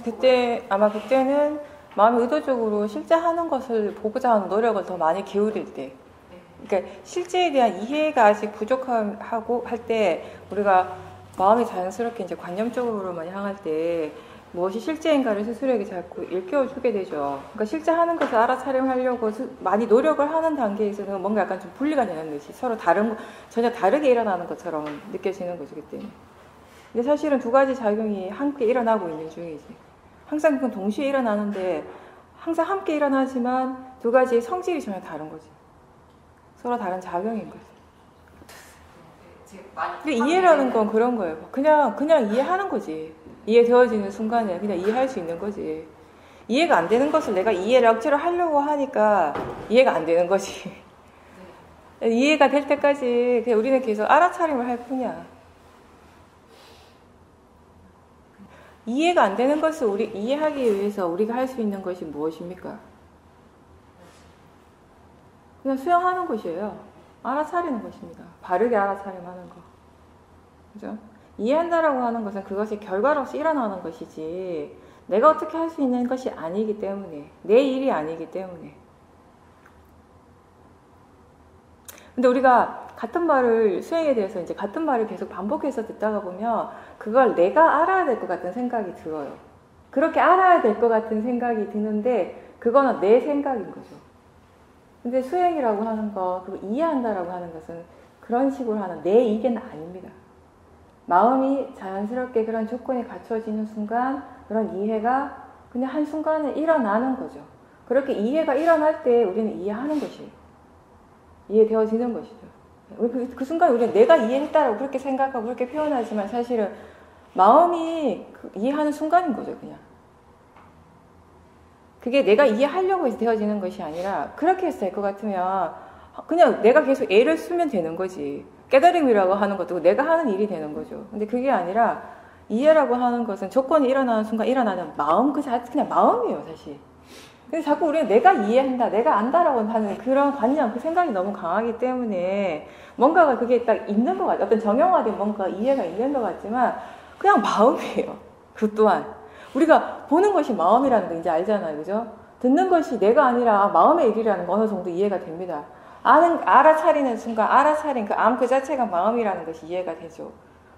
그때 아마 그때는 마음이 의도적으로 실제 하는 것을 보고자 하는 노력을 더 많이 기울일 때, 그러니까 실제에 대한 이해가 아직 부족하고 할 때 우리가 마음이 자연스럽게 이제 관념적으로만 향할 때 무엇이 실제인가를 스스로에게 자꾸 일깨워주게 되죠. 그러니까 실제 하는 것을 알아차림하려고 많이 노력을 하는 단계에서는 뭔가 약간 좀 분리가 되는 듯이 서로 전혀 다르게 일어나는 것처럼 느껴지는 거죠, 그때. 근데 사실은 두 가지 작용이 함께 일어나고 있는 중이지. 항상 그건 동시에 일어나는데 항상 함께 일어나지만 두 가지의 성질이 전혀 다른 거지. 서로 다른 작용인 거지. 이해라는 건 그런 거예요. 그냥 이해하는 거지. 이해되어지는 순간에 그냥 이해할 수 있는 거지. 이해가 안 되는 것을 내가 이해를 억지로 하려고 하니까 이해가 안 되는 거지. 이해가 될 때까지 그냥 우리는 계속 알아차림을 할 뿐이야. 이해가 안 되는 것을 우리 이해하기 위해서 우리가 할 수 있는 것이 무엇입니까? 그냥 수용하는 것이에요. 알아차리는 것입니다. 바르게 알아차림하는 거. 그죠? 이해한다라고 하는 것은 그것이 결과로서 일어나는 것이지 내가 어떻게 할 수 있는 것이 아니기 때문에, 내 일이 아니기 때문에. 근데 우리가 같은 말을, 수행에 대해서 이제 같은 말을 계속 반복해서 듣다가 보면 그걸 내가 알아야 될 것 같은 생각이 들어요. 그렇게 알아야 될 것 같은 생각이 드는데 그거는 내 생각인 거죠. 근데 수행이라고 하는 거, 그리고 이해한다라고 하는 것은 그런 식으로 하는 내 이게는 아닙니다. 마음이 자연스럽게 그런 조건이 갖춰지는 순간 그런 이해가 그냥 한순간에 일어나는 거죠. 그렇게 이해가 일어날 때 우리는 이해하는 것이에요. 이해되어지는 것이죠. 그 순간 우리는 내가 이해했다라고 그렇게 생각하고 그렇게 표현하지만 사실은 마음이 이해하는 순간인 거죠, 그냥. 그게 내가 이해하려고 해서 되어지는 것이 아니라 그렇게 해서 될 것 같으면 그냥 내가 계속 애를 쓰면 되는 거지. 깨달음이라고 하는 것도 내가 하는 일이 되는 거죠. 근데 그게 아니라 이해라고 하는 것은 조건이 일어나는 순간 일어나는 마음, 그냥 마음이에요, 사실. 근데 자꾸 우리는 내가 이해한다, 내가 안다라고 하는 그런 관념, 그 생각이 너무 강하기 때문에 뭔가가 그게 딱 있는 것 같아요. 어떤 정형화된 뭔가 이해가 있는 것 같지만 그냥 마음이에요. 그 또한. 우리가 보는 것이 마음이라는 거 이제 알잖아요. 그죠? 듣는 것이 내가 아니라 마음의 일이라는 거 어느 정도 이해가 됩니다. 알아차리는 순간, 알아차린 그 암 그 자체가 마음이라는 것이 이해가 되죠.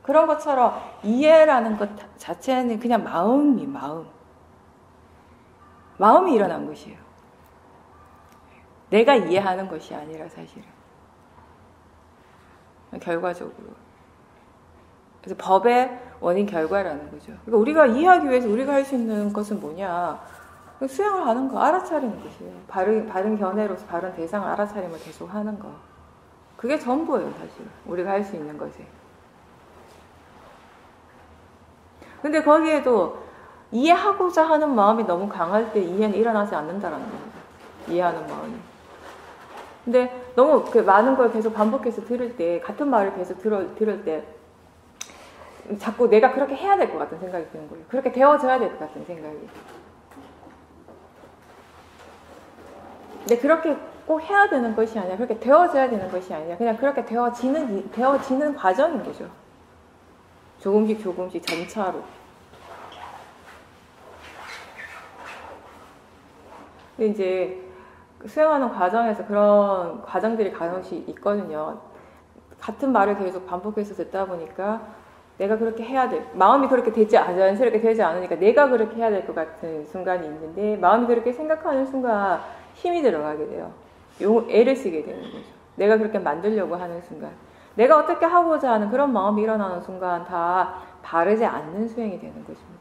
그런 것처럼 이해라는 것 자체는 그냥 마음. 마음이 일어난 것이에요. 내가 이해하는 것이 아니라 사실은. 결과적으로. 그래서 법의 원인 결과라는 거죠. 그러니까 우리가 이해하기 위해서 우리가 할 수 있는 것은 뭐냐. 수행을 하는 거, 알아차리는 것이에요. 바른 견해로서 바른 대상을 알아차림을 계속 하는 거. 그게 전부예요, 사실. 우리가 할 수 있는 것이. 근데 거기에도 이해하고자 하는 마음이 너무 강할 때 이해는 일어나지 않는다라는 겁니다. 이해하는 마음이. 근데 너무 많은 걸 계속 반복해서 들을 때, 같은 말을 계속 들을 때, 자꾸 내가 그렇게 해야 될 것 같은 생각이 드는 거예요. 그렇게 되어져야 될 것 같은 생각이. 근데 그렇게 꼭 해야 되는 것이 아니라, 그렇게 되어져야 되는 것이 아니라, 그냥 그렇게 되어지는 과정인 거죠. 조금씩 점차로. 근데 이제 수행하는 과정에서 그런 과정들이 간혹씩 있거든요. 같은 말을 계속 반복해서 듣다 보니까 내가 그렇게 해야 돼. 마음이 그렇게 자연스럽게 되지 않으니까 내가 그렇게 해야 될 것 같은 순간이 있는데 마음이 그렇게 생각하는 순간 힘이 들어가게 돼요. 애를 쓰게 되는 거죠. 내가 그렇게 만들려고 하는 순간. 내가 어떻게 하고자 하는 그런 마음이 일어나는 순간 다 바르지 않는 수행이 되는 것입니다.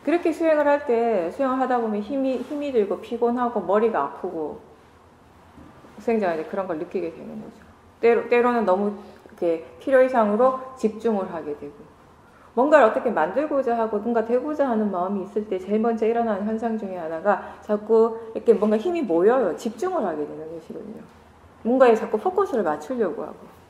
그렇게 수행을 할 때 수행을 하다 보면 힘이 들고 피곤하고 머리가 아프고 수행자가 이제 그런 걸 느끼게 되는 거죠. 때로는 너무 이렇게 필요 이상으로 집중을 하게 되고 뭔가를 어떻게 만들고자 하고 뭔가 되고자 하는 마음이 있을 때 제일 먼저 일어나는 현상 중에 하나가 자꾸 이렇게 뭔가 힘이 모여요. 집중을 하게 되는 것이거든요. 뭔가에 자꾸 포커스를 맞추려고 하고.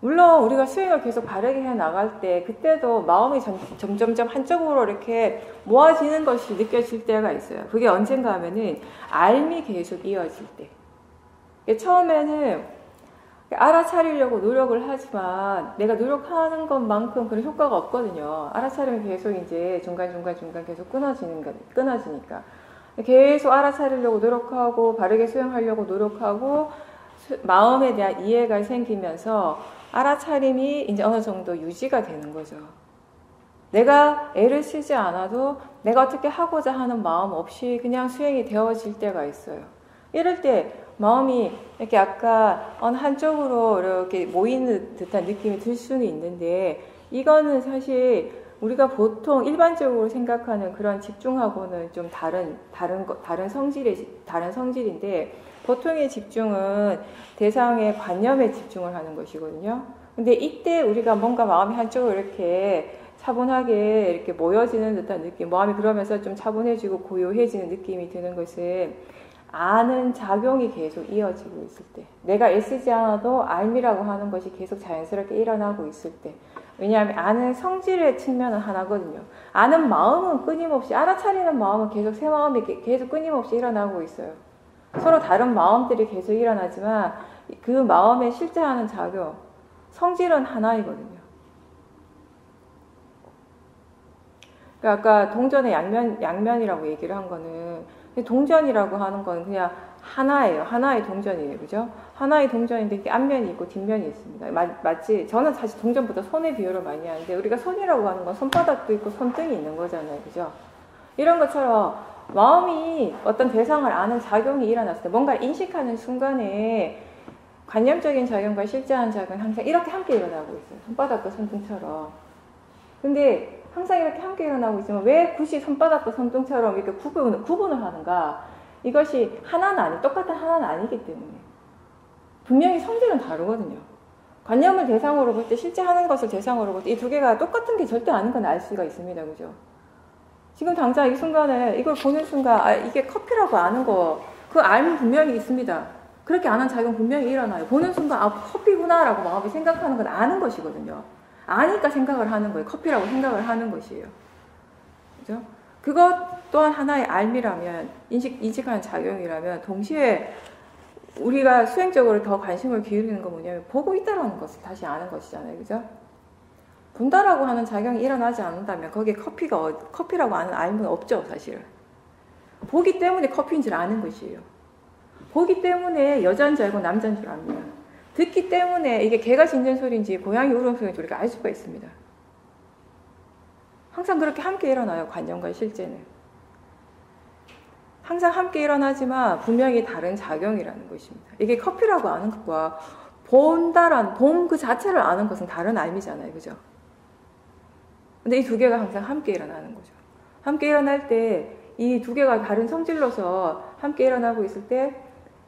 물론 우리가 수행을 계속 바르게 해나갈 때 그때도 마음이 점점점 한쪽으로 이렇게 모아지는 것이 느껴질 때가 있어요. 그게 언젠가 하면은 알미 계속 이어질 때. 처음에는 알아차리려고 노력을 하지만 내가 노력하는 것만큼 그런 효과가 없거든요. 알아차리면 계속 이제 중간 계속 끊어지니까. 계속 알아차리려고 노력하고 바르게 수행하려고 노력하고 마음에 대한 이해가 생기면서 알아차림이 이제 어느 정도 유지가 되는 거죠. 내가 애를 쓰지 않아도 내가 어떻게 하고자 하는 마음 없이 그냥 수행이 되어질 때가 있어요. 이럴 때 마음이 이렇게 약간 어느 한쪽으로 이렇게 모이는 듯한 느낌이 들 수는 있는데, 이거는 사실 우리가 보통 일반적으로 생각하는 그런 집중하고는 좀 다른 성질인데, 보통의 집중은 대상의 관념에 집중을 하는 것이거든요. 근데 이때 우리가 뭔가 마음이 한쪽으로 이렇게 차분하게 이렇게 모여지는 듯한 느낌, 마음이 그러면서 좀 차분해지고 고요해지는 느낌이 드는 것은 아는 작용이 계속 이어지고 있을 때, 내가 애쓰지 않아도 알미라고 하는 것이 계속 자연스럽게 일어나고 있을 때. 왜냐하면 아는 성질의 측면은 하나거든요. 아는 마음은 끊임없이, 알아차리는 마음은 계속 새 마음이 계속 끊임없이 일어나고 있어요. 서로 다른 마음들이 계속 일어나지만 그 마음에 실제 하는 작용, 성질은 하나이거든요. 그러니까 아까 동전의 양면이라고 얘기를 한 거는, 동전이라고 하는 건 그냥 하나예요. 하나의 동전이에요. 그죠? 하나의 동전인데 이렇게 앞면이 있고 뒷면이 있습니다. 맞지? 저는 사실 동전보다 손에 비유를 많이 하는데, 우리가 손이라고 하는 건 손바닥도 있고 손등이 있는 거잖아요. 그죠? 이런 것처럼 마음이 어떤 대상을 아는 작용이 일어났을 때, 뭔가를 인식하는 순간에 관념적인 작용과 실제하는 작용은 항상 이렇게 함께 일어나고 있어요. 손바닥과 손등처럼. 근데 항상 이렇게 함께 일어나고 있지만 왜 굳이 손바닥과 손등처럼 이렇게 구분을 하는가? 이것이 똑같은 하나는 아니기 때문에. 분명히 성질은 다르거든요. 관념을 대상으로 볼 때, 실제 하는 것을 대상으로 볼 때 이 두 개가 똑같은 게 절대 아닌 건 알 수가 있습니다. 그죠? 지금 당장 이 순간에 이걸 보는 순간 이게 커피라고 아는 거, 그 알면 분명히 있습니다. 그렇게 아는 작용 분명히 일어나요. 보는 순간 커피구나라고 마음이 생각하는 건 아는 것이거든요. 아니까 생각을 하는 거예요. 커피라고 생각을 하는 것이에요. 그죠? 그것 또한 하나의 알미라면, 인식하는 작용이라면, 동시에 우리가 수행적으로 더 관심을 기울이는 건 뭐냐면, 보고 있다라는 것을 다시 아는 것이잖아요. 그죠? 본다라고 하는 작용이 일어나지 않는다면 거기에 커피라고 하는 알미는 없죠, 사실은. 보기 때문에 커피인 줄 아는 것이에요. 보기 때문에 여자인 줄 알고 남자인 줄 압니다. 듣기 때문에 이게 개가 짖는 소리인지 고양이 울음소리인지 우리가 알 수가 있습니다. 항상 그렇게 함께 일어나요. 관념과 실제는. 항상 함께 일어나지만 분명히 다른 작용이라는 것입니다. 이게 커피라고 아는 것과 봄 그 자체를 아는 것은 다른 알미잖아요. 그죠? 근데 이 두 개가 항상 함께 일어나는 거죠. 함께 일어날 때 이 두 개가 다른 성질로서 함께 일어나고 있을 때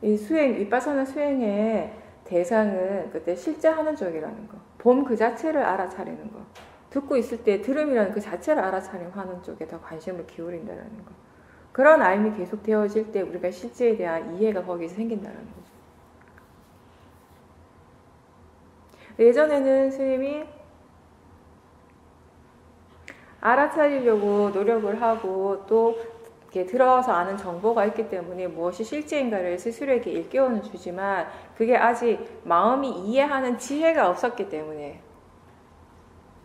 이 윗바사나 수행의 대상은 그때 실제 하는 쪽이라는 거. 봄 그 자체를 알아차리는 거. 듣고 있을 때 들음이라는 그 자체를 알아차림하는 쪽에 더 관심을 기울인다는 거. 그런 알미 계속 되어질 때 우리가 실제에 대한 이해가 거기서 생긴다는 거죠. 예전에는 스님이 알아차리려고 노력을 하고 또 이렇게 들어서 아는 정보가 있기 때문에 무엇이 실제인가를 스스로에게 일깨워는 주지만 그게 아직 마음이 이해하는 지혜가 없었기 때문에,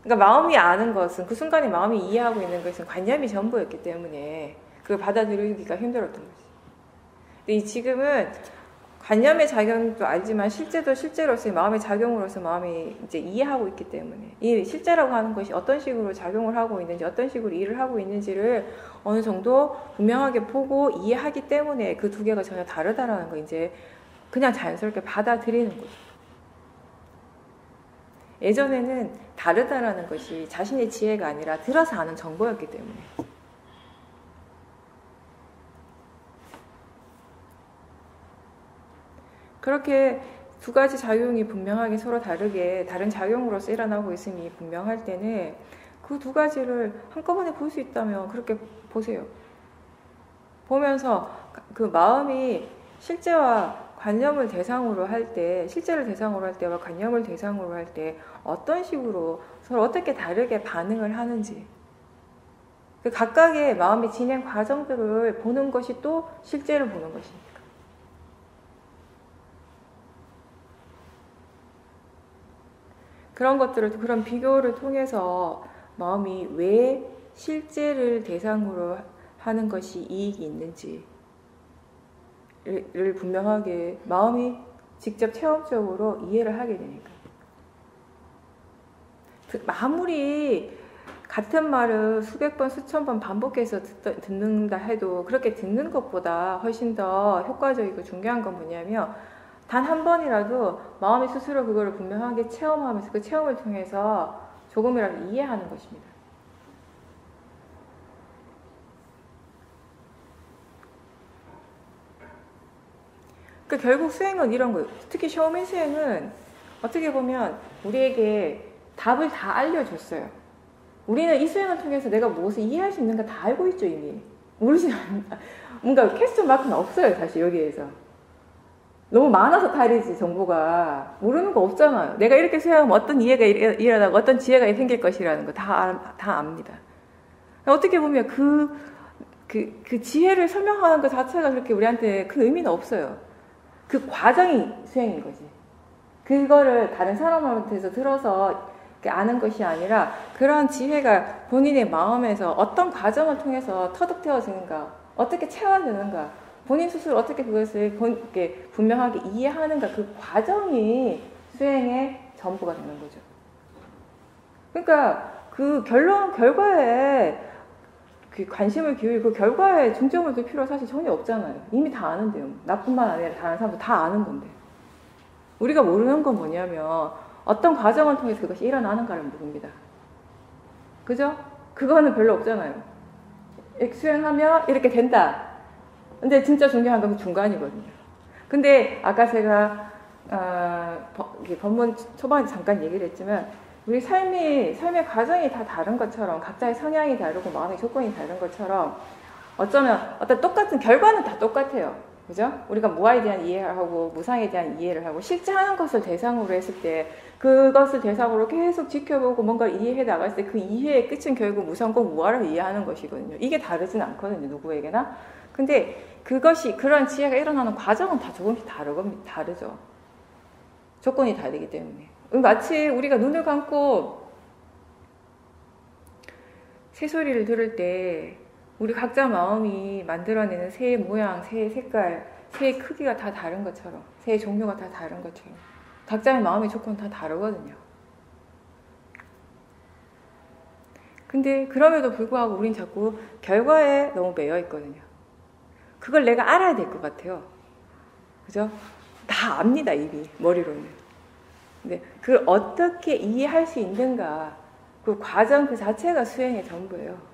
그러니까 마음이 아는 것은, 그 순간에 마음이 이해하고 있는 것은 관념이 전부였기 때문에 그걸 받아들이기가 힘들었던 거지. 근데 지금은 관념의 작용도 알지만 실제도 실제로서의 마음의 작용으로서 마음이 이제 이해하고 있기 때문에 이 실제라고 하는 것이 어떤 식으로 작용을 하고 있는지, 어떤 식으로 일을 하고 있는지를 어느 정도 분명하게 보고 이해하기 때문에 그 두 개가 전혀 다르다라는 거 이제 그냥 자연스럽게 받아들이는 거죠. 예전에는 다르다라는 것이 자신의 지혜가 아니라 들어서 아는 정보였기 때문에. 그렇게 두 가지 작용이 분명하게 서로 다르게 다른 작용으로서 일어나고 있음이 분명할 때는 그 두 가지를 한꺼번에 볼 수 있다면 그렇게 보세요. 보면서 그 마음이 실제와 관념을 대상으로 할 때, 실제를 대상으로 할 때와 관념을 대상으로 할 때 어떤 식으로 서로 어떻게 다르게 반응을 하는지, 그 각각의 마음의 진행 과정들을 보는 것이 또 실제를 보는 것입니다. 그런 것들을, 그런 비교를 통해서 마음이 왜 실제를 대상으로 하는 것이 이익이 있는지를 분명하게 마음이 직접 체험적으로 이해를 하게 되니까. 아무리 같은 말을 수백 번, 수천 번 반복해서 듣는다 해도 그렇게 듣는 것보다 훨씬 더 효과적이고 중요한 건 뭐냐면 단 한 번이라도 마음이 스스로 그거를 분명하게 체험하면서 그 체험을 통해서 조금이라도 이해하는 것입니다. 그러니까 결국 수행은 이런 거예요. 특히 샤오민 수행은 어떻게 보면 우리에게 답을 다 알려줬어요. 우리는 이 수행을 통해서 내가 무엇을 이해할 수 있는가 다 알고 있죠, 이미. 모르지 않는다. 뭔가 퀘스천 마크는 없어요, 사실 여기에서. 너무 많아서 탈이지, 정보가. 모르는 거 없잖아요. 내가 이렇게 수행하면 어떤 이해가 일어나고 어떤 지혜가 생길 것이라는 거 다 압니다. 어떻게 보면 그 지혜를 설명하는 것 자체가 그렇게 우리한테 큰 의미는 없어요. 그 과정이 수행인 거지. 그거를 다른 사람한테서 들어서 아는 것이 아니라 그러한 지혜가 본인의 마음에서 어떤 과정을 통해서 터득되어지는가, 어떻게 채워지는가, 본인 스스로 어떻게 그것을 분명하게 이해하는가, 그 과정이 수행의 전부가 되는 거죠. 그러니까 그 결과에 그 관심을 기울이고 결과에 중점을 둘 필요가 사실 전혀 없잖아요. 이미 다 아는데요. 나뿐만 아니라 다른 사람도 다 아는 건데. 우리가 모르는 건 뭐냐면 어떤 과정을 통해서 그것이 일어나는가를 모릅니다. 그죠? 그거는 별로 없잖아요. 수행하면 이렇게 된다. 근데 진짜 중요한 건 중간이거든요. 근데 아까 제가 법문 초반에 잠깐 얘기를 했지만 우리 삶의 과정이 다 다른 것처럼 각자의 성향이 다르고 마음의 조건이 다른 것처럼 어쩌면 어떤 똑같은 결과는 다 똑같아요. 그죠? 우리가 무아에 대한 이해를 하고 무상에 대한 이해를 하고 실제 하는 것을 대상으로 했을 때 그것을 대상으로 계속 지켜보고 뭔가를 이해해 나갔을 때 그 이해의 끝은 결국 무상과 무아를 이해하는 것이거든요. 이게 다르진 않거든요. 누구에게나. 근데 그런 지혜가 일어나는 과정은 다 조금씩 다르죠. 조건이 다르기 때문에. 마치 우리가 눈을 감고 새소리를 들을 때 우리 각자 마음이 만들어내는 새의 모양, 새의 색깔, 새의 크기가 다 다른 것처럼, 새의 종류가 다 다른 것처럼 각자의 마음의 조건은 다 다르거든요. 근데 그럼에도 불구하고 우린 자꾸 결과에 너무 매여 있거든요. 그걸 내가 알아야 될 것 같아요. 그죠? 다 압니다, 이미 머리로는. 근데 그걸 어떻게 이해할 수 있는가, 그 과정 그 자체가 수행의 전부예요.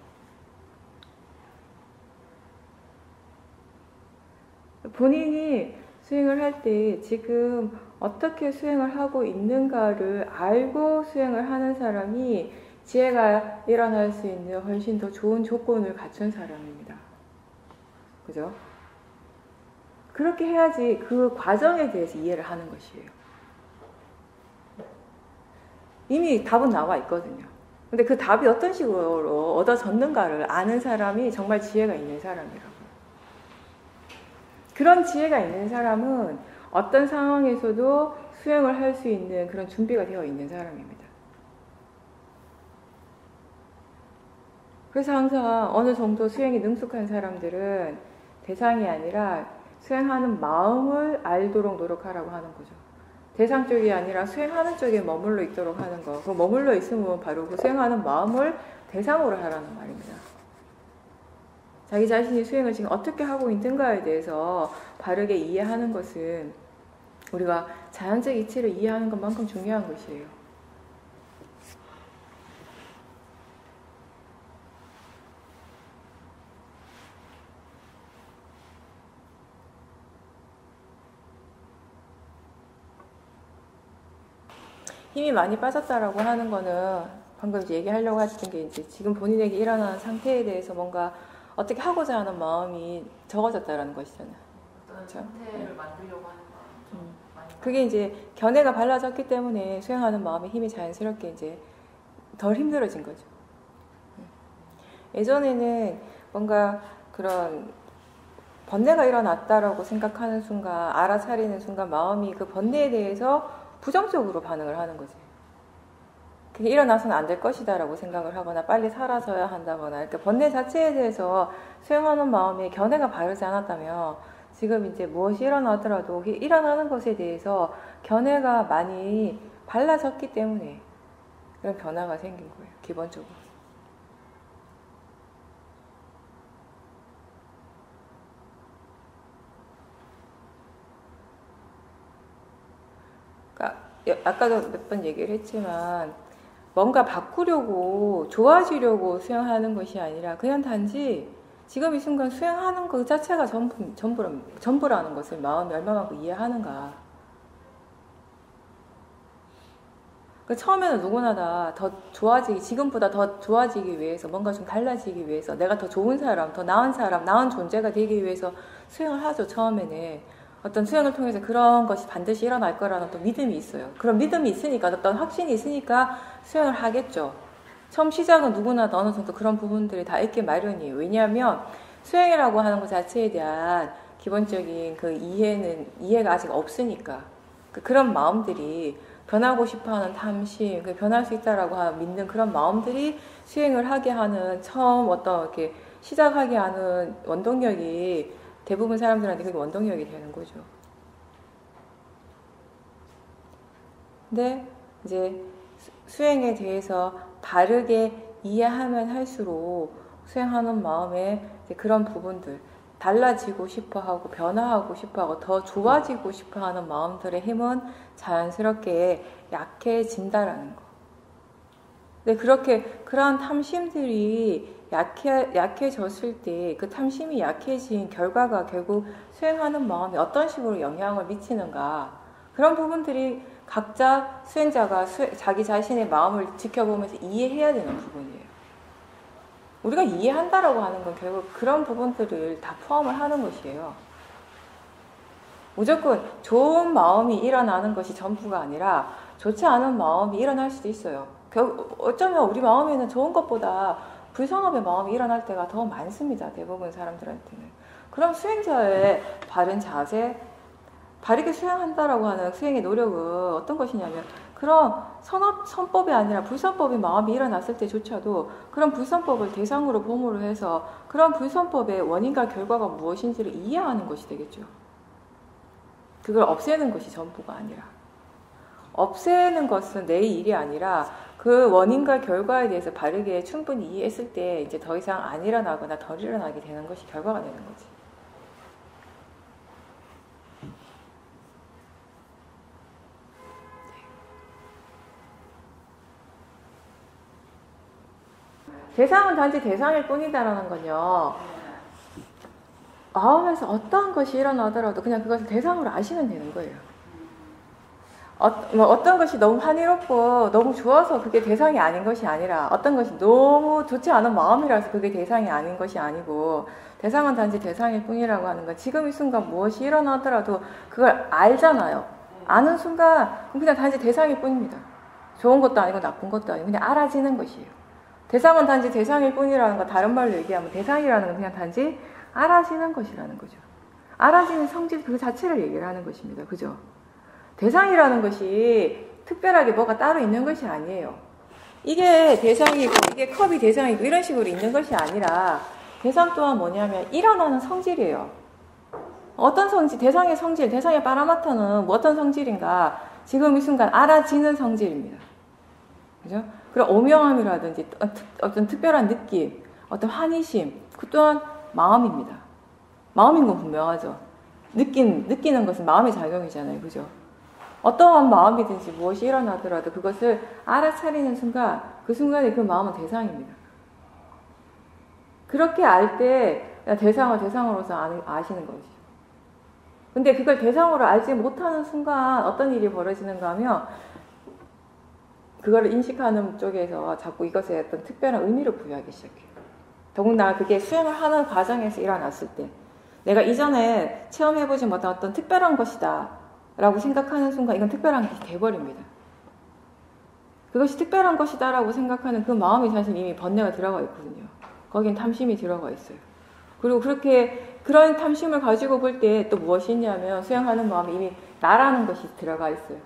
본인이 수행을 할 때 지금 어떻게 수행을 하고 있는가를 알고 수행을 하는 사람이 지혜가 일어날 수 있는 훨씬 더 좋은 조건을 갖춘 사람입니다. 그죠? 그렇게 해야지 그 과정에 대해서 이해를 하는 것이에요. 이미 답은 나와 있거든요. 근데 그 답이 어떤 식으로 얻어졌는가를 아는 사람이 정말 지혜가 있는 사람이라고. 그런 지혜가 있는 사람은 어떤 상황에서도 수행을 할 수 있는 그런 준비가 되어 있는 사람입니다. 그래서 항상 어느 정도 수행에 능숙한 사람들은 대상이 아니라 수행하는 마음을 알도록 노력하라고 하는 거죠. 대상 쪽이 아니라 수행하는 쪽에 머물러 있도록 하는 거. 그 머물러 있으면 바로 그 수행하는 마음을 대상으로 하라는 말입니다. 자기 자신이 수행을 지금 어떻게 하고 있는가에 대해서 바르게 이해하는 것은 우리가 자연적 이치를 이해하는 것만큼 중요한 것이에요. 힘이 많이 빠졌다라고 하는 거는 방금 이제 얘기하려고 했던 게 이제 지금 본인에게 일어나는 상태에 대해서 뭔가 어떻게 하고자 하는 마음이 적어졌다라는 것이잖아요. 어떤 상태를 만들려고 하는 마음 좀 많이. 그게 이제 견해가 발라졌기 때문에 수행하는 마음의 힘이 자연스럽게 이제 덜 힘들어진 거죠. 예전에는 뭔가 그런 번뇌가 일어났다라고 생각하는 순간, 알아차리는 순간 마음이 그 번뇌에 대해서 부정적으로 반응을 하는 거지. 그게 일어나서는 안 될 것이다라고 생각을 하거나 빨리 사라져야 한다거나 이렇게 번뇌 자체에 대해서 수용하는 마음에 견해가 바르지 않았다면 지금 이제 무엇이 일어나더라도 일어나는 것에 대해서 견해가 많이 발라졌기 때문에 그런 변화가 생긴 거예요. 기본적으로. 그러니까 아까도 몇 번 얘기를 했지만 뭔가 바꾸려고 좋아지려고 수행하는 것이 아니라 그냥 단지 지금 이 순간 수행하는 것 자체가 전부라는 것을 마음이 얼마만큼 이해하는가. 처음에는 누구나 다 더 좋아지기, 지금보다 더 좋아지기 위해서, 뭔가 좀 달라지기 위해서, 내가 더 좋은 사람, 더 나은 사람, 나은 존재가 되기 위해서 수행을 하죠, 처음에는. 어떤 수행을 통해서 그런 것이 반드시 일어날 거라는 또 믿음이 있어요. 그런 믿음이 있으니까, 어떤 확신이 있으니까 수행을 하겠죠. 처음 시작은 누구나 어느 정도 그런 부분들이 다 있기 마련이에요. 왜냐하면 수행이라고 하는 것 자체에 대한 기본적인 그 이해가 아직 없으니까. 그런 마음들이 변하고 싶어하는 탐심, 변할 수 있다라고 믿는 그런 마음들이 수행을 하게 하는 처음 어떤 이렇게 시작하게 하는 원동력이 대부분 사람들한테 그게 원동력이 되는 거죠. 근데 이제 수행에 대해서 바르게 이해하면 할수록 수행하는 마음에 그런 부분들, 달라지고 싶어하고 변화하고 싶어하고 더 좋아지고 싶어하는 마음들의 힘은 자연스럽게 약해진다라는 거. 근데 그러한 탐심들이 약해졌을 때 그 탐심이 약해진 결과가 결국 수행하는 마음에 어떤 식으로 영향을 미치는가, 그런 부분들이 각자 수행자가 자기 자신의 마음을 지켜보면서 이해해야 되는 부분이에요. 우리가 이해한다라고 하는 건 결국 그런 부분들을 다 포함을 하는 것이에요. 무조건 좋은 마음이 일어나는 것이 전부가 아니라 좋지 않은 마음이 일어날 수도 있어요. 어쩌면 우리 마음에는 좋은 것보다 불성업의 마음이 일어날 때가 더 많습니다. 대부분 사람들한테는. 그럼 수행자의 바른 자세, 바르게 수행한다라고 하는 수행의 노력은 어떤 것이냐면 그런 선법이 아니라 불선법의 마음이 일어났을 때조차도 그런 불선법을 대상으로 보호를 해서 그런 불선법의 원인과 결과가 무엇인지를 이해하는 것이 되겠죠. 그걸 없애는 것이 전부가 아니라. 없애는 것은 내 일이 아니라 그 원인과 결과에 대해서 바르게 충분히 이해했을 때 이제 더 이상 안 일어나거나 덜 일어나게 되는 것이 결과가 되는 거지. 대상은 단지 대상일 뿐이다라는 건요, 마음에서 어떠한 것이 일어나더라도 그냥 그것을 대상으로 아시면 되는 거예요. 어떤 것이 너무 환희롭고 너무 좋아서 그게 대상이 아닌 것이 아니라 어떤 것이 너무 좋지 않은 마음이라서 그게 대상이 아닌 것이 아니고, 대상은 단지 대상일 뿐이라고 하는 건 지금 이 순간 무엇이 일어나더라도 그걸 알잖아요. 아는 순간 그냥 단지 대상일 뿐입니다. 좋은 것도 아니고 나쁜 것도 아니고 그냥 알아지는 것이에요. 대상은 단지 대상일 뿐이라는 거, 다른 말로 얘기하면 대상이라는 건 그냥 단지 알아지는 것이라는 거죠. 알아지는 성질 그 자체를 얘기를 하는 것입니다. 그죠? 대상이라는 것이 특별하게 뭐가 따로 있는 것이 아니에요. 이게 대상이고 이게 컵이 대상이고 이런 식으로 있는 것이 아니라 대상 또한 뭐냐면 일어나는 성질이에요. 어떤 성질, 대상의 성질, 대상의 파라마타는 뭐 어떤 성질인가, 지금 이 순간 알아지는 성질입니다. 그죠? 그런 오명함이라든지 어떤 특별한 느낌, 어떤 환희심, 그 또한 마음입니다. 마음인 건 분명하죠. 느끼는 것은 마음의 작용이잖아요. 그죠? 어떠한 마음이든지 무엇이 일어나더라도 그것을 알아차리는 순간, 그 순간에 그 마음은 대상입니다. 그렇게 알 때 대상을 대상으로서 아시는 거지. 근데 그걸 대상으로 알지 못하는 순간 어떤 일이 벌어지는가 하면 그걸 인식하는 쪽에서 자꾸 이것에 어떤 특별한 의미를 부여하기 시작해요. 더군다나 그게 수행을 하는 과정에서 일어났을 때 내가 이전에 체험해보지 못한 어떤 특별한 것이다 라고 생각하는 순간 이건 특별한 것이 돼버립니다. 그것이 특별한 것이다 라고 생각하는 그 마음이 사실 이미 번뇌가 들어가 있거든요. 거긴 탐심이 들어가 있어요. 그리고 그런 탐심을 가지고 볼 때 또 무엇이 있냐면 수행하는 마음이 이미 나라는 것이 들어가 있어요.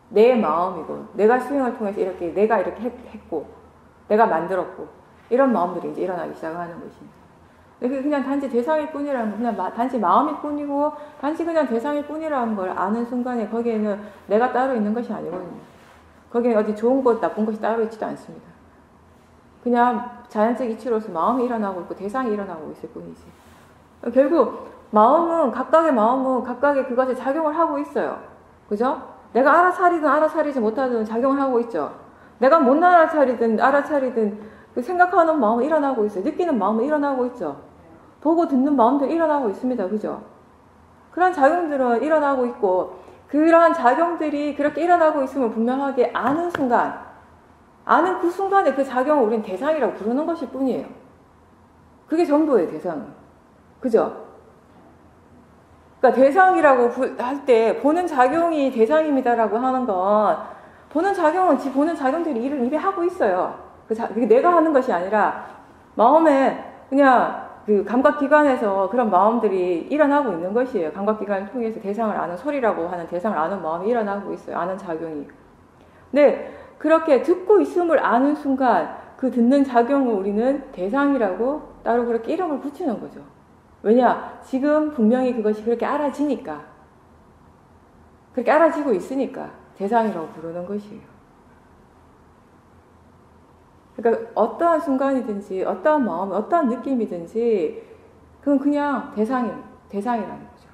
내 마음이고 내가 수행을 통해서 내가 이렇게 했고 내가 만들었고 이런 마음들이 이제 일어나기 시작하는 것입니다. 그냥 단지 대상일 뿐이라는 거, 그냥 단지 마음일 뿐이고 단지 그냥 대상일 뿐이라는 걸 아는 순간에 거기에는 내가 따로 있는 것이 아니거든요. 거기에 어디 좋은 것, 나쁜 것이 따로 있지도 않습니다. 그냥 자연적 이치로서 마음이 일어나고 있고 대상이 일어나고 있을 뿐이지. 결국 각각의 마음은 각각의 그것에 작용을 하고 있어요. 그죠? 내가 알아차리든 알아차리지 못하든 작용을 하고 있죠. 내가 못 알아차리든 그 생각하는 마음은 일어나고 있어요. 느끼는 마음은 일어나고 있죠. 보고 듣는 마음도 일어나고 있습니다. 그죠? 그런 작용들은 일어나고 있고 그러한 작용들이 그렇게 일어나고 있음을 분명하게 아는 그 순간에 그 작용을 우리는 대상이라고 부르는 것일 뿐이에요. 그게 전부예요, 대상은. 그죠? 그러니까 대상이라고 할 때 보는 작용이 대상입니다라고 하는 건 보는 작용들이 일을 입에 하고 있어요. 그게 내가 하는 것이 아니라 마음에 그냥 그 감각기관에서 그런 마음들이 일어나고 있는 것이에요. 감각기관을 통해서 대상을 아는 소리라고 하는 대상을 아는 마음이 일어나고 있어요. 아는 작용이. 근데 그렇게 듣고 있음을 아는 순간 그 듣는 작용을 우리는 대상이라고 따로 그렇게 이름을 붙이는 거죠. 왜냐? 지금 분명히 그것이 그렇게 알아지니까. 그렇게 알아지고 있으니까 대상이라고 부르는 것이에요. 그러니까 어떠한 순간이든지 어떠한 마음, 어떠한 느낌이든지 그건 그냥 대상이라는 거죠.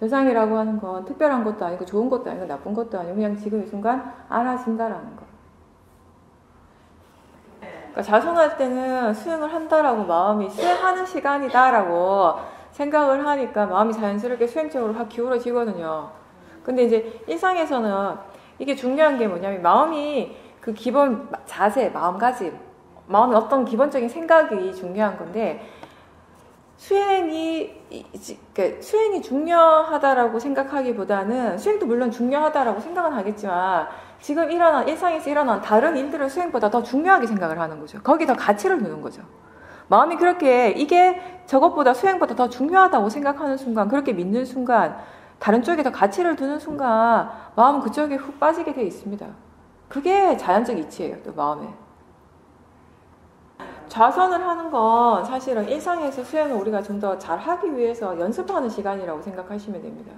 대상이라고 하는 건 특별한 것도 아니고 좋은 것도 아니고 나쁜 것도 아니고 그냥 지금 이 순간 알아진다라는 거. 그러니까 자성할 때는 수행을 한다라고 마음이 수행하는 시간이다라고 생각을 하니까 마음이 자연스럽게 수행적으로 확 기울어지거든요. 근데 이제 일상에서는 이게 중요한 게 뭐냐면 마음이 그 기본 자세, 마음가짐, 마음의 어떤 기본적인 생각이 중요한 건데 수행이 중요하다라고 생각하기보다는 수행도 물론 중요하다라고 생각은 하겠지만 지금 일상에서 일어난 다른 일들을 수행보다 더 중요하게 생각을 하는 거죠. 거기에 더 가치를 두는 거죠. 마음이 그렇게 이게 저것보다 수행보다 더 중요하다고 생각하는 순간, 그렇게 믿는 순간, 다른 쪽에 더 가치를 두는 순간 마음은 그쪽에 훅 빠지게 되어 있습니다. 그게 자연적 이치예요, 또 마음에. 좌선을 하는 건 사실은 일상에서 수행을 우리가 좀 더 잘하기 위해서 연습하는 시간이라고 생각하시면 됩니다.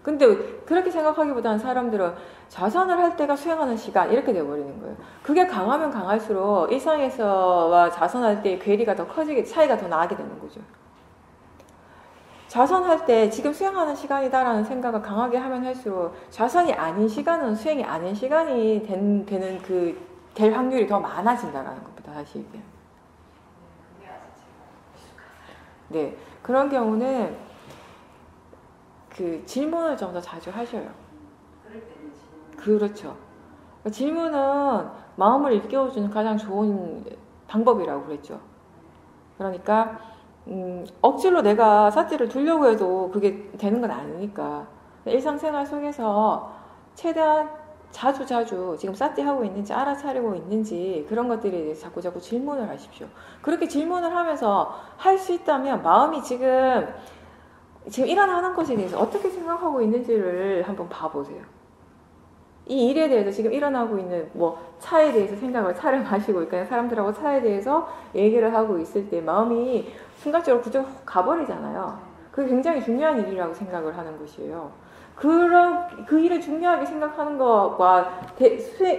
근데 그렇게 생각하기보다는 사람들은 좌선을 할 때가 수행하는 시간 이렇게 돼버리는 거예요. 그게 강하면 강할수록 일상에서와 좌선할 때의 괴리가 더 커지게 차이가 더 나게 되는 거죠. 좌선할 때 지금 수행하는 시간이다라는 생각을 강하게 하면 할수록 좌선이 아닌 시간은 수행이 아닌 시간이 될 확률이 더 많아진다라는 겁니다. 다시 얘기해. 네, 그런 경우는 그 질문을 좀 더 자주 하셔요. 그렇죠. 질문은 마음을 일깨워주는 가장 좋은 방법이라고 그랬죠. 그러니까 억지로 내가 사티를 두려고 해도 그게 되는 건 아니니까 일상생활 속에서 최대한 자주 지금 사티하고 있는지 알아차리고 있는지 그런 것들에 대해서 자꾸 질문을 하십시오. 그렇게 질문을 하면서 할 수 있다면 마음이 지금 일어나는 것에 대해서 어떻게 생각하고 있는지를 한번 봐보세요. 이 일에 대해서 지금 일어나고 있는 차에 대해서 차를 마시고 있거나 사람들하고 차에 대해서 얘기를 하고 있을 때 마음이 순간적으로 그쪽으로 가버리잖아요. 그게 굉장히 중요한 일이라고 생각을 하는 것이에요. 그 일을 중요하게 생각하는 것과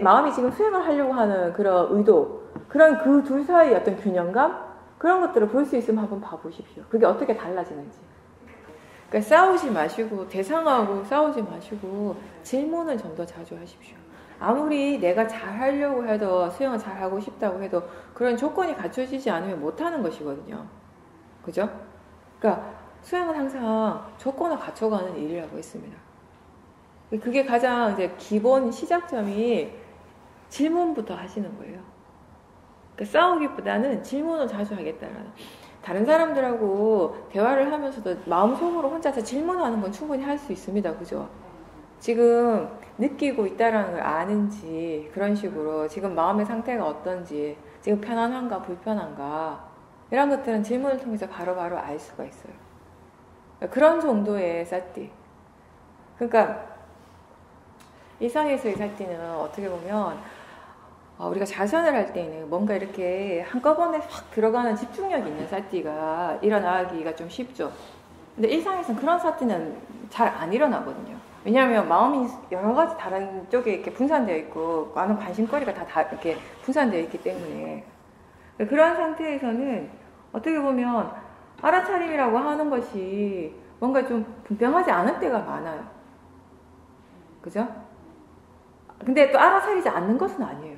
마음이 지금 수행을 하려고 하는 그런 의도, 그런 그 둘 사이의 어떤 균형감? 그런 것들을 볼 수 있으면 한번 봐보십시오. 그게 어떻게 달라지는지. 그러니까 싸우지 마시고, 대상하고 싸우지 마시고, 질문을 좀 더 자주 하십시오. 아무리 내가 잘하려고 해도, 수행을 잘하고 싶다고 해도, 그런 조건이 갖춰지지 않으면 못하는 것이거든요. 그죠? 그러니까, 수행은 항상 조건을 갖춰가는 일이라고 했습니다. 그게 가장 이제 기본 시작점이 질문부터 하시는 거예요. 그러니까 싸우기보다는 질문을 자주 하겠다라는. 다른 사람들하고 대화를 하면서도 마음속으로 혼자서 질문하는 건 충분히 할 수 있습니다. 그죠? 지금 느끼고 있다는 걸 아는지, 그런 식으로 지금 마음의 상태가 어떤지, 지금 편안한가 불편한가, 이런 것들은 질문을 통해서 바로바로 알 수가 있어요. 그런 정도의 사티. 그러니까 일상에서의 살 때는 어떻게 보면 우리가 자선을 할 때는 뭔가 이렇게 한꺼번에 확 들어가는 집중력 있는 사티가 일어나기가 좀 쉽죠. 근데 일상에서는 그런 사티는 잘 안 일어나거든요. 왜냐하면 마음이 여러 가지 다른 쪽에 이렇게 분산되어 있고 많은 관심거리가 다 이렇게 분산되어 있기 때문에 그런 상태에서는 어떻게 보면 알아차림이라고 하는 것이 뭔가 좀 분명하지 않을 때가 많아요. 그죠? 근데 또 알아차리지 않는 것은 아니에요.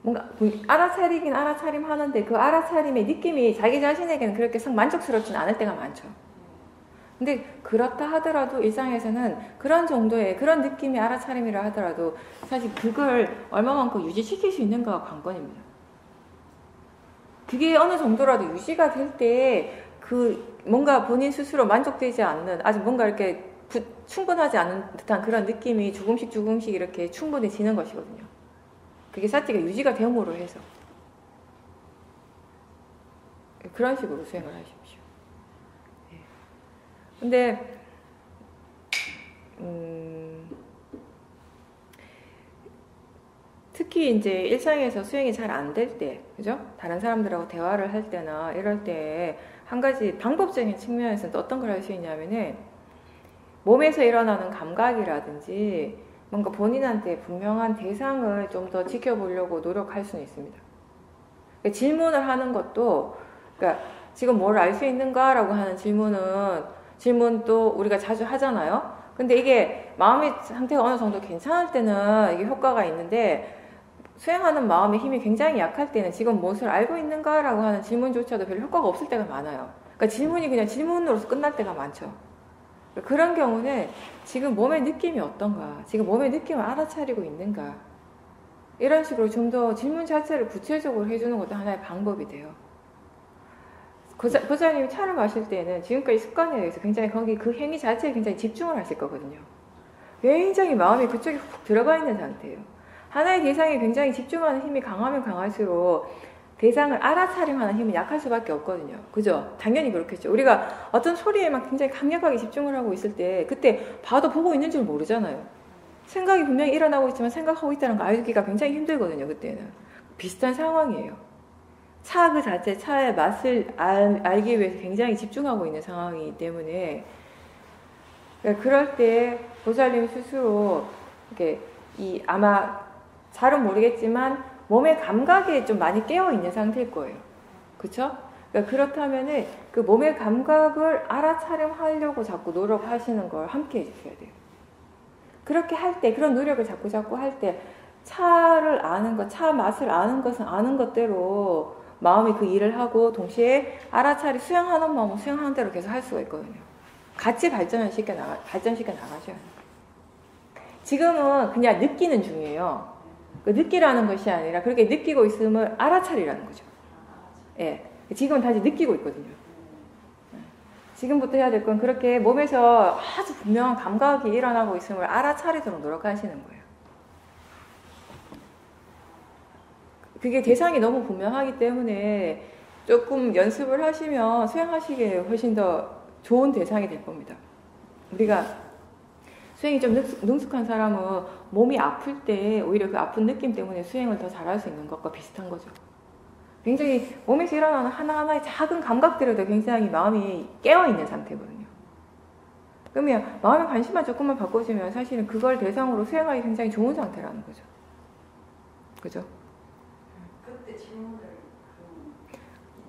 뭔가 알아차리긴 알아차림 하는데 그 알아차림의 느낌이 자기 자신에게는 그렇게 썩 만족스럽진 않을 때가 많죠. 근데 그렇다 하더라도 일상에서는 그런 정도의 그런 느낌의 알아차림이라 하더라도 사실 그걸 얼마만큼 유지시킬 수 있는가가 관건입니다. 그게 어느 정도라도 유지가 될 때 그 뭔가 본인 스스로 만족되지 않는 아직 뭔가 이렇게 충분하지 않은 듯한 그런 느낌이 조금씩 이렇게 충분해지는 것이거든요. 그게 사티가 유지가 됨으로 해서 그런 식으로 수행을 하십시오. 근데 특히 이제 일상에서 수행이 잘 안 될 때, 그죠? 다른 사람들하고 대화를 할 때나 이럴 때 한 가지 방법적인 측면에서는 또 어떤 걸 할 수 있냐면은 몸에서 일어나는 감각이라든지 뭔가 본인한테 분명한 대상을 좀 더 지켜보려고 노력할 수는 있습니다. 그러니까 질문을 하는 것도, 그러니까 지금 뭘 알 수 있는가라고 하는 질문도 우리가 자주 하잖아요. 근데 이게 마음의 상태가 어느 정도 괜찮을 때는 이게 효과가 있는데 수행하는 마음의 힘이 굉장히 약할 때는 지금 무엇을 알고 있는가라고 하는 질문조차도 별 효과가 없을 때가 많아요. 그러니까 질문이 그냥 질문으로서 끝날 때가 많죠. 그런 경우는 지금 몸의 느낌이 어떤가, 지금 몸의 느낌을 알아차리고 있는가, 이런 식으로 좀 더 질문 자체를 구체적으로 해주는 것도 하나의 방법이 돼요. 보살님이 차를 마실 때는 지금까지 습관에 의해서 굉장히 거기 그 행위 자체에 굉장히 집중을 하실 거거든요. 굉장히 마음이 그쪽에 훅 들어가 있는 상태예요. 하나의 대상에 굉장히 집중하는 힘이 강하면 강할수록 대상을 알아차림하는 힘은 약할 수밖에 없거든요. 그죠? 당연히 그렇겠죠. 우리가 어떤 소리에만 굉장히 강력하게 집중을 하고 있을 때 그때 봐도 보고 있는 줄 모르잖아요. 생각이 분명히 일어나고 있지만 생각하고 있다는 거 알기가 굉장히 힘들거든요. 그때는. 비슷한 상황이에요. 차 그 자체, 차의 맛을 알기 위해서 굉장히 집중하고 있는 상황이기 때문에 그럴 때 보살님 스스로 이렇게 아마 잘은 모르겠지만 몸의 감각에 좀 많이 깨어있는 상태일 거예요. 그쵸? 그러니까 그렇다면은 그 몸의 감각을 알아차림하려고 자꾸 노력하시는 걸 함께 해주셔야 돼요. 그렇게 할 때, 그런 노력을 자꾸 할 때 차를 아는 것, 차 맛을 아는 것은 아는 것대로 마음이 그 일을 하고 동시에 수행하는 마음은 수행하는 대로 계속 할 수가 있거든요. 같이 발전시켜 나가셔야 돼요. 지금은 그냥 느끼는 중이에요. 그 느끼라는 것이 아니라 그렇게 느끼고 있음을 알아차리라는 거죠. 예, 지금은 다시 느끼고 있거든요. 지금부터 해야 될 건 그렇게 몸에서 아주 분명한 감각이 일어나고 있음을 알아차리도록 노력하시는 거예요. 그게 대상이 너무 분명하기 때문에 조금 연습을 하시면 수행하시기에 훨씬 더 좋은 대상이 될 겁니다. 우리가 수행이 좀 능숙한 사람은 몸이 아플 때 오히려 그 아픈 느낌 때문에 수행을 더 잘할 수 있는 것과 비슷한 거죠. 굉장히 몸에서 일어나는 하나하나의 작은 감각들에도 굉장히 마음이 깨어있는 상태거든요. 그러면 마음의 관심만 조금만 바꿔주면 사실은 그걸 대상으로 수행하기 굉장히 좋은 상태라는 거죠. 그죠? 그때 질문을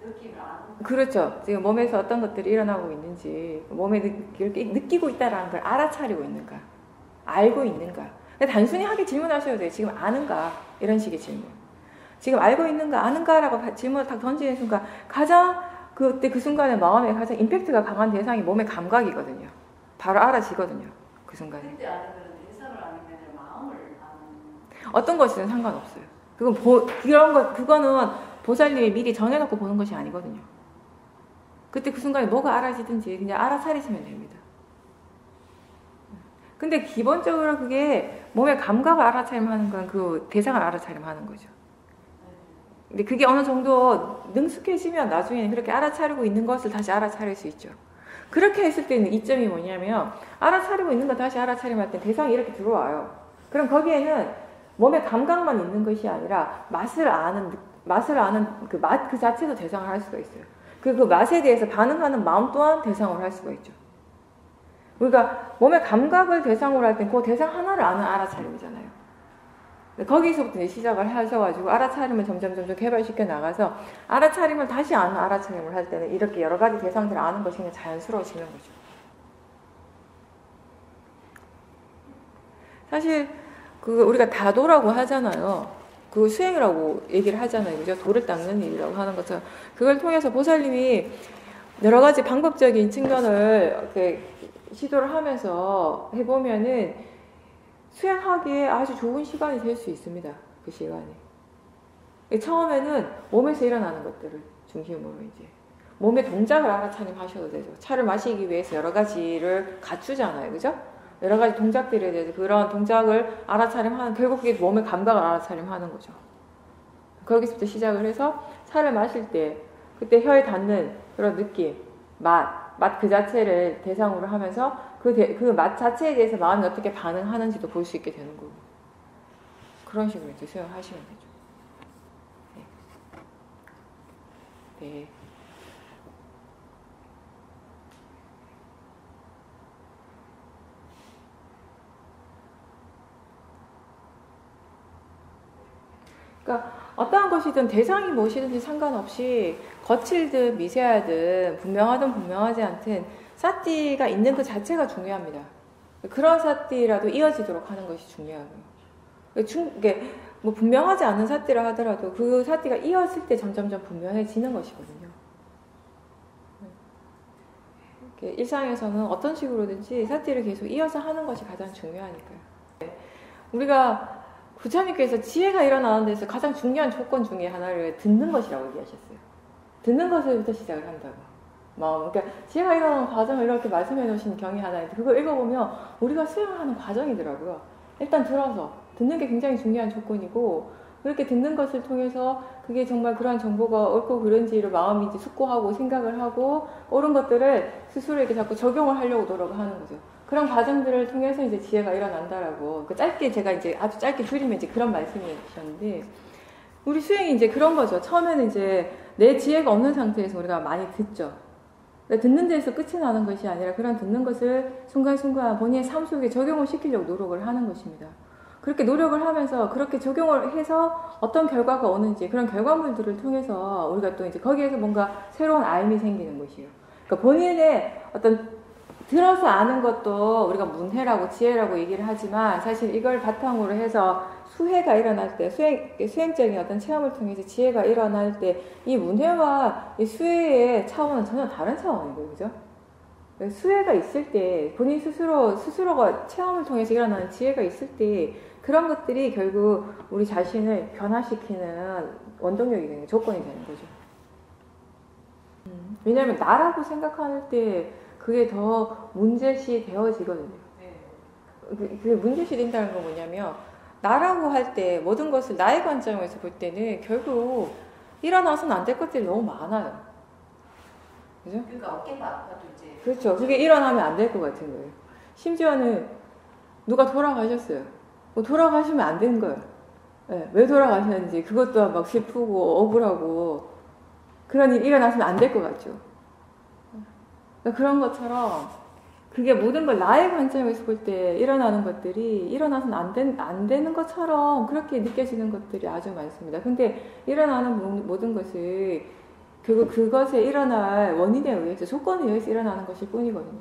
느낌을 아는 그렇죠. 지금 몸에서 어떤 것들이 일어나고 있는지, 몸에 이렇게 느끼고 있다는 걸 알아차리고 있는가, 알고 있는가. 단순히 하게 질문하셔도 돼요. 지금 아는가? 이런 식의 질문. 지금 알고 있는가, 아는가라고 질문을 딱 던지는 순간 가장 그때 그 순간에 마음에 가장 임팩트가 강한 대상이 몸의 감각이거든요. 바로 알아지거든요. 그 순간에. 그때 아는 건 대상을 아는 게 아니라 마음을 아는. 어떤 것이든 상관없어요. 그거는 보살님이 미리 정해놓고 보는 것이 아니거든요. 그때 그 순간에 뭐가 알아지든지 그냥 알아차리시면 됩니다. 근데 기본적으로 그게 몸의 감각을 알아차림하는 건 그 대상을 알아차림하는 거죠. 근데 그게 어느 정도 능숙해지면 나중에는 그렇게 알아차리고 있는 것을 다시 알아차릴 수 있죠. 그렇게 했을 때는 이점이 뭐냐면 알아차리고 있는 거 다시 알아차림할 때 대상이 이렇게 들어와요. 그럼 거기에는 몸의 감각만 있는 것이 아니라 맛을 아는 그 맛 그 자체도 대상을 할 수가 있어요. 그 맛에 대해서 반응하는 마음 또한 대상으로 할 수가 있죠. 우리가 몸의 감각을 대상으로 할 땐 그 대상 하나를 아는 알아차림이잖아요. 거기서부터 이제 시작을 하셔가지고 알아차림을 점점 개발시켜 나가서 알아차림을 다시 아는 알아차림을 할 때는 이렇게 여러 가지 대상들을 아는 것이 그냥 자연스러워지는 거죠. 사실 우리가 다도라고 하잖아요. 그 수행이라고 얘기를 하잖아요. 그죠? 돌을 닦는 일이라고 하는 것처럼 그걸 통해서 보살님이 여러 가지 방법적인 측면을 이렇게 시도를 하면서 해보면은 수행하기에 아주 좋은 시간이 될 수 있습니다. 그 시간이. 처음에는 몸에서 일어나는 것들을 중심으로 이제 몸의 동작을 알아차림하셔도 되죠. 차를 마시기 위해서 여러 가지를 갖추잖아요. 그죠? 여러 가지 동작들에 대해서 그런 동작을 알아차림하는, 결국 그게 몸의 감각을 알아차림하는 거죠. 거기서부터 시작을 해서 차를 마실 때 그때 혀에 닿는 그런 느낌, 맛 그 자체를 대상으로 하면서 그 맛 자체에 대해서 마음이 어떻게 반응하는지도 볼 수 있게 되는 거고, 그런 식으로 이제 수행하시면 되죠. 네. 네. 그러니까 어떠한 것이든 대상이 무엇이든지 상관없이 거칠든 미세하든 분명하든 분명하지 않든 사띠가 있는 그 자체가 중요합니다. 그런 사띠라도 이어지도록 하는 것이 중요하고요. 이게 뭐 분명하지 않은 사띠라 하더라도 그 사띠가 이어질 때 점점점 분명해지는 것이거든요. 일상에서는 어떤 식으로든지 사띠를 계속 이어서 하는 것이 가장 중요하니까요. 우리가 부처님께서 지혜가 일어나는 데서 가장 중요한 조건 중에 하나를 듣는 것이라고 얘기하셨어요. 듣는 것부터 시작을 한다고. 그러니까 지혜가 일어나는 과정을 이렇게 말씀해 놓으신 경이 하나 있는데 그걸 읽어보면 우리가 수행하는 과정이더라고요. 일단 들어서 듣는 게 굉장히 중요한 조건이고, 그렇게 듣는 것을 통해서 그게 정말 그러한 정보가 옳고 그른지를 마음이 이제 숙고하고 생각을 하고 옳은 것들을 스스로 이렇게 자꾸 적용을 하려고 노력을 하는 거죠. 그런 과정들을 통해서 이제 지혜가 일어난다라고, 짧게 제가 이제 아주 짧게 줄이면 이제 그런 말씀이 주셨는데, 우리 수행이 이제 그런 거죠. 처음에는 이제 내 지혜가 없는 상태에서 우리가 많이 듣죠. 듣는 데에서 끝이 나는 것이 아니라 그런 듣는 것을 순간순간 본인의 삶 속에 적용을 시키려고 노력을 하는 것입니다. 그렇게 노력을 하면서 그렇게 적용을 해서 어떤 결과가 오는지 그런 결과물들을 통해서 우리가 또 이제 거기에서 뭔가 새로운 알미 생기는 것이에요. 그러니까 본인의 어떤 들어서 아는 것도 우리가 문해라고 지혜라고 얘기를 하지만 사실 이걸 바탕으로 해서 수혜가 일어날 때, 수행적인 어떤 체험을 통해서 지혜가 일어날 때 이 문해와 이 수혜의 차원은 전혀 다른 차원인 거예요. 그죠? 수혜가 있을 때, 본인 스스로가 체험을 통해서 일어나는 지혜가 있을 때 그런 것들이 결국 우리 자신을 변화시키는 원동력이 되는 조건이 되는 거죠. 왜냐하면 나라고 생각할 때 그게 더 문제시 되어지거든요. 그게 문제시 된다는 건 뭐냐면, 나라고 할 때 모든 것을 나의 관점에서 볼 때는 결국 일어나서는 안 될 것들이 너무 많아요. 그죠? 그러니까 어깨가 아파도 이제. 그렇죠. 그게 일어나면 안 될 것 같은 거예요. 심지어는 누가 돌아가셨어요. 뭐 돌아가시면 안 되는 거예요. 네, 왜 돌아가셨는지 그것도 막 슬프고 억울하고 그런 일이 일어나서는 안 될 것 같죠. 그러니까 그런 것처럼 그게 모든 걸 나의 관점에서 볼 때 일어나는 것들이 일어나서는 안 되는 것처럼 그렇게 느껴지는 것들이 아주 많습니다. 근데 일어나는 모든 것이 결국 그것에 일어날 원인에 의해서, 조건에 의해서 일어나는 것일 뿐이거든요.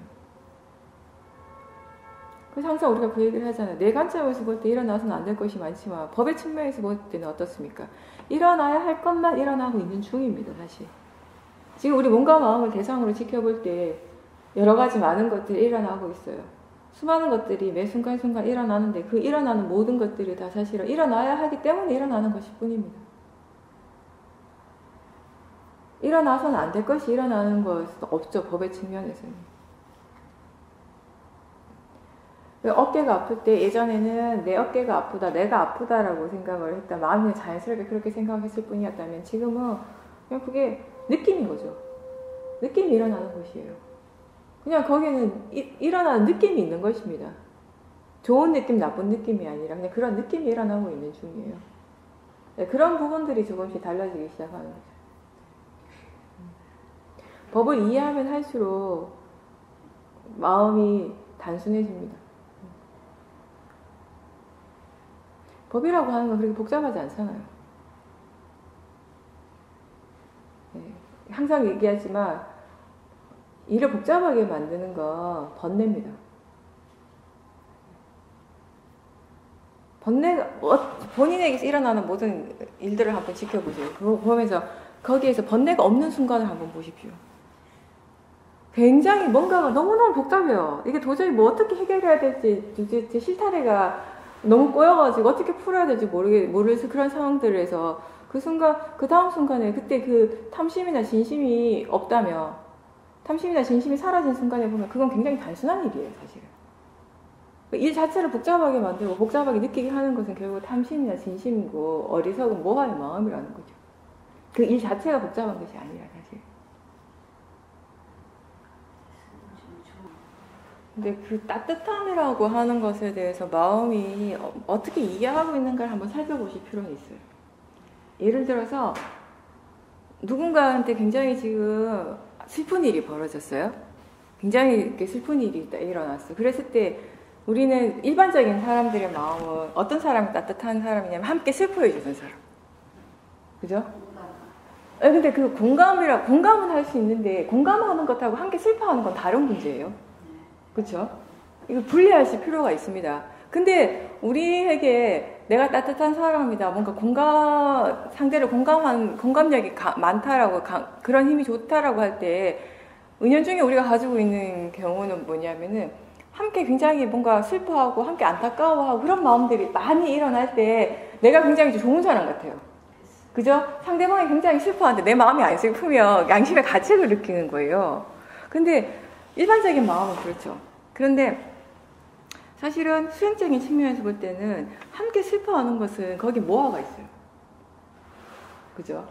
그래서 항상 우리가 그 얘기를 하잖아요. 내 관점에서 볼 때 일어나서는 안 될 것이 많지만 법의 측면에서 볼 때는 어떻습니까? 일어나야 할 것만 일어나고 있는 중입니다. 사실 지금 우리 몸과 마음을 대상으로 지켜볼 때 여러 가지 많은 것들이 일어나고 있어요. 수많은 것들이 매 순간순간 일어나는데 그 일어나는 모든 것들이 다 사실은 일어나야 하기 때문에 일어나는 것일 뿐입니다. 일어나서는 안 될 것이 일어나는 것은 없죠. 법의 측면에서는. 어깨가 아플 때 예전에는 내 어깨가 아프다, 내가 아프다라고 생각을 했다. 마음이 자연스럽게 그렇게 생각했을 뿐이었다면 지금은 그냥 그게 느낌인 거죠. 느낌이 일어나는 것이에요. 그냥 거기는 일어나는 느낌이 있는 것입니다. 좋은 느낌, 나쁜 느낌이 아니라 그냥 그런 느낌이 일어나고 있는 중이에요. 네, 그런 부분들이 조금씩 달라지기 시작하는 거죠. 법을 이해하면 할수록 마음이 단순해집니다. 법이라고 하는 건 그렇게 복잡하지 않잖아요. 네, 항상 얘기하지만 일을 복잡하게 만드는 건 번뇌입니다. 번뇌가 본인에게서 일어나는 모든 일들을 한번 지켜보세요. 그거 보면서 거기에서 번뇌가 없는 순간을 한번 보십시오. 굉장히 뭔가가 너무너무 복잡해요. 이게 도저히 뭐 어떻게 해결해야 될지 제 실타래가 너무 꼬여가지고 어떻게 풀어야 될지 모르겠어. 그런 상황들에서 그 순간, 그 다음 순간에 그때 그 탐심이나 진심이 없다면, 탐심이나 진심이 사라진 순간에 보면 그건 굉장히 단순한 일이에요, 사실은. 일 자체를 복잡하게 만들고 복잡하게 느끼게 하는 것은 결국 탐심이나 진심이고 어리석은 모하의 마음이라는 거죠. 그 일 자체가 복잡한 것이 아니라 사실. 근데 그 따뜻함이라고 하는 것에 대해서 마음이 어떻게 이해하고 있는가를 한번 살펴보실 필요는 있어요. 예를 들어서 누군가한테 굉장히 지금 슬픈 일이 벌어졌어요. 굉장히 이렇게 슬픈 일이 일어났어요. 그랬을 때 우리는 일반적인 사람들의 마음은 어떤 사람이 따뜻한 사람이냐면 함께 슬퍼해주는 사람. 그죠? 근데 그 공감은 할 수 있는데 공감하는 것하고 함께 슬퍼하는 건 다른 문제예요. 그렇죠? 이거 분리하실 필요가 있습니다. 근데 우리에게 내가 따뜻한 사람이다, 뭔가 상대를 공감력이 많다라고, 그런 힘이 좋다라고 할 때, 은연중에 우리가 가지고 있는 경우는 뭐냐면은, 함께 굉장히 뭔가 슬퍼하고, 함께 안타까워하고, 그런 마음들이 많이 일어날 때, 내가 굉장히 좋은 사람 같아요. 그죠? 상대방이 굉장히 슬퍼하는데, 내 마음이 안 슬프면 양심의 가책을 느끼는 거예요. 근데, 일반적인 마음은 그렇죠. 그런데 사실은 수행적인 측면에서 볼 때는 함께 슬퍼하는 것은 거기 모아가 있어요. 그죠?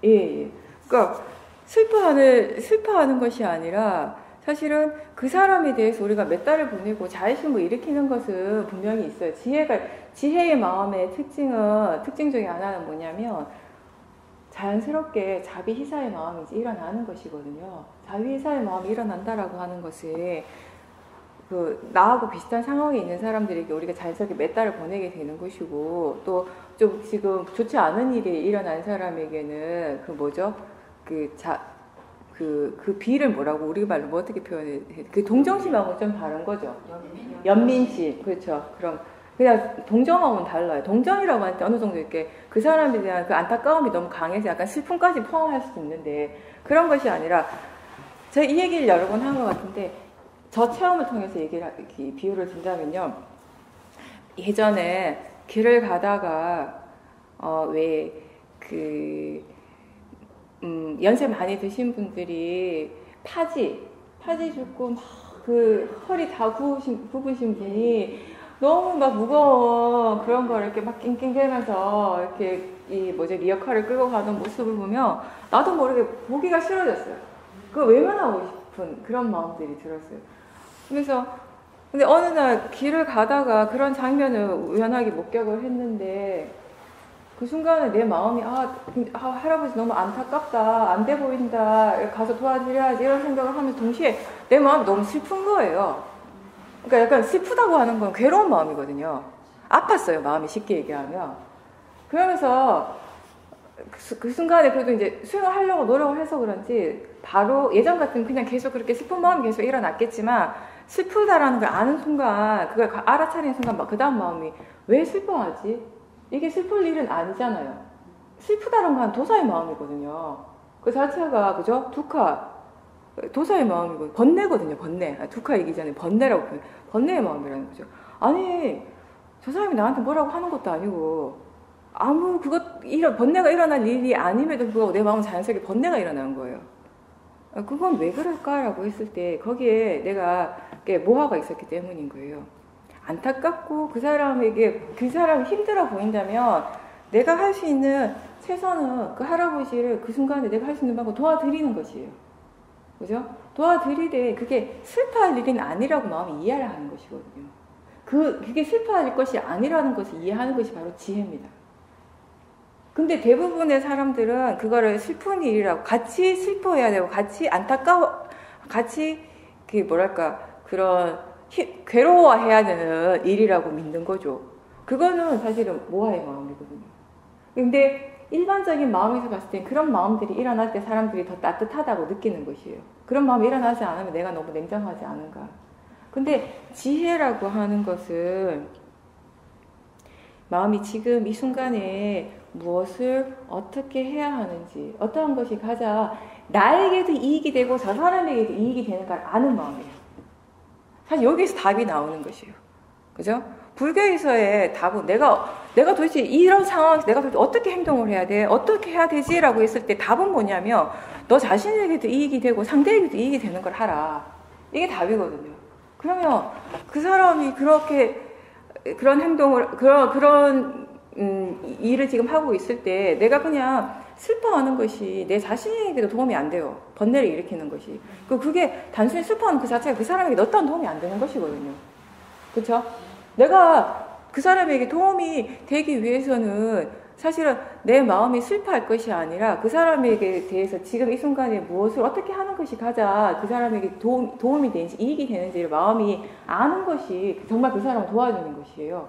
예. 그러니까 슬퍼하는 것이 아니라 사실은 그 사람에 대해서 우리가 몇 달을 보내고 자의심을 일으키는 것은 분명히 있어요. 지혜의 마음의 특징 중에 하나는 뭐냐면 자연스럽게 자비희사의 마음이 이제 일어나는 것이거든요. 자비희사의 마음이 일어난다라고 하는 것은 나하고 비슷한 상황에 있는 사람들에게 우리가 자연스럽게 몇 달을 보내게 되는 것이고, 또 좀 지금 좋지 않은 일이 일어난 사람에게는 그 비를 뭐라고 우리 말로 뭐 어떻게 표현해? 그 동정심하고 좀 다른 거죠. 연민심. 그렇죠. 그럼 그냥 동정하고는 달라요. 동정이라고 할 때 어느 정도 이렇게 그 사람에 대한 그 안타까움이 너무 강해서 약간 슬픔까지 포함할 수도 있는데, 그런 것이 아니라 제가 이 얘기를 여러 번 한 것 같은데, 저 체험을 통해서 비유를 든다면요. 예전에 길을 가다가 연세 많이 드신 분들이 파지 죽고 막 그 허리 다 굽으신 분이 너무 막 무거운 그런 걸 이렇게 막 낑낑대면서 이렇게 리어카를 끌고 가는 모습을 보면 나도 모르게 보기가 싫어졌어요. 그걸 외면하고 싶은 그런 마음들이 들었어요. 그래서 근데 어느 날 길을 가다가 그런 장면을 우연하게 목격을 했는데, 그 순간에 내 마음이 할아버지 너무 안타깝다, 안 돼 보인다, 가서 도와드려야지 이런 생각을 하면서 동시에 내 마음이 너무 슬픈 거예요. 그러니까 약간 슬프다고 하는 건 괴로운 마음이거든요. 아팠어요, 마음이 쉽게 얘기하면. 그러면서 그 순간에 그래도 이제 수행을 하려고 노력을 해서 그런지 바로 예전 같으면 그냥 계속 그렇게 슬픈 마음이 계속 일어났겠지만, 슬프다라는 걸 아는 순간, 그걸 알아차리는 순간 그 다음 마음이 왜 슬퍼하지? 이게 슬플 일은 아니잖아요. 슬프다는 건 도사의 마음이거든요. 그 자체가 그죠? 도사의 마음이고 번뇌거든요. 번뇌. 두카 얘기 전에 번뇌라고 표현. 번뇌의 마음이라는 거죠. 아니 저 사람이 나한테 뭐라고 하는 것도 아니고 번뇌가 일어날 일이 아님에도 불구하고 내 마음은 자연스럽게 번뇌가 일어나는 거예요. 그건 왜 그럴까라고 했을 때 거기에 내가 모하가 있었기 때문인 거예요. 안타깝고 그 사람이 힘들어 보인다면 내가 할 수 있는 최선은 그 할아버지를 그 순간에 내가 할 수 있는 방법 도와드리는 것이에요. 그죠? 도와드리되 그게 슬퍼할 일은 아니라고 마음이 이해를 하는 것이거든요. 그게 슬퍼할 것이 아니라는 것을 이해하는 것이 바로 지혜입니다. 근데 대부분의 사람들은 그거를 슬픈 일이라고 같이 슬퍼해야 되고 같이 같이 그런 괴로워해야 되는 일이라고 믿는 거죠. 그거는 사실은 모아의 마음이거든요. 근데 일반적인 마음에서 봤을 때 그런 마음들이 일어날 때 사람들이 더 따뜻하다고 느끼는 것이에요. 그런 마음이 일어나지 않으면 내가 너무 냉정하지 않은가. 근데 지혜라고 하는 것은 마음이 지금 이 순간에 무엇을 어떻게 해야 하는지, 어떠한 것이 가장 나에게도 이익이 되고 저 사람에게도 이익이 되는가를 아는 마음이에요. 사실 여기서 답이 나오는 것이에요. 그죠? 불교에서의 답은 내가 도대체 이런 상황에서 내가 도대체 어떻게 행동을 해야 돼? 어떻게 해야 되지? 라고 했을 때 답은 뭐냐면 너 자신에게도 이익이 되고 상대에게도 이익이 되는 걸 하라. 이게 답이거든요. 그러면 그 사람이 그런 행동을 그런 일을 지금 하고 있을 때 내가 그냥 슬퍼하는 것이 내 자신에게도 도움이 안 돼요. 번뇌를 일으키는 것이. 그게 단순히 슬퍼하는 그 자체가 그 사람에게 어떠한 도움이 안 되는 것이거든요. 그렇죠? 내가 그 사람에게 도움이 되기 위해서는 사실은 내 마음이 슬퍼할 것이 아니라 그 사람에게 대해서 지금 이 순간에 무엇을 어떻게 하는 것이 가장 그 사람에게 도움이 되는지 이익이 되는지를 마음이 아는 것이 정말 그 사람을 도와주는 것이에요.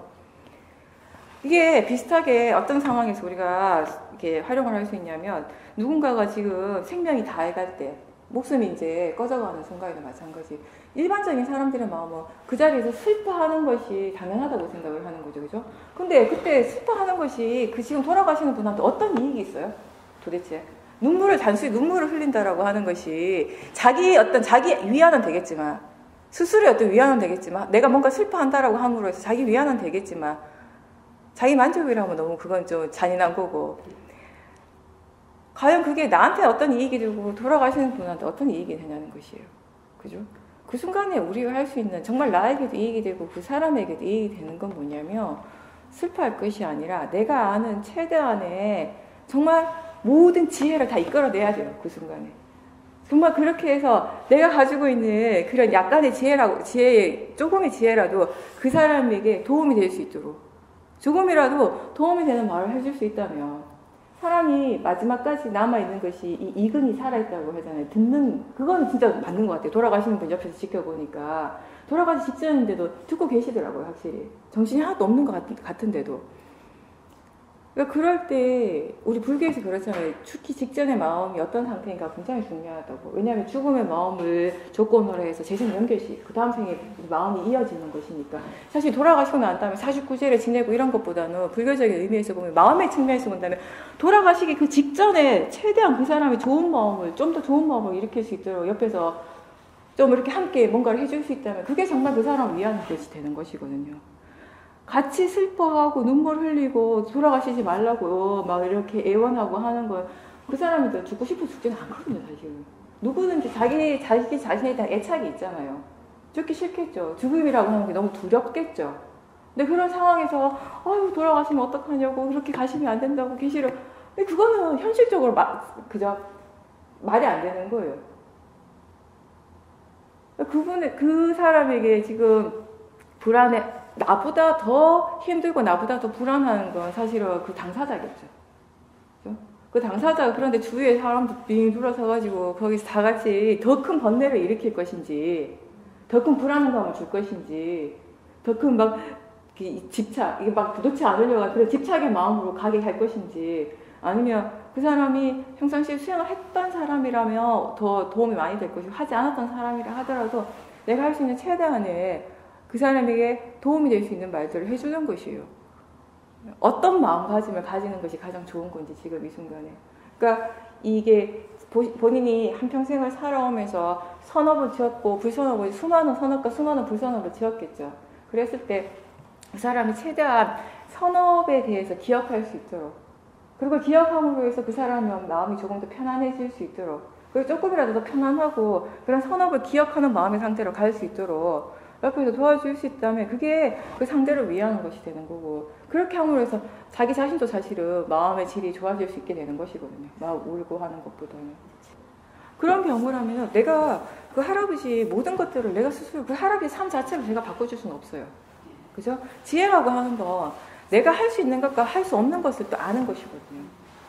이게 비슷하게 어떤 상황에서 우리가 이렇게 활용을 할 수 있냐면 누군가가 지금 생명이 다해갈 때 목숨이 이제 꺼져가는 순간에도 마찬가지. 일반적인 사람들의 마음은 그 자리에서 슬퍼하는 것이 당연하다고 생각을 하는 거죠. 그죠? 근데 그때 슬퍼하는 것이 그 지금 돌아가시는 분한테 어떤 이익이 있어요? 도대체. 단순히 눈물을 흘린다라고 하는 것이 자기 위안은 되겠지만, 스스로의 어떤 위안은 되겠지만, 내가 뭔가 슬퍼한다라고 함으로 해서 자기 위안은 되겠지만, 자기 만족이라면 너무 그건 좀 잔인한 거고, 과연 그게 나한테 어떤 이익이 되고 돌아가시는 분한테 어떤 이익이 되냐는 것이에요. 그죠? 그 순간에 우리가 할 수 있는 정말 나에게도 이익이 되고 그 사람에게도 이익이 되는 건 뭐냐면 슬퍼할 것이 아니라 내가 아는 최대한의 정말 모든 지혜를 다 이끌어내야 돼요. 그 순간에. 정말 그렇게 해서 내가 가지고 있는 그런 약간의 조금의 지혜라도 그 사람에게 도움이 될 수 있도록 조금이라도 도움이 되는 말을 해줄 수 있다면 사람이 마지막까지 남아있는 것이 이 이근이 살아있다고 하잖아요. 그건 진짜 맞는 것 같아요. 돌아가시는 분 옆에서 지켜보니까. 돌아가기 직전인데도 듣고 계시더라고요, 확실히. 정신이 하나도 없는 것 같은데도. 그러니까 그럴 때, 우리 불교에서 그렇잖아요. 죽기 직전의 마음이 어떤 상태인가 굉장히 중요하다고. 왜냐하면 죽음의 마음을 조건으로 해서 재생 연결시, 그 다음 생에 마음이 이어지는 것이니까. 사실 돌아가시고 난 다음에 49제를 지내고 이런 것보다는 불교적인 의미에서 보면, 마음의 측면에서 본다면, 돌아가시기 그 직전에 최대한 그 사람의 좀 더 좋은 마음을 일으킬 수 있도록 옆에서 좀 이렇게 함께 뭔가를 해줄 수 있다면, 그게 정말 그 사람을 위한 것이 되는 것이거든요. 같이 슬퍼하고 눈물 흘리고 돌아가시지 말라고 막 이렇게 애원하고 하는 건 그 사람이 죽고 싶어 죽지는 않거든요, 사실은. 누구든지 자기 자신에 대한 애착이 있잖아요. 죽기 싫겠죠. 죽음이라고 하는 게 너무 두렵겠죠. 근데 그런 상황에서 아유 돌아가시면 어떡하냐고 그렇게 가시면 안 된다고 계시려. 근데 그거는 현실적으로 그저 말이 안 되는 거예요. 그 사람에게 지금 나보다 더 힘들고 나보다 더 불안한 건 사실은 그 당사자겠죠. 그렇죠? 그 당사자가 그런데 주위에 사람들 빙 둘러서가지고 거기서 다 같이 더 큰 번뇌를 일으킬 것인지, 더 큰 불안감을 줄 것인지, 더 큰 집착, 이게 막 놓지 않으려고 그런 집착의 마음으로 가게 할 것인지, 아니면 그 사람이 평상시에 수행을 했던 사람이라면 더 도움이 많이 될 것이고, 하지 않았던 사람이라 하더라도 내가 할 수 있는 최대한의 그 사람에게 도움이 될 수 있는 말들을 해주는 것이에요. 어떤 마음가짐을 가지는 것이 가장 좋은 건지 지금 이 순간에. 그러니까 이게 본인이 한평생을 살아오면서 선업을 지었고 불선업을 수많은 선업과 수많은 불선업을 지었겠죠. 그랬을 때 그 사람이 최대한 선업에 대해서 기억할 수 있도록, 그리고 기억함으로 해서 그 사람의 마음이 조금 더 편안해질 수 있도록, 그리고 조금이라도 더 편안하고 그런 선업을 기억하는 마음의 상태로 갈 수 있도록 옆에서 도와줄 수 있다면 그게 그 상대를 위하는 것이 되는 거고, 그렇게 함으로 해서 자기 자신도 사실은 마음의 질이 좋아질 수 있게 되는 것이거든요. 막 울고 하는 것보다는. 그런 경우라면 내가 그 할아버지 모든 것들을 내가 스스로 그 할아버지 삶 자체를 제가 바꿔줄 수는 없어요. 그죠? 지혜라고 하는 건 내가 할 수 있는 것과 할 수 없는 것을 또 아는 것이거든요.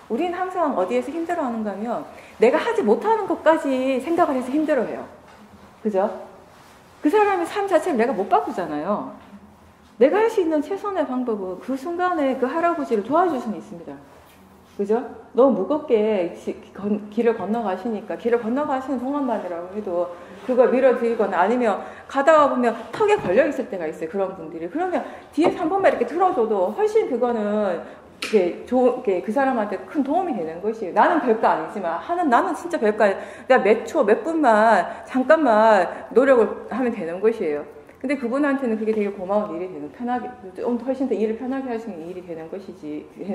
우리는 항상 어디에서 힘들어하는가 하면 내가 하지 못하는 것까지 생각을 해서 힘들어해요. 그죠? 그 사람의 삶 자체를 내가 못 바꾸잖아요. 내가 할 수 있는 최선의 방법은 그 순간에 그 할아버지를 도와줄 수는 있습니다. 그죠? 너무 무겁게 길을 건너가시니까 길을 건너가시는 동안만이라고 해도 그걸 밀어드리거나 아니면 가다가 보면 턱에 걸려있을 때가 있어요. 그런 분들이. 그러면 뒤에서 한 번만 이렇게 들어줘도 훨씬 그거는 그 사람한테 큰 도움이 되는 것이에요. 나는 별거 아니지만 나는 진짜 별거 아니에요. 내가 몇 초, 몇 분만 잠깐만 노력을 하면 되는 것이에요. 근데 그분한테는 그게 되게 고마운 일이 되는, 편하게, 좀 훨씬 더 일을 편하게 할 수 있는 일이 되는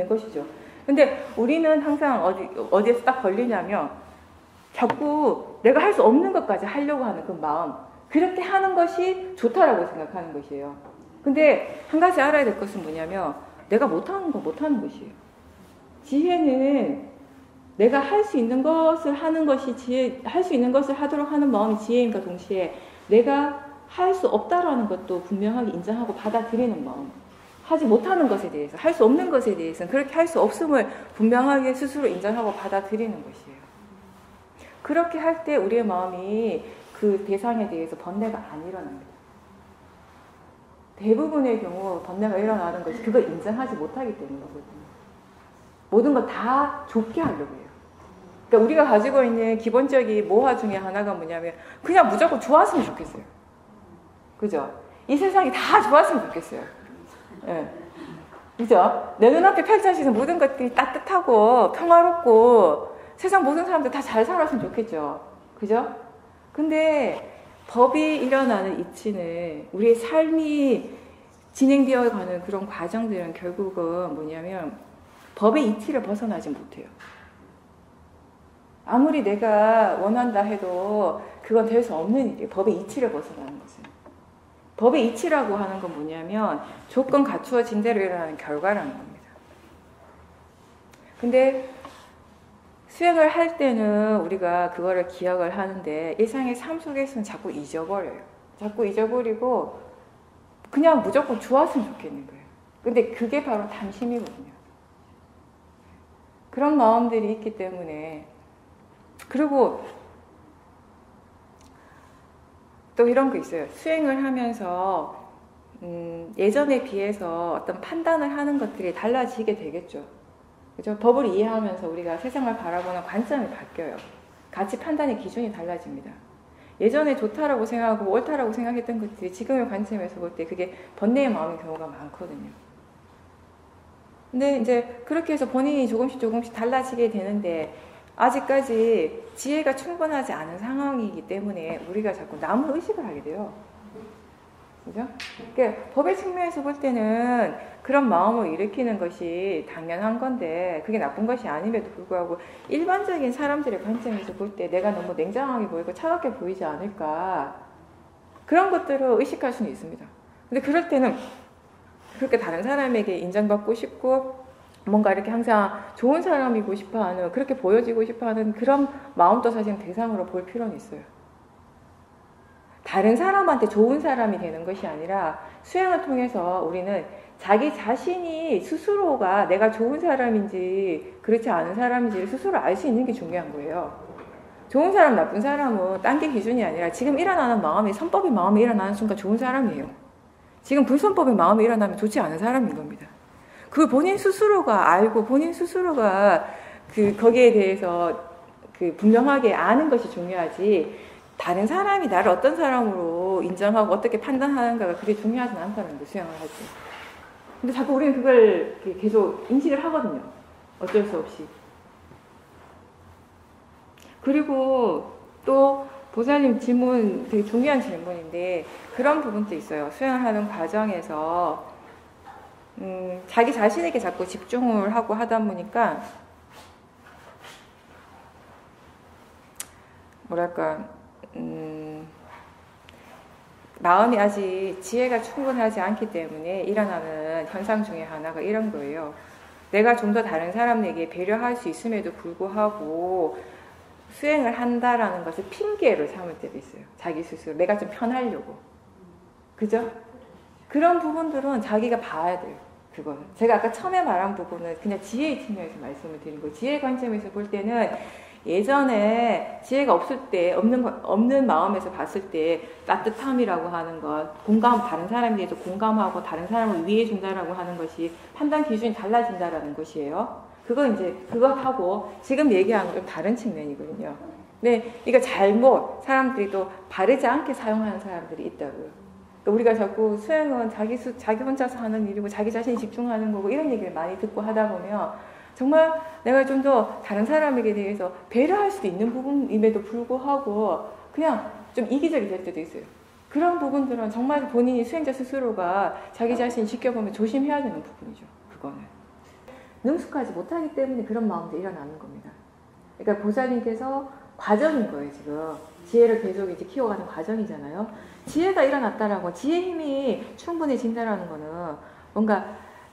것이죠. 근데 우리는 항상 어디에서 딱 걸리냐면 자꾸 내가 할 수 없는 것까지 하려고 하는 그 마음, 그렇게 하는 것이 좋다라고 생각하는 것이에요. 근데 한 가지 알아야 될 것은 뭐냐면 내가 못하는 거 못하는 것이에요. 지혜는 내가 할 수 있는 것을 하는 것이 할 수 있는 것을 하도록 하는 마음이 지혜임과 동시에 내가 할 수 없다라는 것도 분명하게 인정하고 받아들이는 마음. 하지 못하는 것에 대해서, 할 수 없는 것에 대해서는 그렇게 할 수 없음을 분명하게 스스로 인정하고 받아들이는 것이에요. 그렇게 할 때 우리의 마음이 그 대상에 대해서 번뇌가 안 일어납니다. 대부분의 경우 번뇌가 일어나는 것이 그걸 인정하지 못하기 때문이거든요. 모든 걸 다 좋게 하려고 해요. 그러니까 우리가 가지고 있는 기본적인 모화 중에 하나가 뭐냐면 그냥 무조건 좋았으면 좋겠어요. 그죠? 이 세상이 다 좋았으면 좋겠어요. 예. 그죠? 내 눈앞에 펼쳐지는 모든 것들이 따뜻하고 평화롭고 세상 모든 사람들 다 잘 살았으면 좋겠죠. 그죠? 근데 법이 일어나는 이치는 우리의 삶이 진행되어 가는 그런 과정들은 결국은 뭐냐면 법의 이치를 벗어나지 못해요. 아무리 내가 원한다 해도 그건 될 수 없는 일이에요. 법의 이치를 벗어나는 것은. 법의 이치라고 하는 건 뭐냐면 조건 갖추어진 대로 일어나는 결과라는 겁니다. 근데 수행을 할 때는 우리가 그거를 기억을 하는데 일상의 삶 속에서는 자꾸 잊어버려요. 자꾸 잊어버리고 그냥 무조건 좋았으면 좋겠는 거예요. 근데 그게 바로 탐심이거든요. 그런 마음들이 있기 때문에 그리고 또 이런 거 있어요. 수행을 하면서 예전에 비해서 어떤 판단을 하는 것들이 달라지게 되겠죠. 그죠? 법을 이해하면서 우리가 세상을 바라보는 관점이 바뀌어요. 가치 판단의 기준이 달라집니다. 예전에 좋다라고 생각하고 옳다라고 생각했던 것들이 지금의 관점에서 볼 때 그게 번뇌의 마음인 경우가 많거든요. 근데 이제 그렇게 해서 본인이 조금씩 달라지게 되는데 아직까지 지혜가 충분하지 않은 상황이기 때문에 우리가 자꾸 남을 의식을 하게 돼요. 그죠? 그러니까 법의 측면에서 볼 때는 그런 마음을 일으키는 것이 당연한 건데 그게 나쁜 것이 아님에도 불구하고 일반적인 사람들의 관점에서 볼 때 내가 너무 냉정하게 보이고 차갑게 보이지 않을까 그런 것들을 의식할 수는 있습니다. 근데 그럴 때는 그렇게 다른 사람에게 인정받고 싶고 뭔가 이렇게 항상 좋은 사람이고 싶어하는 그렇게 보여지고 싶어하는 그런 마음도 사실 대상으로 볼 필요는 있어요. 다른 사람한테 좋은 사람이 되는 것이 아니라 수행을 통해서 우리는 자기 자신이 스스로가 내가 좋은 사람인지 그렇지 않은 사람인지 스스로 알 수 있는 게 중요한 거예요. 좋은 사람, 나쁜 사람은 딴 게 기준이 아니라 지금 일어나는 마음이 선법의 마음이 일어나는 순간 좋은 사람이에요. 지금 불선법의 마음이 일어나면 좋지 않은 사람인 겁니다. 그 본인 스스로가 알고 본인 스스로가 거기에 대해서 분명하게 아는 것이 중요하지 다른 사람이 나를 어떤 사람으로 인정하고 어떻게 판단하는가가 그게 중요하진 않다는 거 수행을 할 때. 근데 자꾸 우리는 그걸 계속 인식을 하거든요. 어쩔 수 없이. 그리고 또 보살님 질문 되게 중요한 질문인데 그런 부분도 있어요. 수행을 하는 과정에서 자기 자신에게 자꾸 집중을 하고 하다 보니까 뭐랄까 마음이 아직 지혜가 충분하지 않기 때문에 일어나는 현상 중에 하나가 이런 거예요. 내가 좀 더 다른 사람에게 배려할 수 있음에도 불구하고 수행을 한다라는 것을 핑계로 삼을 때도 있어요. 자기 스스로 내가 좀 편하려고. 그죠? 그런 부분들은 자기가 봐야 돼요. 그거는. 제가 아까 처음에 말한 부분은 그냥 지혜의 측면에서 말씀을 드린 거예요. 지혜의 관점에서 볼 때는 예전에 지혜가 없을 때, 없는 마음에서 봤을 때 따뜻함이라고 하는 것, 다른 사람에 대해서 공감하고 다른 사람을 위해준다라고 하는 것이 판단 기준이 달라진다라는 것이에요. 그것하고 지금 얘기하는 건 좀 다른 측면이거든요. 네, 이거 사람들이 또 바르지 않게 사용하는 사람들이 있다고요. 우리가 자꾸 수행은 자기 혼자서 하는 일이고 자기 자신이 집중하는 거고 이런 얘기를 많이 듣고 하다 보면 정말 내가 좀 더 다른 사람에게 대해서 배려할 수도 있는 부분임에도 불구하고 그냥 좀 이기적이 될 때도 있어요. 그런 부분들은 정말 본인이 수행자 스스로가 자기 자신을 지켜보면 조심해야 되는 부분이죠. 그거는. 능숙하지 못하기 때문에 그런 마음들이 일어나는 겁니다. 그러니까 보살님께서 과정인 거예요, 지금. 지혜를 계속 이제 키워가는 과정이잖아요. 지혜가 일어났다라고, 지혜 힘이 충분해진다라는 거는 뭔가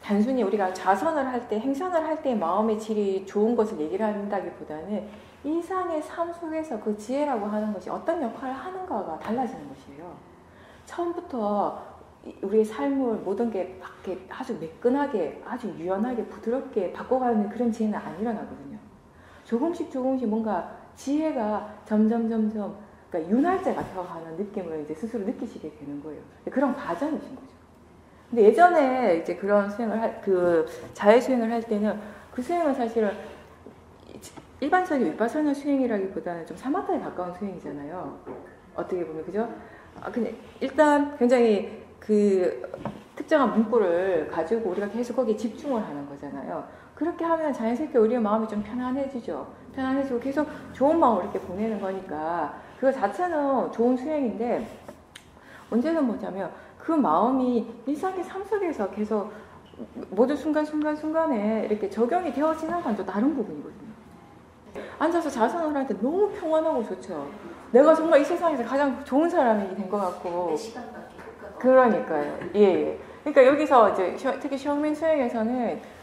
단순히 우리가 자선을 할 때, 행선을 할 때 마음의 질이 좋은 것을 얘기를 한다기보다는 일상의 삶 속에서 그 지혜라고 하는 것이 어떤 역할을 하는가가 달라지는 것이에요. 처음부터 우리의 삶을 모든 게 아주 매끈하게, 아주 유연하게, 부드럽게 바꿔가는 그런 지혜는 안 일어나거든요. 조금씩 뭔가 지혜가 점점 그러니까 윤활제가 되어가는 느낌을 이제 스스로 느끼시게 되는 거예요. 그런 과정이신 거죠. 근데 예전에 이제 그런 자해 수행을 할 때는 그 수행은 사실은 일반적인 윗바사나 수행이라기보다는 좀 사마타에 가까운 수행이잖아요. 어떻게 보면, 그죠? 근데 일단 굉장히 그 특정한 문구를 가지고 우리가 계속 거기에 집중을 하는 거잖아요. 그렇게 하면 자연스럽게 우리의 마음이 좀 편안해지죠. 편안해지고 계속 좋은 마음을 이렇게 보내는 거니까 그거 자체는 좋은 수행인데 문제는 뭐냐면 그 마음이 일상의 삶 속에서 계속 모든 순간순간에 이렇게 적용이 되어지는 건 또 다른 부분이거든요. 앉아서 자선을 할 때 너무 평안하고 좋죠. 내가 정말 이 세상에서 가장 좋은 사람이 된 것 같고. 그러니까요. 예. 그러니까 여기서 이제 특히 시험민 수행에서는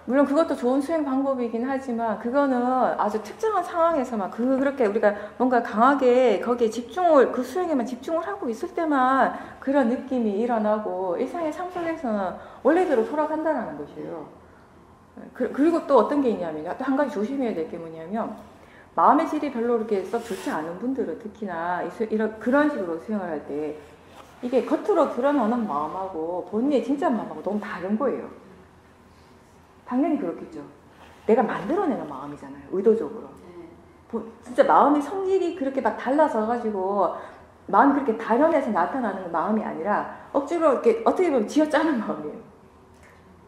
물론 그것도 좋은 수행 방법이긴 하지만 그거는 아주 특정한 상황에서만 그렇게 우리가 뭔가 강하게 거기에 그 수행에만 집중을 하고 있을 때만 그런 느낌이 일어나고 일상의 삶 속에서는 원래대로 돌아간다는 것이에요. 그리고 또 어떤 게 있냐면 또 한 가지 조심해야 될 게 뭐냐면 마음의 질이 별로 이렇게 썩 좋지 않은 분들은 특히나 그런 식으로 수행을 할 때 이게 겉으로 드러나는 마음하고 본인의 진짜 마음하고 너무 다른 거예요. 당연히 그렇겠죠. 내가 만들어내는 마음이잖아요. 의도적으로. 진짜 마음의 성질이 그렇게 막 달라져가지고 마음이 그렇게 다련해서 나타나는 마음이 아니라 억지로 이렇게 어떻게 보면 쥐어짜는 마음이에요.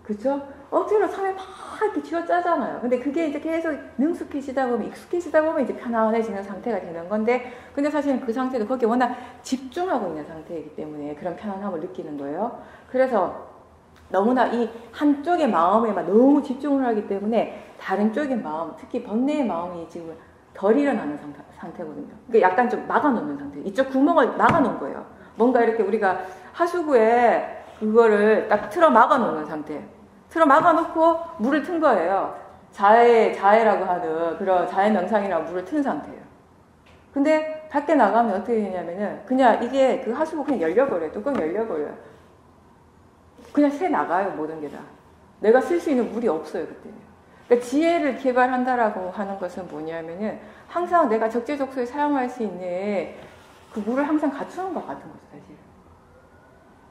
그렇죠? 억지로 삶에 막 이렇게 쥐어짜잖아요. 근데 그게 이제 계속 능숙해지다 보면 익숙해지다 보면 이제 편안해지는 상태가 되는 건데 근데 사실은 그 상태도 거기에 워낙 집중하고 있는 상태이기 때문에 그런 편안함을 느끼는 거예요. 그래서 너무나 이 한쪽의 마음에만 너무 집중을 하기 때문에 다른 쪽의 마음, 특히 번뇌의 마음이 지금 덜 일어나는 상태거든요. 그러니까 약간 좀 막아놓는 상태. 이쪽 구멍을 막아놓은 거예요. 뭔가 이렇게 우리가 하수구에 그거를 딱 틀어 막아놓는 상태. 틀어 막아놓고 물을 튼 거예요. 자해라고 하는 그런 자해 명상이라고 물을 튼 상태예요. 근데 밖에 나가면 어떻게 되냐면은 그냥 이게 그 하수구 그냥 열려버려요. 뚜껑 열려버려요. 그냥 새 나가요, 모든 게 다. 내가 쓸 수 있는 물이 없어요, 그때는. 그러니까 지혜를 개발한다라고 하는 것은 뭐냐면은 항상 내가 적재적소에 사용할 수 있는 그 물을 항상 갖추는 것 같은 거죠, 사실.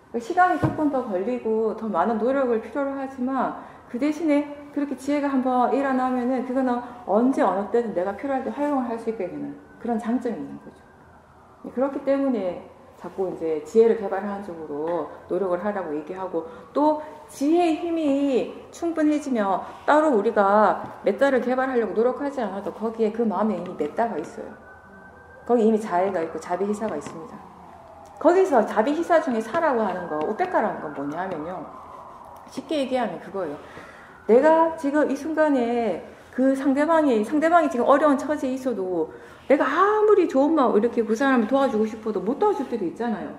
그러니까 시간이 조금 더 걸리고 더 많은 노력을 필요로 하지만 그 대신에 그렇게 지혜가 한번 일어나면은 그거는 언제 어느 때든 내가 필요할 때 활용을 할 수 있게 되는 그런 장점이 있는 거죠. 그렇기 때문에 자꾸 이제 지혜를 개발하는 쪽으로 노력을 하라고 얘기하고 또 지혜의 힘이 충분해지면 따로 우리가 메타를 개발하려고 노력하지 않아도 거기에 그 마음에 이미 메타가 있어요. 거기 이미 자애가 있고 자비희사가 있습니다. 거기서 자비희사 중에 사라고 하는 거, 우페카라는 건 뭐냐면요. 쉽게 얘기하면 그거예요. 내가 지금 이 순간에 그 상대방이 지금 어려운 처지에 있어도 내가 아무리 좋은 마음 이렇게 그 사람을 도와주고 싶어도 못 도와줄 때도 있잖아요.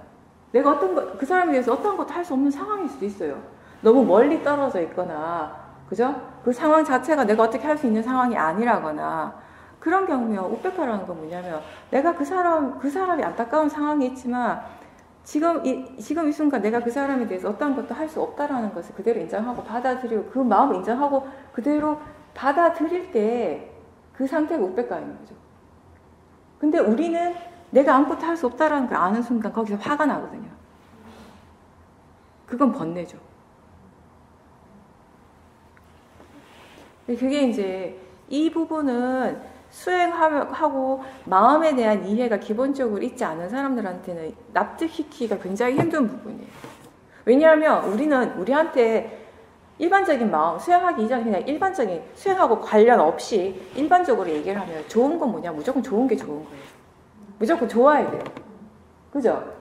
내가 그 사람에 대해서 어떤 것도 할 수 없는 상황일 수도 있어요. 너무 멀리 떨어져 있거나, 그죠? 그 상황 자체가 내가 어떻게 할 수 있는 상황이 아니라거나, 그런 경우면 우페카라는 건 뭐냐면 내가 그 사람이 안타까운 상황이 있지만 지금 이 순간 내가 그 사람에 대해서 어떤 것도 할 수 없다라는 것을 그대로 인정하고 받아들이고 그 마음을 인정하고 그대로 받아들일 때 그 상태가 우백가 있는 거죠. 근데 우리는 내가 아무것도 할 수 없다라는 걸 아는 순간 거기서 화가 나거든요. 그건 번뇌죠. 그게 이제 이 부분은 수행하고 마음에 대한 이해가 기본적으로 있지 않은 사람들한테는 납득시키기가 굉장히 힘든 부분이에요. 왜냐하면 우리는 우리한테 일반적인 마음, 수행하기 이전에 그냥 일반적인 수행하고 관련 없이 일반적으로 얘기를 하면 좋은 건 뭐냐? 무조건 좋은 게 좋은 거예요. 무조건 좋아야 돼요. 그죠?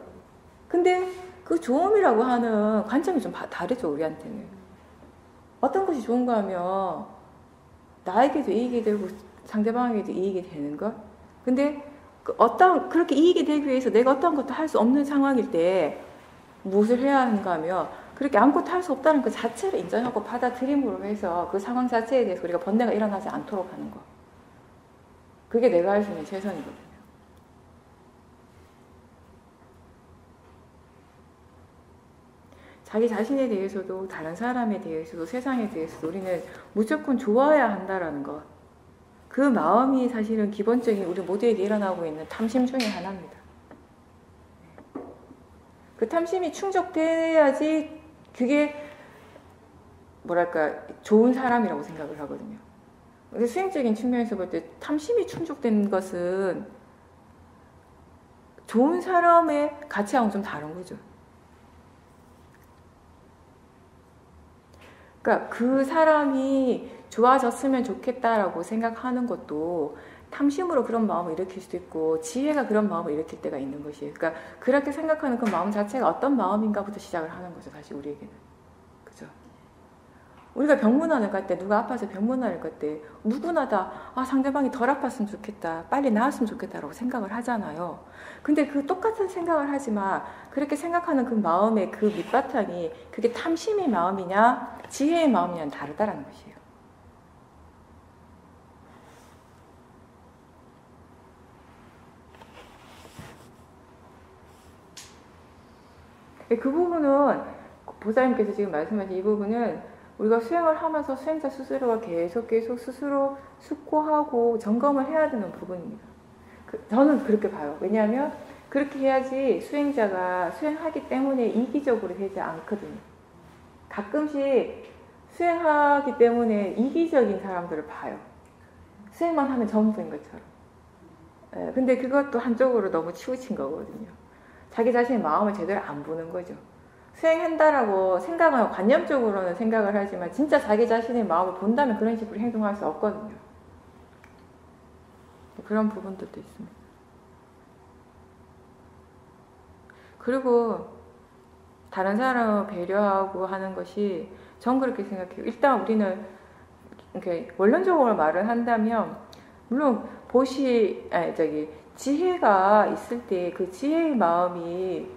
근데 그 좋음이라고 하는 관점이 좀 다르죠, 우리한테는. 어떤 것이 좋은가 하면 나에게도 이익이 되고 상대방에게도 이익이 되는 것. 근데 그렇게 이익이 되기 위해서 내가 어떤 것도 할 수 없는 상황일 때 무엇을 해야 하는가 하면 그렇게 아무것도 할 수 없다는 그 자체를 인정하고 받아들임으로 해서 그 상황 자체에 대해서 우리가 번뇌가 일어나지 않도록 하는 것. 그게 내가 할 수 있는 최선이거든요. 자기 자신에 대해서도 다른 사람에 대해서도 세상에 대해서도 우리는 무조건 좋아야 한다라는 것. 그 마음이 사실은 기본적인 우리 모두에게 일어나고 있는 탐심 중에 하나입니다. 그 탐심이 충족돼야지 그게 뭐랄까 좋은 사람이라고 생각을 하거든요. 근데 수행적인 측면에서 볼 때 탐심이 충족된 것은 좋은 사람의 가치하고는 좀 다른 거죠. 그러니까 그 사람이 좋아졌으면 좋겠다라고 생각하는 것도 탐심으로 그런 마음을 일으킬 수도 있고 지혜가 그런 마음을 일으킬 때가 있는 것이에요. 그러니까 그렇게 생각하는 그 마음 자체가 어떤 마음인가부터 시작을 하는 거죠. 사실 우리에게는. 그죠? 우리가 병문안을 갈 때 누가 아파서 병문안을 갈 때 누구나 다 상대방이 덜 아팠으면 좋겠다. 빨리 나았으면 좋겠다라고 생각을 하잖아요. 근데 그 똑같은 생각을 하지만 그렇게 생각하는 그 마음의 그 밑바탕이 그게 탐심의 마음이냐 지혜의 마음이냐는 다르다라는 것이에요. 그 부분은 보살님께서 지금 말씀하신 이 부분은 우리가 수행을 하면서 수행자 스스로가 계속 스스로 숙고하고 점검을 해야 되는 부분입니다. 저는 그렇게 봐요. 왜냐하면 그렇게 해야지 수행자가 수행하기 때문에 이기적으로 되지 않거든요. 가끔씩 수행하기 때문에 이기적인 사람들을 봐요. 수행만 하면 전부인 것처럼. 근데 그것도 한쪽으로 너무 치우친 거거든요. 자기 자신의 마음을 제대로 안 보는 거죠. 수행한다라고 생각하고 관념적으로는 생각을 하지만 진짜 자기 자신의 마음을 본다면 그런 식으로 행동할 수 없거든요. 그런 부분들도 있습니다. 그리고 다른 사람을 배려하고 하는 것이 전 그렇게 생각해요. 일단 우리는 이렇게 원론적으로 말을 한다면 물론 지혜가 있을 때 그 지혜의 마음이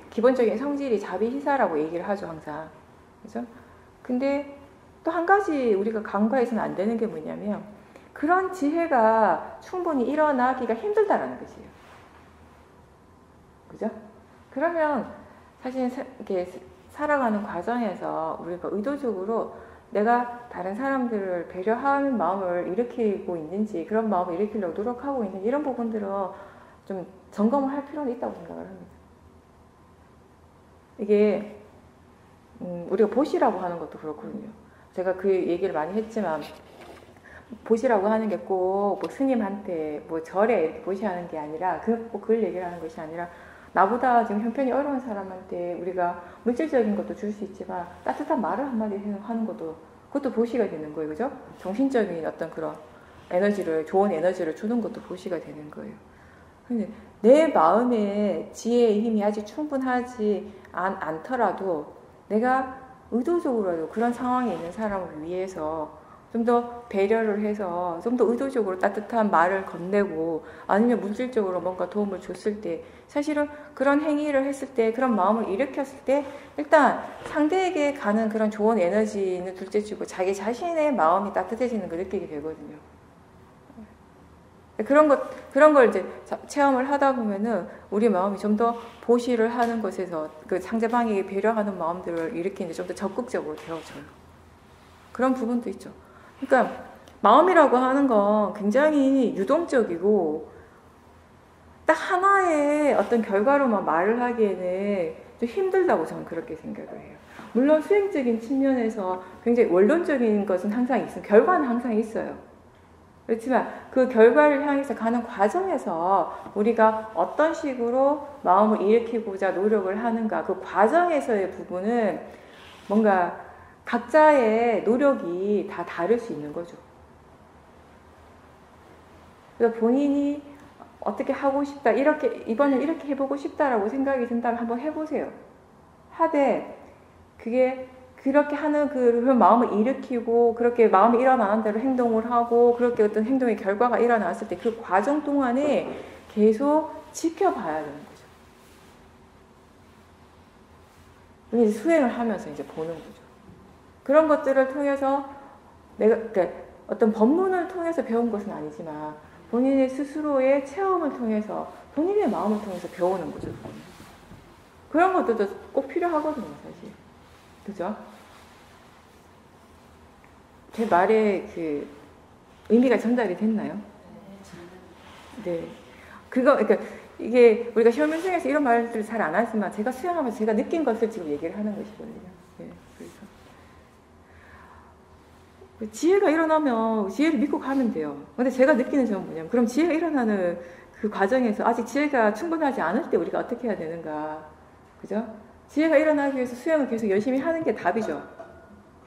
기본적인 성질이 자비희사라고 얘기를 하죠, 항상. 그죠? 근데 또 한 가지 우리가 간과해서는 안 되는 게 뭐냐면 그런 지혜가 충분히 일어나기가 힘들다라는 것이에요. 그죠? 그러면 사실 이렇게 살아가는 과정에서 우리가 의도적으로 내가 다른 사람들을 배려하는 마음을 일으키고 있는지 그런 마음을 일으키려고 노력하고 있는지 이런 부분들은 좀 점검을 할 필요는 있다고 생각을 합니다. 이게 우리가 보시라고 하는 것도 그렇거든요. 제가 그 얘기를 많이 했지만 보시라고 하는 게 꼭 뭐 스님한테 뭐 절에 이렇게 보시하는 게 아니라 꼭 그걸 얘기를 하는 것이 아니라 나보다 지금 형편이 어려운 사람한테 우리가 물질적인 것도 줄 수 있지만 따뜻한 말을 한마디 하는 것도 그것도 보시가 되는 거예요. 그죠? 정신적인 어떤 그런 좋은 에너지를 주는 것도 보시가 되는 거예요. 근데 내 마음의 지혜의 힘이 아직 충분하지 않더라도 내가 의도적으로라도 그런 상황에 있는 사람을 위해서 좀 더 배려를 해서 좀 더 의도적으로 따뜻한 말을 건네고 아니면 물질적으로 뭔가 도움을 줬을 때 사실은 그런 행위를 했을 때 그런 마음을 일으켰을 때 일단 상대에게 가는 그런 좋은 에너지는 둘째치고 자기 자신의 마음이 따뜻해지는 걸 느끼게 되거든요. 그런 걸 이제 체험을 하다 보면은 우리 마음이 좀 더 보시를 하는 것에서 그 상대방에게 배려하는 마음들을 이렇게 이제 좀 더 적극적으로 되어져요. 그런 부분도 있죠. 그러니까 마음이라고 하는 건 굉장히 유동적이고 딱 하나의 어떤 결과로만 말을 하기에는 좀 힘들다고 저는 그렇게 생각을 해요. 물론 수행적인 측면에서 굉장히 원론적인 것은 항상 있어요. 결과는 항상 있어요. 그렇지만 그 결과를 향해서 가는 과정에서 우리가 어떤 식으로 마음을 일으키고자 노력을 하는가, 그 과정에서의 부분은 뭔가 각자의 노력이 다 다를 수 있는 거죠. 그래서 본인이 어떻게 하고 싶다, 이번엔 이렇게 해보고 싶다라고 생각이 든다면 한번 해보세요. 하되 그게 그렇게 하는 그런 마음을 일으키고 그렇게 마음이 일어나는 대로 행동을 하고 그렇게 어떤 행동의 결과가 일어났을 때 그 과정 동안에 계속 지켜봐야 되는 거죠. 이제 수행을 하면서 이제 보는 거죠. 그런 것들을 통해서 그러니까 어떤 법문을 통해서 배운 것은 아니지만 본인의 스스로의 체험을 통해서 본인의 마음을 통해서 배우는 거죠. 그런 것들도 꼭 필요하거든요, 사실. 그죠? 제 말에 그 의미가 전달이 됐나요? 네. 그러니까 이게 우리가 시험연수에서 이런 말들을 잘 안 하지만 제가 수행하면서 제가 느낀 것을 지금 얘기를 하는 것이거든요. 네. 그래서 지혜가 일어나면 지혜를 믿고 가면 돼요. 근데 제가 느끼는 점은 뭐냐면 그럼 지혜가 일어나는 그 과정에서 아직 지혜가 충분하지 않을 때 우리가 어떻게 해야 되는가? 그죠? 지혜가 일어나기 위해서 수행을 계속 열심히 하는 게 답이죠.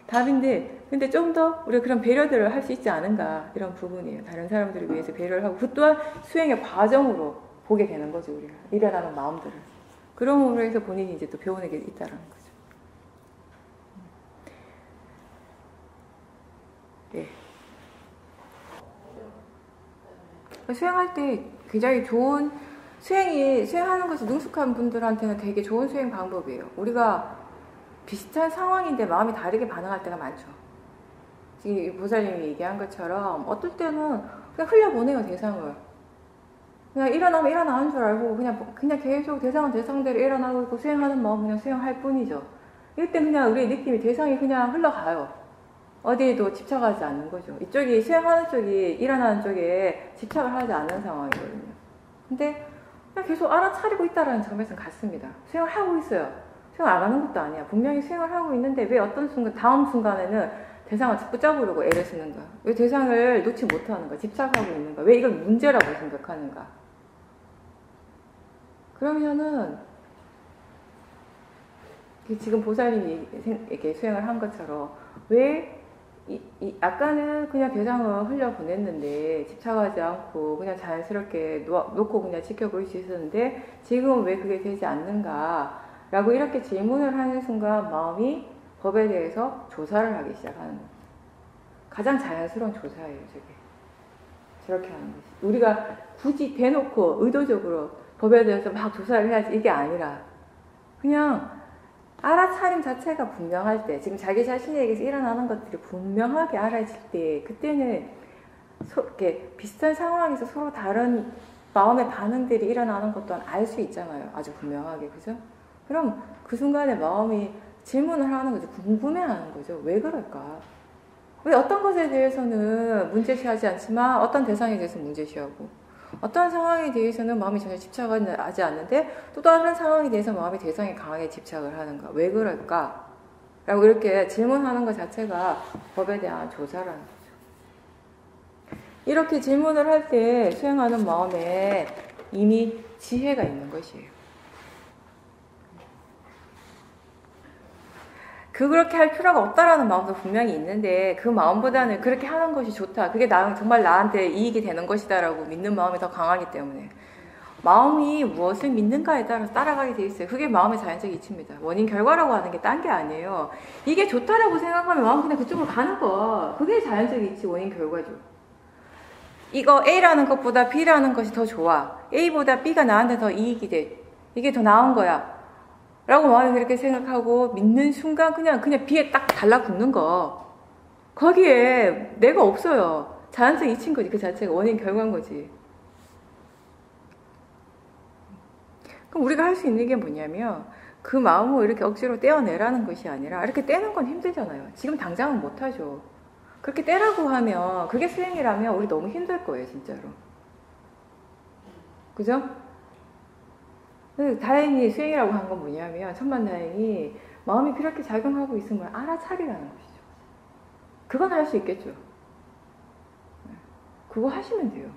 답인데, 근데 좀 더 우리가 그런 배려들을 할 수 있지 않은가, 이런 부분이에요. 다른 사람들을 위해서 배려를 하고, 그 또한 수행의 과정으로 보게 되는 거죠, 우리가. 일어나는 마음들을. 그런 의미에서 본인이 이제 또 배우는 게 있다는 거죠. 예. 수행할 때 굉장히 좋은, 수행하는 것이 능숙한 분들한테는 되게 좋은 수행 방법이에요. 우리가 비슷한 상황인데 마음이 다르게 반응할 때가 많죠. 지금 보살님이 얘기한 것처럼 어떨 때는 그냥 흘려보내요, 대상을. 그냥 일어나면 일어나는 줄 알고 그냥 계속 대상은 대상대로 일어나고 있고 수행하는 마음 그냥 수행할 뿐이죠. 이럴 때 그냥 우리의 느낌이 대상이 그냥 흘러가요. 어디에도 집착하지 않는 거죠. 이쪽이 수행하는 쪽이 일어나는 쪽에 집착을 하지 않는 상황이거든요. 근데 그냥 계속 알아차리고 있다는 점에서는 같습니다. 수행을 하고 있어요. 수행 안 하는 것도 아니야. 분명히 수행을 하고 있는데 왜 어떤 순간, 다음 순간에는 대상을 붙잡으려고 애를 쓰는가? 왜 대상을 놓지 못하는가? 집착하고 있는가? 왜 이걸 문제라고 생각하는가? 그러면은 지금 보살님이 이렇게 수행을 한 것처럼 왜 아까는 그냥 대상을 흘려보냈는데 집착하지 않고 그냥 자연스럽게 놓고 그냥 지켜볼 수 있었는데 지금은 왜 그게 되지 않는가? 라고 이렇게 질문을 하는 순간 마음이 법에 대해서 조사를 하기 시작하는 거예요. 가장 자연스러운 조사예요, 저게. 저렇게 하는 거지. 우리가 굳이 대놓고 의도적으로 법에 대해서 막 조사를 해야지 이게 아니라 그냥 알아차림 자체가 분명할 때, 지금 자기 자신에게서 일어나는 것들이 분명하게 알아질 때, 그때는 이렇게 비슷한 상황에서 서로 다른 마음의 반응들이 일어나는 것도 알 수 있잖아요. 아주 분명하게, 그죠? 그럼 그 순간에 마음이 질문을 하는 거죠. 궁금해하는 거죠. 왜 그럴까? 왜 어떤 것에 대해서는 문제시하지 않지만 어떤 대상에 대해서 문제시하고 어떤 상황에 대해서는 마음이 전혀 집착하지 않는데 또 다른 상황에 대해서 마음이 대상에 강하게 집착을 하는가? 왜 그럴까? 라고 이렇게 질문하는 것 자체가 법에 대한 조사라는 거죠. 이렇게 질문을 할 때 수행하는 마음에 이미 지혜가 있는 것이에요. 그렇게 할 필요가 없다라는 마음도 분명히 있는데 그 마음보다는 그렇게 하는 것이 좋다. 그게 정말 나한테 이익이 되는 것이다라고 믿는 마음이 더 강하기 때문에 마음이 무엇을 믿는가에 따라서 따라가게 돼 있어요. 그게 마음의 자연적 이치입니다. 원인 결과라고 하는 게 딴 게 아니에요. 이게 좋다라고 생각하면 마음 그냥 그쪽으로 가는 거. 그게 자연적 이치, 원인 결과죠. 이거 A라는 것보다 B라는 것이 더 좋아. A보다 B가 나한테 더 이익이 돼. 이게 더 나은 거야. 라고 마음이 그렇게 생각하고 믿는 순간 그냥 B에 딱 달라붙는 거. 거기에 내가 없어요. 자연적 이치인 거지. 그 자체가 원인 결과인 거지. 그럼 우리가 할 수 있는 게 뭐냐면 그 마음을 이렇게 억지로 떼어내라는 것이 아니라 이렇게 떼는 건 힘들잖아요. 지금 당장은 못하죠. 그렇게 떼라고 하면 그게 수행이라면 우리 너무 힘들 거예요, 진짜로. 그죠? 다행히 수행이라고 한 건 뭐냐면 천만다행히 마음이 그렇게 작용하고 있음을 알아차리라는 것이죠. 그건 할 수 있겠죠. 그거 하시면 돼요.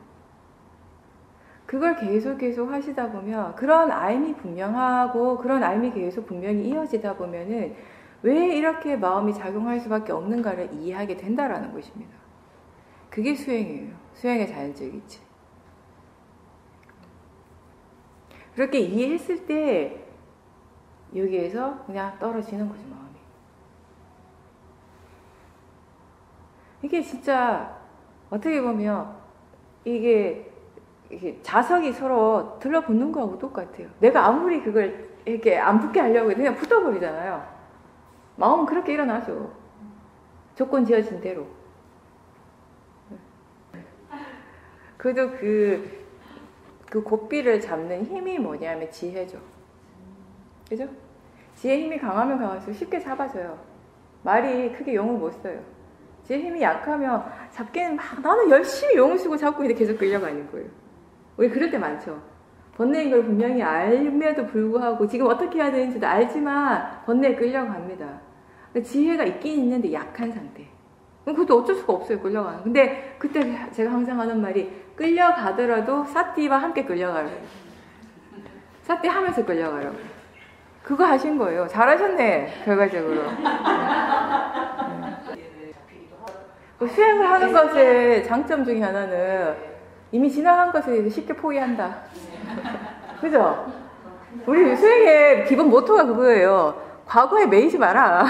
그걸 계속 하시다 보면 그런 알미 분명하고 그런 알미 계속 분명히 이어지다 보면은 왜 이렇게 마음이 작용할 수밖에 없는가를 이해하게 된다라는 것입니다. 그게 수행이에요. 수행의 자연적 이치. 그렇게 이해했을 때 여기에서 그냥 떨어지는 거죠, 마음이. 이게 진짜 어떻게 보면 이게 자석이 서로 들러붙는 거하고 똑같아요. 내가 아무리 그걸 이렇게 안 붙게 하려고 해도 그냥 붙어버리잖아요. 마음은 그렇게 일어나죠. 조건 지어진 대로. 그래도 그 고삐를 잡는 힘이 뭐냐면 지혜죠. 그죠? 지혜 힘이 강하면 강할수록 쉽게 잡아져요. 말이 크게 용을 못 써요. 지혜 힘이 약하면 잡기는 막 나는 열심히 용을 쓰고 잡고 있는데 계속 끌려가는 거예요. 우리 그럴 때 많죠. 번뇌인 걸 분명히 알면도 불구하고 지금 어떻게 해야 되는지도 알지만 번뇌에 끌려갑니다. 지혜가 있긴 있는데 약한 상태. 그것도 어쩔 수가 없어요. 끌려가는. 근데 그때 제가 항상 하는 말이 끌려가더라도 사띠와 함께 끌려가라고. 사띠 하면서 끌려가라고. 그거 하신 거예요. 잘하셨네. 결과적으로. 수행을 하는 것의 장점 중에 하나는 이미 지나간 것을 쉽게 포기한다. 그죠? 우리 수행의 기본 모토가 그거예요. 과거에 매이지 마라.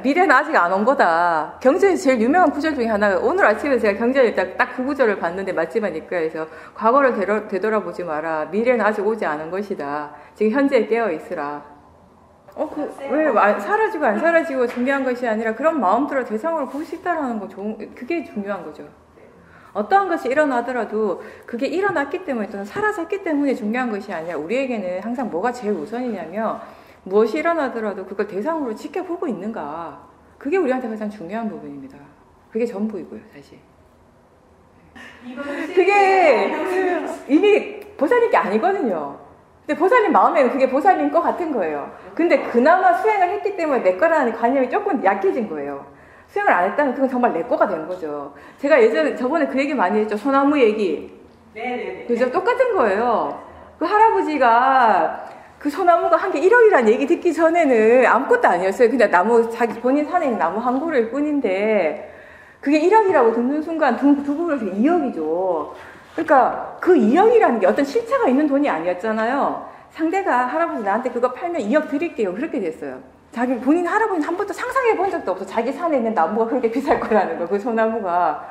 미래는 아직 안 온 거다. 경전에서 제일 유명한 구절 중에 하나가 오늘 아침에 제가 경전에 딱 그 구절을 봤는데 맞지마니까 해서 과거를 되돌아보지 마라. 미래는 아직 오지 않은 것이다. 지금 현재에 깨어 있으라. 왜 사라지고 안 사라지고 중요한 것이 아니라 그런 마음들을 대상으로 보고 싶다라는 거 그게 중요한 거죠. 어떠한 것이 일어나더라도 그게 일어났기 때문에 또는 사라졌기 때문에 중요한 것이 아니라 우리에게는 항상 뭐가 제일 우선이냐면 무엇이 일어나더라도 그걸 대상으로 지켜보고 있는가. 그게 우리한테 가장 중요한 부분입니다. 그게 전부이고요, 사실. 그게 이미 보살인 게 아니거든요. 근데 보살님 마음에는 그게 보살인 것 같은 거예요. 근데 그나마 수행을 했기 때문에 내 거라는 관념이 조금 약해진 거예요. 수행을 안 했다면 그건 정말 내 거가 된 거죠. 제가 저번에 그 얘기 많이 했죠. 소나무 얘기. 네네네. 그죠? 똑같은 거예요. 그 할아버지가 그 소나무가 한 개 1억이라는 얘기 듣기 전에는 아무것도 아니었어요. 그냥 자기 본인 산에 있는 나무 한 그루일 뿐인데 그게 1억이라고 듣는 순간 두 그루에서 2억이죠. 그러니까 그 2억이라는 게 어떤 실체가 있는 돈이 아니었잖아요. 상대가 할아버지 나한테 그거 팔면 2억 드릴게요. 그렇게 됐어요. 본인 할아버지는 한 번도 상상해 본 적도 없어. 자기 산에 있는 나무가 그렇게 비쌀 거라는 거, 그 소나무가.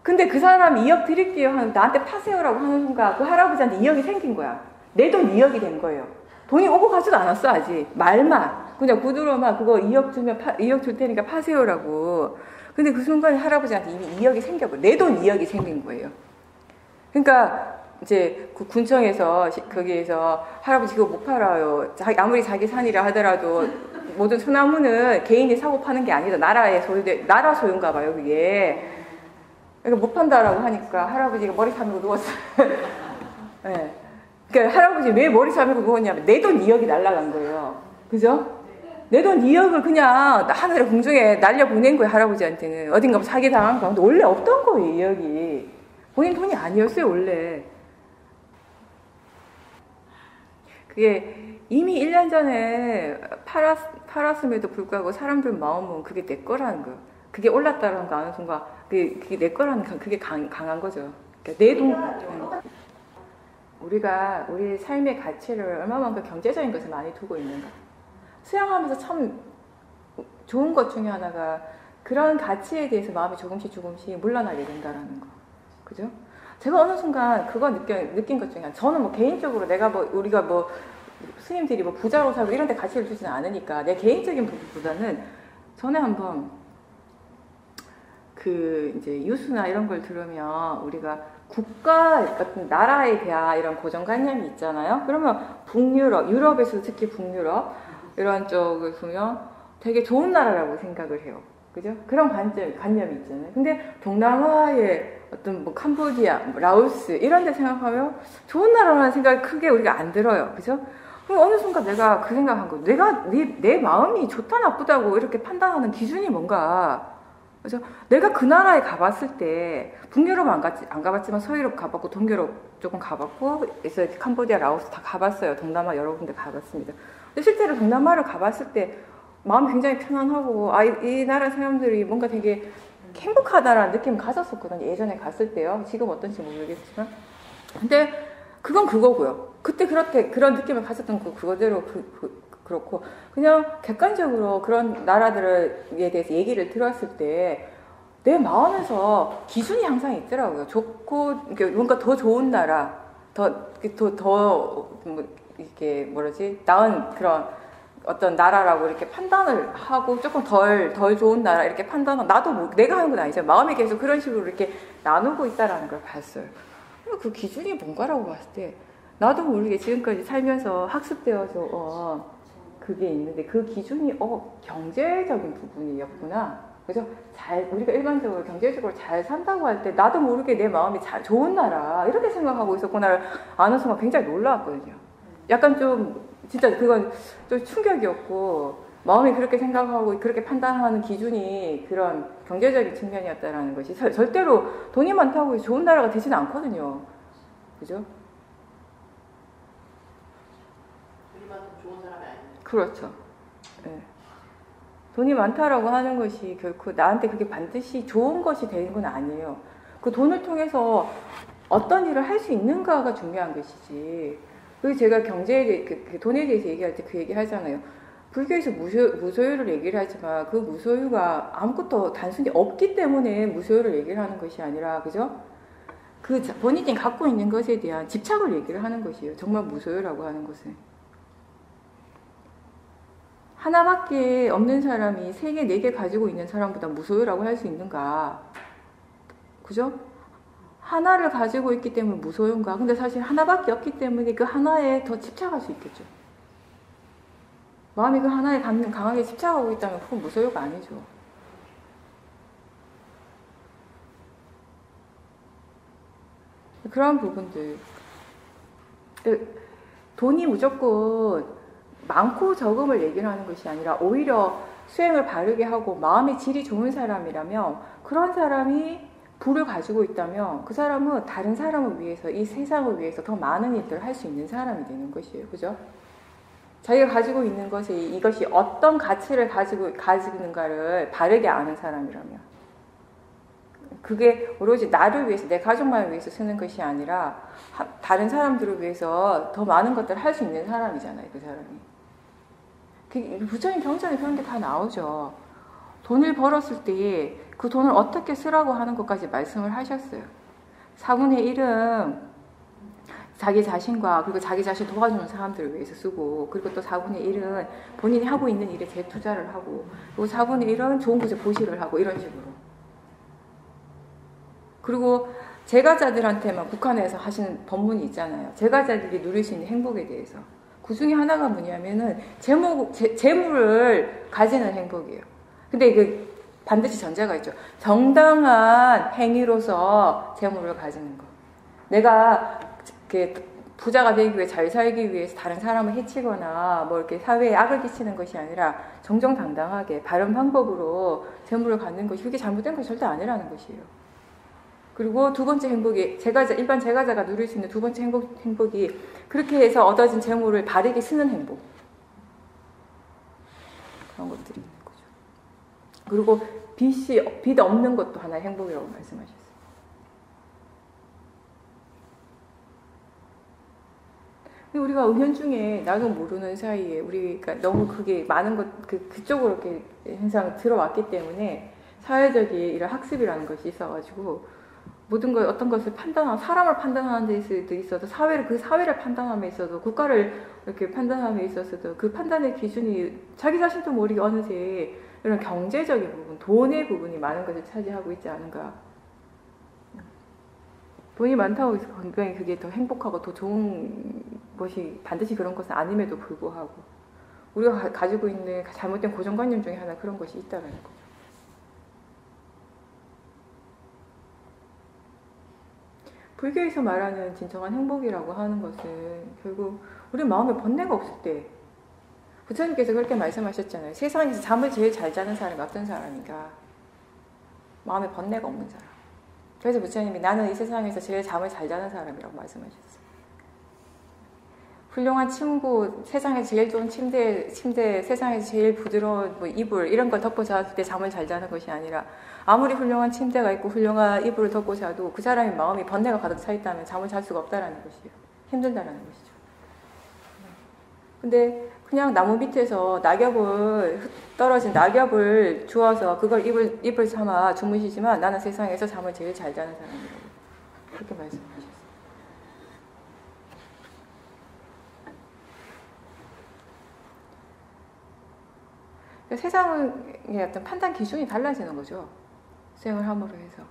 근데 그 사람이 2억 드릴게요 하는 나한테 파세요라고 하는 순간 그 할아버지한테 2억이 생긴 거야. 내 돈 2억이 된 거예요. 돈이 오고 가지도 않았어, 아직. 말만. 그냥 구두로만 그거 2억 주면 2억 줄 테니까 파세요라고. 근데 그 순간에 할아버지한테 이미 2억이 생겼고, 내 돈 2억이 생긴 거예요. 그러니까, 이제, 그 군청에서, 거기에서, 할아버지 그거 못 팔아요. 아무리 자기 산이라 하더라도, 모든 소나무는 개인이 사고 파는 게 아니다. 나라 소유인가 봐요, 그게. 그러니까 못 판다라고 하니까 할아버지가 머리 사밀고 누웠어요. 네. 그러니까 할아버지 왜 머리 사밀고 누웠냐면 내 돈 2억이 날아간 거예요. 그죠? 내 돈 2억을 그냥 하늘에 공중에 날려보낸 거예요, 할아버지한테는. 어딘가 사기당한 거. 근데 원래 없던 거예요, 2억이. 본인 돈이 아니었어요, 원래. 그게 이미 1년 전에 팔았음에도 불구하고 사람들 마음은 그게 내 거라는 거예요. 그게 올랐다는 거 아는 순간 그게 내 거라는 그게 강한 거죠. 그러니까 내 돈. 우리가 우리 삶의 가치를 얼마만큼 경제적인 것에 많이 두고 있는가. 수양하면서 참 좋은 것 중에 하나가 그런 가치에 대해서 마음이 조금씩 물러나게 된다라는 거. 그죠? 제가 어느 순간 그거 느낀 것 중에 하나. 저는 뭐 개인적으로 우리가 뭐 스님들이 뭐 부자로 살고 이런 데 가치를 주지는 않으니까 내 개인적인 부분보다는 전에 한번 이제 뉴스나 이런 걸 들으면 우리가 국가 어떤 나라에 대한 이런 고정관념이 있잖아요. 그러면 북유럽, 유럽에서 특히 북유럽 이런 쪽을 보면 되게 좋은 나라라고 생각을 해요. 그죠? 그런 관념이 있잖아요. 근데 동남아의 어떤 뭐 캄보디아, 라오스 이런 데 생각하면 좋은 나라라는 생각이 크게 우리가 안 들어요. 그죠? 그럼 어느 순간 내가 그 생각한 거, 내 마음이 좋다 나쁘다고 이렇게 판단하는 기준이 뭔가. 그래서 내가 그 나라에 가봤을 때 북유럽 안 가봤지만 서유럽 가봤고 동유럽 조금 가봤고 그래서 캄보디아, 라오스 다 가봤어요. 동남아 여러 군데 가봤습니다. 근데 실제로 동남아를 가봤을 때 마음이 굉장히 편안하고 이 나라 사람들이 뭔가 되게 행복하다라는 느낌을 가졌었거든요. 예전에 갔을 때요. 지금 어떤지 모르겠지만. 근데 그건 그거고요. 그때 그런 느낌을 가졌던 그거대로 그렇고 그냥 객관적으로 그런 나라들에 대해서 얘기를 들었을 때 내 마음에서 기준이 항상 있더라고요. 좋고 뭔가 더 좋은 나라, 더 이렇게 나은 그런 어떤 나라라고 이렇게 판단을 하고 조금 덜 좋은 나라 이렇게 판단하고 나도 내가 하는 건 아니죠. 마음이 계속 그런 식으로 이렇게 나누고 있다라는 걸 봤어요. 그 기준이 뭔가라고 봤을 때 나도 모르게 지금까지 살면서 학습되어서 그게 있는데 그 기준이 경제적인 부분이었구나. 그래서 우리가 일반적으로 경제적으로 잘 산다고 할 때 나도 모르게 내 마음이 좋은 나라 이렇게 생각하고 있었구나를 아는 순간 굉장히 놀라웠거든요. 약간 좀 진짜 그건 좀 충격이었고 마음이 그렇게 생각하고 그렇게 판단하는 기준이 그런 경제적인 측면이었다라는 것이 절대로 돈이 많다고 해서 좋은 나라가 되지는 않거든요. 그죠? 좋은 사람이 아니에요. 그렇죠. 네. 돈이 많다라고 하는 것이 결코 나한테 그게 반드시 좋은 것이 되는 건 아니에요. 그 돈을 통해서 어떤 일을 할 수 있는가가 중요한 것이지. 그래서 제가 경제에 대해, 돈에 대해서 얘기할 때 그 얘기 하잖아요. 불교에서 무소유를 얘기를 하지만 그 무소유가 아무것도 단순히 없기 때문에 무소유를 얘기를 하는 것이 아니라, 그죠? 그 본인이 갖고 있는 것에 대한 집착을 얘기를 하는 것이에요. 정말 무소유라고 하는 것은. 하나밖에 없는 사람이 3개, 4개 가지고 있는 사람보다 무소유라고 할 수 있는가? 그죠? 하나를 가지고 있기 때문에 무소유인가? 근데 사실 하나밖에 없기 때문에 그 하나에 더 집착할 수 있겠죠. 마음이 그 하나에 강하게 집착하고 있다면 그건 무소유가 아니죠. 그런 부분들. 돈이 무조건 많고 적음을 얘기를 하는 것이 아니라 오히려 수행을 바르게 하고 마음의 질이 좋은 사람이라면, 그런 사람이 부를 가지고 있다면 그 사람은 다른 사람을 위해서, 이 세상을 위해서 더 많은 일들을 할 수 있는 사람이 되는 것이에요. 그죠? 자기가 가지고 있는 것이 이것이 어떤 가치를 가지는가를 바르게 아는 사람이라면, 그게 오로지 나를 위해서, 내 가족만을 위해서 쓰는 것이 아니라 다른 사람들을 위해서 더 많은 것들을 할 수 있는 사람이잖아요. 그 사람이. 부처님 경전에 그런 게 다 나오죠. 돈을 벌었을 때 그 돈을 어떻게 쓰라고 하는 것까지 말씀을 하셨어요. 4분의 1은 자기 자신과 그리고 자기 자신 도와주는 사람들을 위해서 쓰고, 그리고 또 4분의 1은 본인이 하고 있는 일에 재투자를 하고, 그리고 4분의 1은 좋은 곳에 보시를 하고, 이런 식으로. 그리고 제가자들한테만 국한해서 하시는 법문이 있잖아요. 제가자들이 누릴 수 있는 행복에 대해서. 그 중에 하나가 뭐냐면은 재물을 가지는 행복이에요. 근데 그 반드시 전제가 있죠. 정당한 행위로서 재물을 가지는 거. 내가 부자가 되기 위해, 잘 살기 위해서 다른 사람을 해치거나 뭐 이렇게 사회에 악을 끼치는 것이 아니라 정정당당하게 바른 방법으로 재물을 갖는 것이, 그게 잘못된 것이 절대 아니라는 것이에요. 그리고 두 번째 행복이, 일반 제가자가 누릴 수 있는 두 번째 행복이 그렇게 해서 얻어진 재물을 바르게 쓰는 행복. 그런 것들이 있는 거죠. 그리고 빚 없는 것도 하나의 행복이라고 말씀하셨어요. 근데 우리가 은연중에 나도 모르는 사이에 우리가 너무 그게 많은 그쪽으로 이렇게 항상 들어왔기 때문에 사회적인 이런 학습이라는 것이 있어가지고 모든 걸, 어떤 것을 사람을 판단하는 데 있어도, 그 사회를 판단함에 있어도, 국가를 이렇게 판단함에 있어서도 그 판단의 기준이 자기 자신도 모르게 어느새 이런 경제적인 부분, 돈의 부분이 많은 것을 차지하고 있지 않은가. 돈이 많다고 해서 건강히 그게 더 행복하고 더 좋은 것이 반드시 그런 것은 아님에도 불구하고 우리가 가지고 있는 잘못된 고정관념 중에 하나 그런 것이 있다는 거죠. 불교에서 말하는 진정한 행복이라고 하는 것은 결국 우리 마음에 번뇌가 없을 때, 부처님께서 그렇게 말씀하셨잖아요. 세상에서 잠을 제일 잘 자는 사람이 어떤 사람인가? 마음에 번뇌가 없는 사람. 그래서 부처님이 나는 이 세상에서 제일 잠을 잘 자는 사람이라고 말씀하셨어요. 훌륭한 침구, 세상에 제일 좋은 침대, 세상에서 제일 부드러운 뭐 이불 이런 걸 덮고 잤을 때 잠을 잘 자는 것이 아니라 아무리 훌륭한 침대가 있고 훌륭한 이불을 덮고 자도 그 사람의 마음이 번뇌가 가득 차 있다면 잠을 잘 수가 없다라는 것이에요. 힘들다라는 것이죠. 근데 그냥 나무 밑에서 떨어진 낙엽을 주워서 그걸 입을 삼아 주무시지만 나는 세상에서 잠을 제일 잘 자는 사람이라고 그렇게 말씀하셨어요. 세상의 어떤 판단 기준이 달라지는 거죠. 수행을 함으로 해서.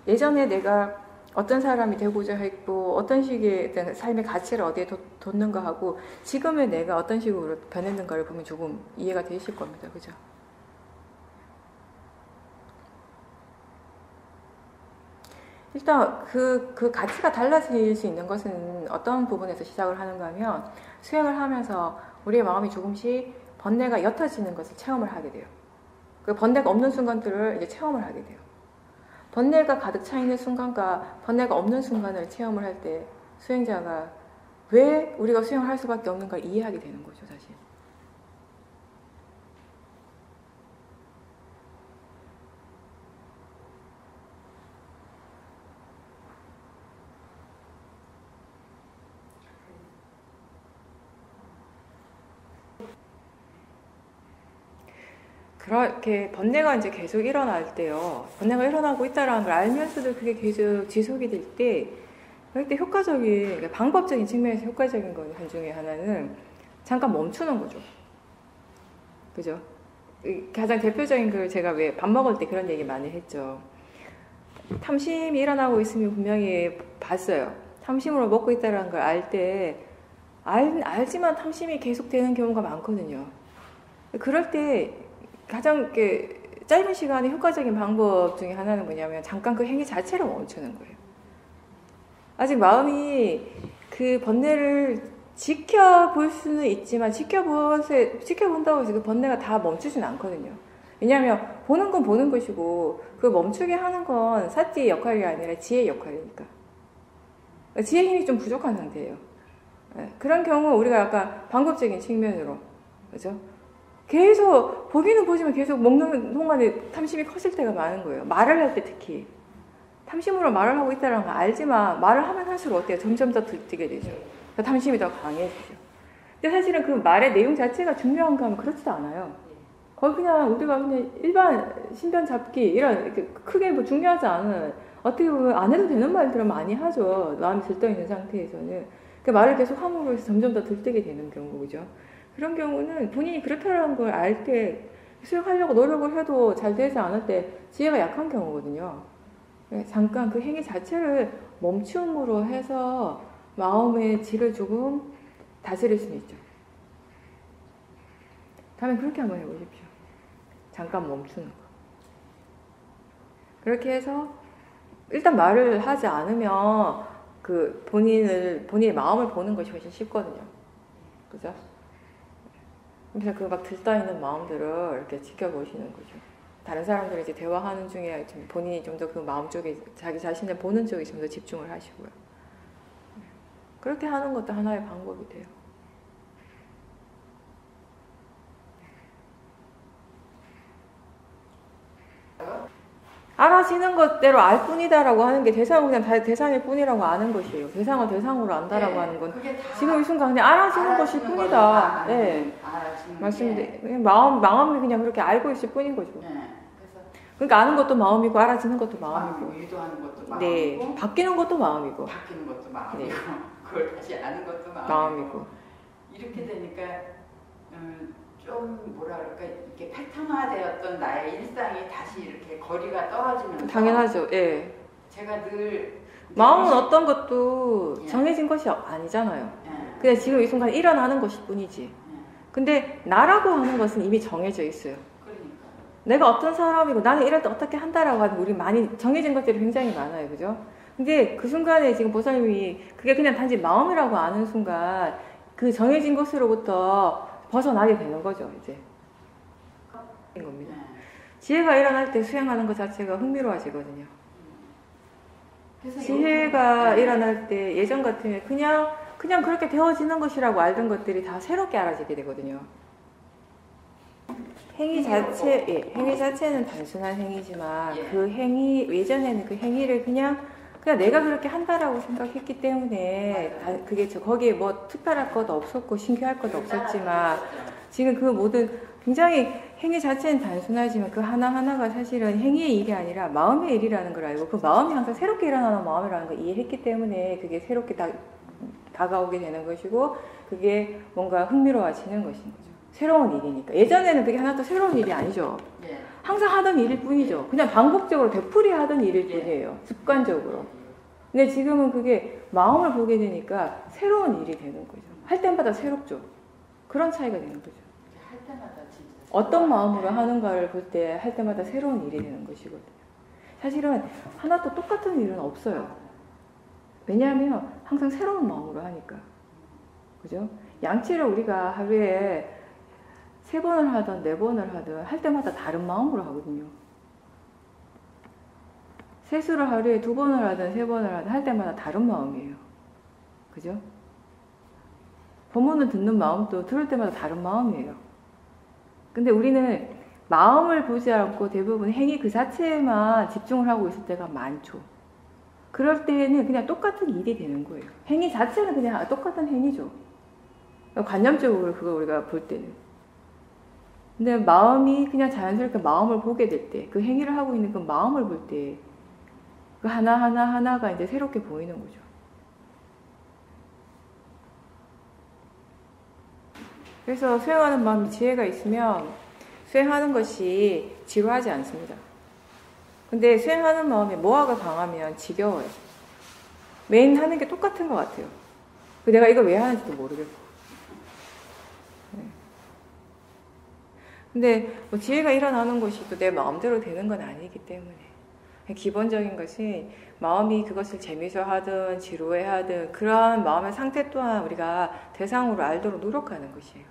예전에 내가 어떤 사람이 되고자 했고 어떤 식의 어떤 삶의 가치를 어디에 뒀는가 하고 지금의 내가 어떤 식으로 변했는가를 보면 조금 이해가 되실 겁니다. 그죠? 일단 그 가치가 달라질 수 있는 것은 어떤 부분에서 시작을 하는가 하면 수행을 하면서 우리의 마음이 조금씩 번뇌가 옅어지는 것을 체험을 하게 돼요. 그 번뇌가 없는 순간들을 이제 체험을 하게 돼요. 번뇌가 가득 차 있는 순간과 번뇌가 없는 순간을 체험을 할 때 수행자가 왜 우리가 수행을 할 수밖에 없는가 이해하게 되는 거죠, 사실. 그렇게 번뇌가 이제 계속 일어날 때요. 번뇌가 일어나고 있다는 걸 알면서도 그게 계속 지속이 될 때, 그럴 때 효과적인, 그러니까 방법적인 측면에서 효과적인 건 한 중에 하나는 잠깐 멈추는 거죠. 그죠? 가장 대표적인 걸 제가 왜 밥 먹을 때 그런 얘기 많이 했죠. 탐심이 일어나고 있으면 분명히 봤어요. 탐심으로 먹고 있다는 걸 알 때, 알지만 탐심이 계속되는 경우가 많거든요. 그럴 때 가장 짧은 시간에 효과적인 방법 중에 하나는 뭐냐면 잠깐 그 행위 자체를 멈추는 거예요. 아직 마음이 그 번뇌를 지켜볼 수는 있지만 지켜본다고 해서 그 번뇌가 다 멈추진 않거든요. 왜냐하면 보는 건 보는 것이고 그 멈추게 하는 건 사띠의 역할이 아니라 지혜의 역할이니까. 지혜의 힘이 좀 부족한 상태예요. 그런 경우 우리가 약간 방법적인 측면으로 그죠? 계속 보기는 보지만 계속 먹는 동안에 탐심이 커질 때가 많은 거예요. 말을 할 때 특히 탐심으로 말을 하고 있다는 걸 알지만 말을 하면 할수록 어때요? 점점 더 들뜨게 되죠. 탐심이 더 강해지죠. 근데 사실은 그 말의 내용 자체가 중요한가 하면 그렇지도 않아요. 거의 그냥 우리가 그냥 일반 신변 잡기 이런 크게 뭐 중요하지 않은 어떻게 보면 안 해도 되는 말들을 많이 하죠. 마음이 들떠있는 상태에서는. 그 말을 계속 함으로 해서 점점 더 들뜨게 되는 경우, 그죠? 그런 경우는 본인이 그렇다는 걸 알 때 수행하려고 노력을 해도 잘 되지 않을 때 지혜가 약한 경우거든요. 잠깐 그 행위 자체를 멈춤으로 해서 마음의 질을 조금 다스릴 수는 있죠. 다음에 그렇게 한번 해보십시오. 잠깐 멈추는 거. 그렇게 해서 일단 말을 하지 않으면 그 본인의 마음을 보는 것이 훨씬 쉽거든요. 그죠? 그래서 그 막 들떠있는 마음들을 이렇게 지켜보시는 거죠. 다른 사람들이 이제 대화하는 중에 좀 본인이 좀 더 그 마음 쪽에 자기 자신을 보는 쪽에 좀 더 집중을 하시고요. 그렇게 하는 것도 하나의 방법이 돼요. 알아지는 것대로 알 뿐이다라고 하는 게 대상은 그냥 대상일 뿐이라고 아는 것이에요. 대상을 대상으로 안다라고 네, 하는 건 지금 이 순간 그냥 알아지는 것일 뿐이다. 네, 맞습니다. 그냥 마음이 그냥 그렇게 알고 있을 뿐인 거죠. 네, 그러니까 아는 것도 마음이고 알아지는 것도 마음이고, 유도하는 것도 마음이고, 네, 바뀌는 것도 마음이고, 바뀌는 것도 마음이고, 네. 그걸 다시 아는 것도 마음이고. 이렇게 되니까 좀 뭐라 그럴까 이게 패턴화되었던 나의 일상이 다시 이렇게 거리가 떨어지면서 당연하죠. 예. 제가 늘 마음은 어떤 것도 정해진 것이 아니잖아요. 그냥 지금 이 순간 일어나는 것일 뿐이지. 근데 나라고 하는 것은 이미 정해져 있어요. 그러니까. 내가 어떤 사람이고 나는 이럴 때 어떻게 한다라고 하는 우리 많이 정해진 것들이 굉장히 많아요. 그죠? 근데 그 순간에 지금 보살님이 그게 그냥 단지 마음이라고 아는 순간 그 정해진 것으로부터 벗어나게 되는 거죠. 이제. 겁니다. 지혜가 일어날 때 수행하는 것 자체가 흥미로워지거든요. 지혜가 일어날 때 예전 같으면 그냥 그렇게 되어지는 것이라고 알던 것들이 다 새롭게 알아지게 되거든요. 행위 자체는 단순한 행위지만 그 행위, 예전에는 그 행위를 그냥 내가 그렇게 한다라고 생각했기 때문에 그게 거기에 뭐 특별할 것도 없었고 신기할 것도 없었지만 지금 그 모든 굉장히 행위 자체는 단순하지만 그 하나하나가 사실은 행위의 일이 아니라 마음의 일이라는 걸 알고 그 마음이 항상 새롭게 일어나는 마음이라는 걸 이해했기 때문에 그게 새롭게 다가오게 되는 것이고 그게 뭔가 흥미로워지는 것인 거죠. 새로운 일이니까. 예전에는 그게 하나도 새로운 일이 아니죠. 항상 하던 일일 뿐이죠. 그냥 반복적으로 되풀이 하던 일일 뿐이에요. 습관적으로. 근데 지금은 그게 마음을 보게 되니까 새로운 일이 되는 거죠. 할 때마다 새롭죠. 그런 차이가 되는 거죠. 할 때마다 진짜 어떤 마음으로 하는가를 볼 때 할 때마다 새로운 일이 되는 것이거든요. 사실은 하나도 똑같은 일은 없어요. 왜냐하면 항상 새로운 마음으로 하니까. 그죠? 양치를 우리가 하루에 3번을 하든 4번을 하든 할 때마다 다른 마음으로 하거든요. 세수를 하루에 2번을 하든 3번을 하든 할 때마다 다른 마음이에요. 그죠? 법문을 듣는 마음도 들을 때마다 다른 마음이에요. 근데 우리는 마음을 보지 않고 대부분 행위 그 자체에만 집중을 하고 있을 때가 많죠. 그럴 때는 그냥 똑같은 일이 되는 거예요. 행위 자체는 그냥 똑같은 행위죠. 관념적으로 그거 우리가 볼 때는. 근데 마음이 그냥 자연스럽게 마음을 보게 될 때, 그 행위를 하고 있는 그 마음을 볼 때, 그 하나하나가 이제 새롭게 보이는 거죠. 그래서 수행하는 마음이 지혜가 있으면 수행하는 것이 지루하지 않습니다. 근데 수행하는 마음이 모아가 강하면 지겨워요. 매일 하는 게 똑같은 것 같아요. 내가 이걸 왜 하는지도 모르겠고. 근데 뭐 지혜가 일어나는 것이 또 내 마음대로 되는 건 아니기 때문에 기본적인 것이 마음이 그것을 재미있어 하든 지루해 하든 그러한 마음의 상태 또한 우리가 대상으로 알도록 노력하는 것이에요.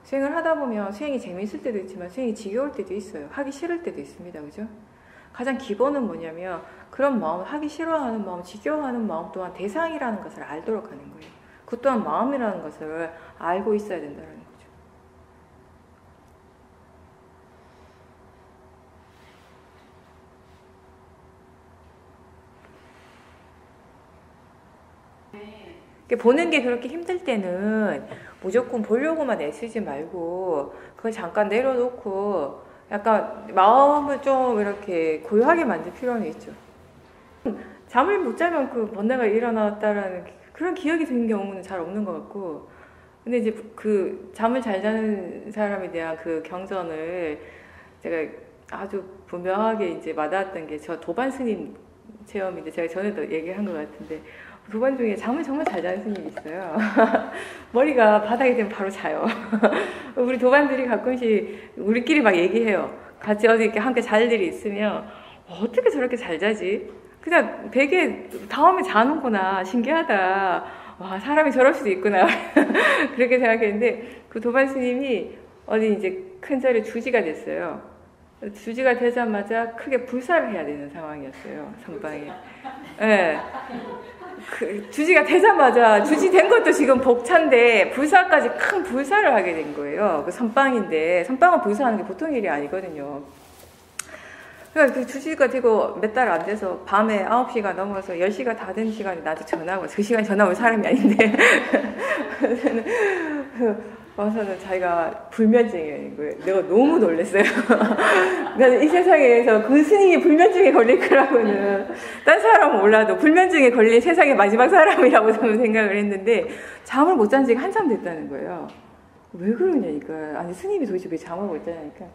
수행을 하다 보면 수행이 재미있을 때도 있지만 수행이 지겨울 때도 있어요. 하기 싫을 때도 있습니다. 그죠? 가장 기본은 뭐냐면 그런 마음, 하기 싫어하는 마음, 지겨워하는 마음 또한 대상이라는 것을 알도록 하는 거예요. 그 또한 마음이라는 것을 알고 있어야 된다는 거죠. 보는 게 그렇게 힘들 때는 무조건 보려고만 애쓰지 말고 그걸 잠깐 내려놓고 약간 마음을 좀 이렇게 고요하게 만들 필요는 있죠. 잠을 못 자면 그 번뇌가 일어났다라는 그런 기억이 드는 경우는 잘 없는 것 같고, 근데 이제 그 잠을 잘 자는 사람에 대한 그 경전을 제가 아주 분명하게 이제 와닿았던 게 저 도반 스님 체험인데 제가 전에도 얘기한 것 같은데 도반 중에 잠을 정말 잘 자는 스님이 있어요. 머리가 바닥에 되면 바로 자요. 우리 도반들이 가끔씩 우리끼리 막 얘기해요. 같이 어디 이렇게 함께 잘 일이 있으면 어떻게 저렇게 잘 자지? 그냥 베개에 다음에 자는구나. 신기하다. 와, 사람이 저럴 수도 있구나. 그렇게 생각했는데 그 도반 스님이 어디 이제 큰 절에 주지가 됐어요. 주지가 되자마자 크게 불사를 해야 되는 상황이었어요. 선방에. 네. 그 주지가 되자마자 주지 된 것도 지금 벅찬데 불사까지 큰 불사를 하게 된 거예요. 그 선방인데 선방은 불사하는 게 보통 일이 아니거든요. 그러니까 그 주지가 되고 몇 달 안 돼서 밤에 9시가 넘어서 10시가 다 된 시간에 나한테 전화가 그 시간에 전화 올 사람이 아닌데 와서는 자기가 불면증이라는 거예요. 내가 너무 놀랐어요. 나는 이 세상에서 그 스님이 불면증에 걸릴 거라고는 딴 사람은 몰라도 불면증에 걸릴 세상의 마지막 사람이라고 저는 생각을 했는데 잠을 못 잔 지가 한참 됐다는 거예요. 왜 그러냐니까. 아니 스님이 도대체 왜 잠을 못 자냐니까.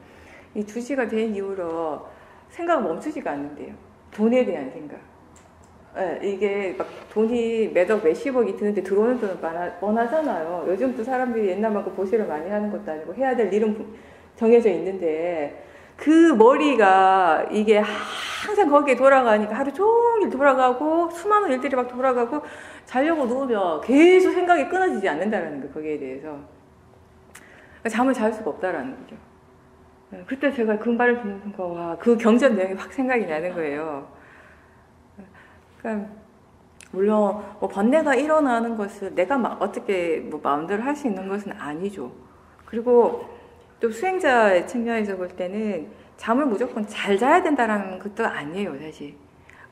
이 2시가 된 이후로 생각은 멈추지가 않는데요. 돈에 대한 생각. 예, 이게 막 돈이 몇억 몇십억이 드는데 들어오는 돈은 뻔하잖아요. 요즘 또 사람들이 옛날만큼 보시를 많이 하는 것도 아니고 해야 될 일은 정해져 있는데 그 머리가 이게 항상 거기에 돌아가니까 하루 종일 돌아가고 수많은 일들이 막 돌아가고 자려고 누우면 계속 생각이 끊어지지 않는다라는 거, 거기에 대해서. 잠을 잘 수가 없다라는 거죠. 그때 제가 그 말을 듣는 거, 와, 그 경전 내용이 확 생각이 나는 거예요. 그러니까 물론 뭐 번뇌가 일어나는 것을 내가 어떻게 뭐 마음대로 할 수 있는 것은 아니죠. 그리고 또 수행자의 측면에서 볼 때는 잠을 무조건 잘 자야 된다라는 것도 아니에요, 사실.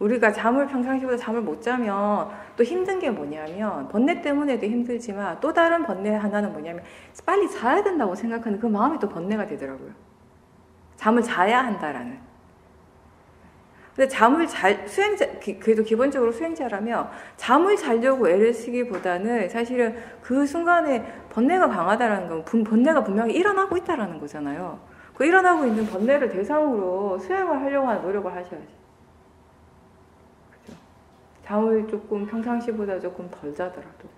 우리가 잠을 평상시보다 잠을 못 자면 또 힘든 게 뭐냐면 번뇌 때문에도 힘들지만 또 다른 번뇌 하나는 뭐냐면 빨리 자야 된다고 생각하는 그 마음이 또 번뇌가 되더라고요. 잠을 자야 한다라는. 근데 잠을 그래도 기본적으로 수행자라면 잠을 자려고 애를 쓰기보다는 사실은 그 순간에 번뇌가 강하다라는 건 번뇌가 분명히 일어나고 있다라는 거잖아요. 그 일어나고 있는 번뇌를 대상으로 수행을 하려고 하는 노력을 하셔야지. 그죠? 잠을 조금 평상시보다 조금 덜 자더라도.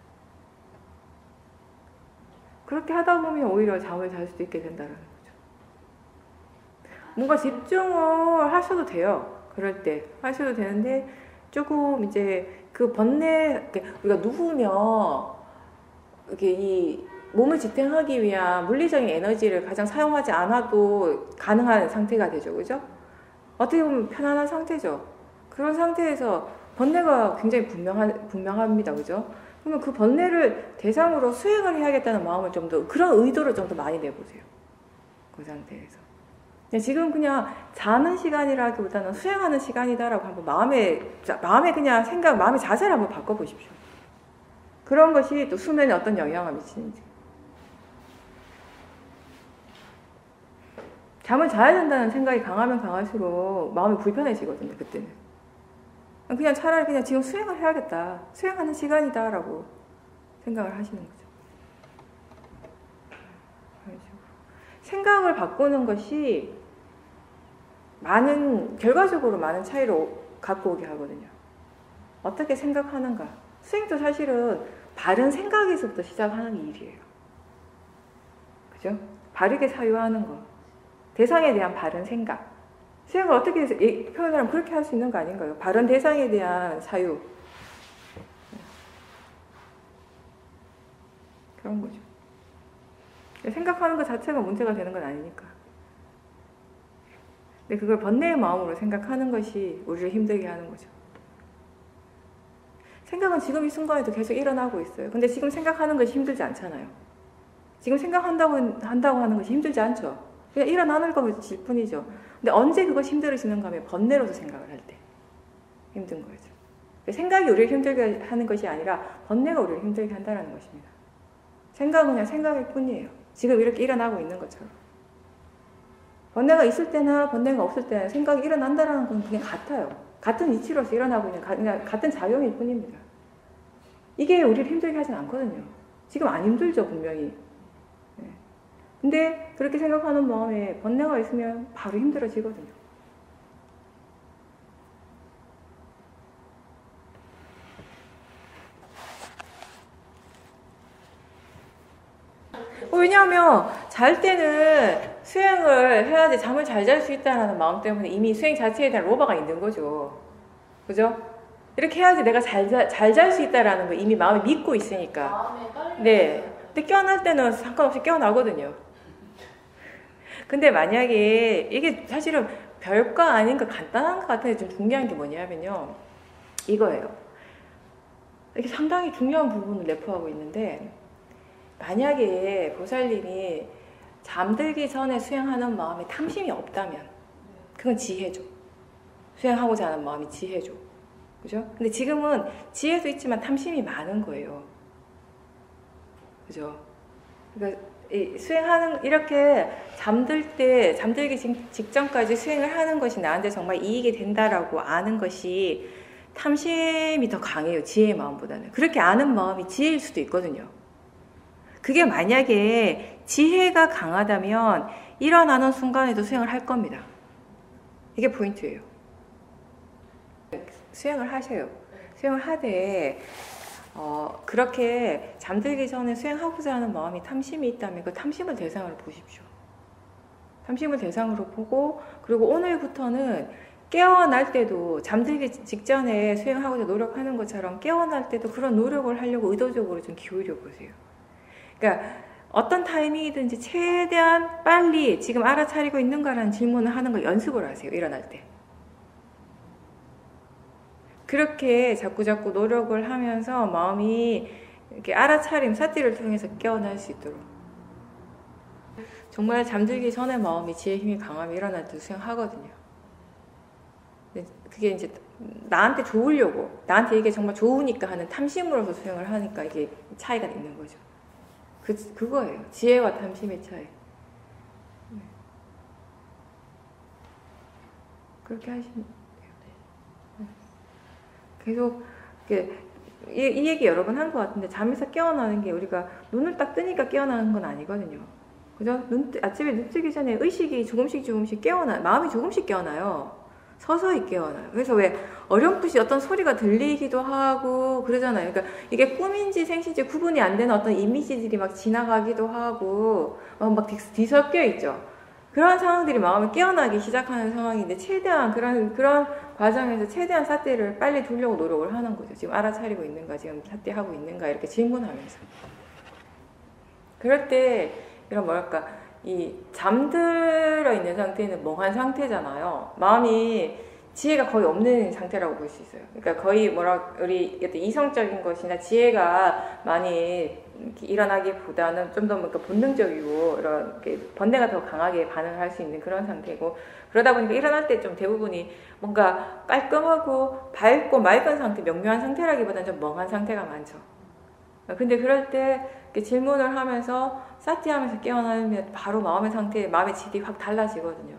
그렇게 하다 보면 오히려 잠을 잘 수도 있게 된다라는 거죠. 뭔가 집중을 하셔도 돼요. 그럴 때 하셔도 되는데 조금 이제 그 번뇌, 우리가 누우면 이렇게 이 몸을 지탱하기 위한 물리적인 에너지를 가장 사용하지 않아도 가능한 상태가 되죠, 그죠? 어떻게 보면 편안한 상태죠. 그런 상태에서 번뇌가 굉장히 분명합니다, 그죠? 그러면 그 번뇌를 대상으로 수행을 해야겠다는 마음을 좀 더, 그런 의도를 좀 더 많이 내보세요. 그 상태에서. 지금 그냥 자는 시간이라기보다는 수행하는 시간이다라고 한번 마음의 그냥 생각, 마음의 자세를 한번 바꿔보십시오. 그런 것이 또 수면에 어떤 영향을 미치는지. 잠을 자야 된다는 생각이 강하면 강할수록 마음이 불편해지거든요, 그때는. 그냥 차라리 그냥 지금 수행을 해야겠다. 수행하는 시간이다라고 생각을 하시는 거죠. 생각을 바꾸는 것이 결과적으로 많은 차이를 갖고 오게 하거든요. 어떻게 생각하는가. 수행도 사실은 바른 생각에서부터 시작하는 일이에요. 그죠? 바르게 사유하는 거. 대상에 대한 바른 생각. 수행을 어떻게 표현하면 그렇게 할 수 있는 거 아닌가요? 바른 대상에 대한 사유. 그런 거죠. 생각하는 것 자체가 문제가 되는 건 아니니까. 근데 그걸 번뇌의 마음으로 생각하는 것이 우리를 힘들게 하는 거죠. 생각은 지금 이 순간에도 계속 일어나고 있어요. 근데 지금 생각하는 것이 힘들지 않잖아요. 지금 생각한다고 하는 것이 힘들지 않죠. 그냥 일어나는 것일 뿐이죠. 근데 언제 그것이 힘들어지는가 하면 번뇌로서 생각을 할 때 힘든 거죠. 생각이 우리를 힘들게 하는 것이 아니라 번뇌가 우리를 힘들게 한다는 것입니다. 생각은 그냥 생각일 뿐이에요. 지금 이렇게 일어나고 있는 것처럼. 번뇌가 있을 때나 번뇌가 없을 때나 생각이 일어난다는 건 그냥 같아요. 같은 이치로서 일어나고 있는 그냥 같은 작용일 뿐입니다. 이게 우리를 힘들게 하진 않거든요. 지금 안 힘들죠, 분명히. 네. 근데 그렇게 생각하는 마음에 번뇌가 있으면 바로 힘들어지거든요. 왜냐하면 잘 때는 수행을 해야지 잠을 잘 잘 수 있다는 마음 때문에 이미 수행 자체에 대한 로바가 있는 거죠. 그죠? 이렇게 해야지 내가 잘 잘 수 있다라는 거 이미 마음에 믿고 있으니까. 마음에 깔려. 네. 근데 깨어날 때는 상관없이 깨어나거든요. 근데 만약에 이게 사실은 별거 아닌 거 간단한 것 같은데 좀 중요한 게 뭐냐면요. 이거예요. 이게 상당히 중요한 부분을 내포하고 있는데 만약에 보살님이 잠들기 전에 수행하는 마음에 탐심이 없다면 그건 지혜죠. 수행하고자 하는 마음이 지혜죠. 그죠? 근데 지금은 지혜도 있지만 탐심이 많은 거예요. 그죠? 그러니까 이렇게 잠들기 직전까지 수행을 하는 것이 나한테 정말 이익이 된다라고 아는 것이 탐심이 더 강해요. 지혜의 마음보다는. 그렇게 아는 마음이 지혜일 수도 있거든요. 그게 만약에 지혜가 강하다면 일어나는 순간에도 수행을 할 겁니다. 이게 포인트예요. 수행을 하세요. 수행을 하되 그렇게 잠들기 전에 수행하고자 하는 마음이 탐심이 있다면 그 탐심을 대상으로 보십시오. 탐심을 대상으로 보고 그리고 오늘부터는 깨어날 때도 잠들기 직전에 수행하고자 노력하는 것처럼 깨어날 때도 그런 노력을 하려고 의도적으로 좀 기울여 보세요. 그러니까 어떤 타이밍이든지 최대한 빨리 지금 알아차리고 있는가라는 질문을 하는 걸 연습을 하세요. 일어날 때. 그렇게 자꾸자꾸 노력을 하면서 마음이 이렇게 알아차림, 사티를 통해서 깨어날 수 있도록. 정말 잠들기 전에 마음이 지혜 힘이 강하면 일어날 때 수행하거든요. 그게 이제 나한테 좋으려고, 나한테 이게 정말 좋으니까 하는 탐심으로서 수행을 하니까 이게 차이가 있는 거죠. 그거예요. 지혜와 탐심의 차이. 그렇게 하시면 돼요. 계속 이 얘기 여러 번 한 것 같은데 잠에서 깨어나는 게 우리가 눈을 딱 뜨니까 깨어나는 건 아니거든요. 그죠? 아침에 눈 뜨기 전에 의식이 조금씩 깨어나, 마음이 조금씩 깨어나요. 서서히 깨어나요. 그래서 왜 어렴풋이 어떤 소리가 들리기도 하고 그러잖아요. 그러니까 이게 꿈인지 생시인지 구분이 안 되는 어떤 이미지들이 막 지나가기도 하고 막 뒤섞여 있죠. 그런 상황들이 마음이 깨어나기 시작하는 상황인데 최대한 그런 과정에서 최대한 사태를 빨리 두려고 노력을 하는 거죠. 지금 알아차리고 있는가, 지금 사태하고 있는가 이렇게 질문하면서. 그럴 때 이런 뭐랄까 이 잠들어 있는 상태는 멍한 상태잖아요. 마음이 지혜가 거의 없는 상태라고 볼 수 있어요. 그러니까 거의 우리 이성적인 것이나 지혜가 많이 일어나기보다는 좀 더 본능적이고 이렇게 번뇌가 더 강하게 반응을 할 수 있는 그런 상태고, 그러다 보니까 일어날 때 좀 대부분이 뭔가 깔끔하고 밝고 맑은 상태, 명료한 상태라기보다는 좀 멍한 상태가 많죠. 근데 그럴 때 질문을 하면서 사티하면서 깨어나면 바로 마음의 상태, 마음의 질이 확 달라지거든요.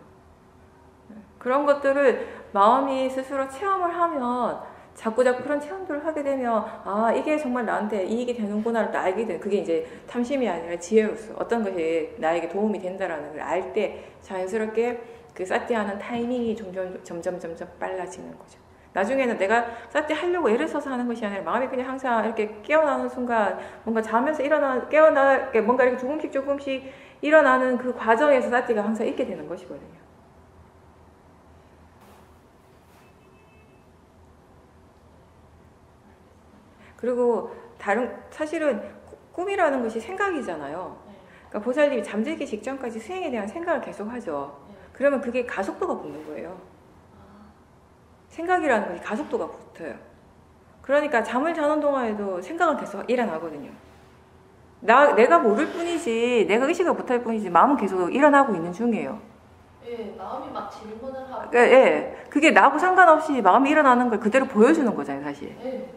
그런 것들을 마음이 스스로 체험을 하면 자꾸자꾸 그런 체험들을 하게 되면 이게 정말 나한테 이익이 되는구나를 또 알게 되는, 그게 이제 탐심이 아니라 지혜로서 어떤 것이 나에게 도움이 된다라는 걸 알 때 자연스럽게 그 사티하는 타이밍이 점점 빨라지는 거죠. 나중에는 내가 사티 하려고 애를 써서 하는 것이 아니라 마음이 그냥 항상 이렇게 깨어나는 순간 뭔가 자면서 뭔가 이렇게 조금씩 일어나는 그 과정에서 사티가 항상 있게 되는 것이거든요. 그리고 사실은 꿈이라는 것이 생각이잖아요. 그러니까 보살님이 잠들기 직전까지 수행에 대한 생각을 계속 하죠. 그러면 그게 가속도가 붙는 거예요. 생각이라는 것이 가속도가 붙어요. 그러니까 잠을 자는 동안에도 생각은 계속 일어나거든요. 내가 모를 뿐이지, 내가 의식을 못할 뿐이지 마음은 계속 일어나고 있는 중이에요. 예, 마음이 막 질문을 하고. 예, 그게 나하고 상관없이 마음이 일어나는 걸 그대로 보여주는 거잖아요, 사실. 예, 그렇죠.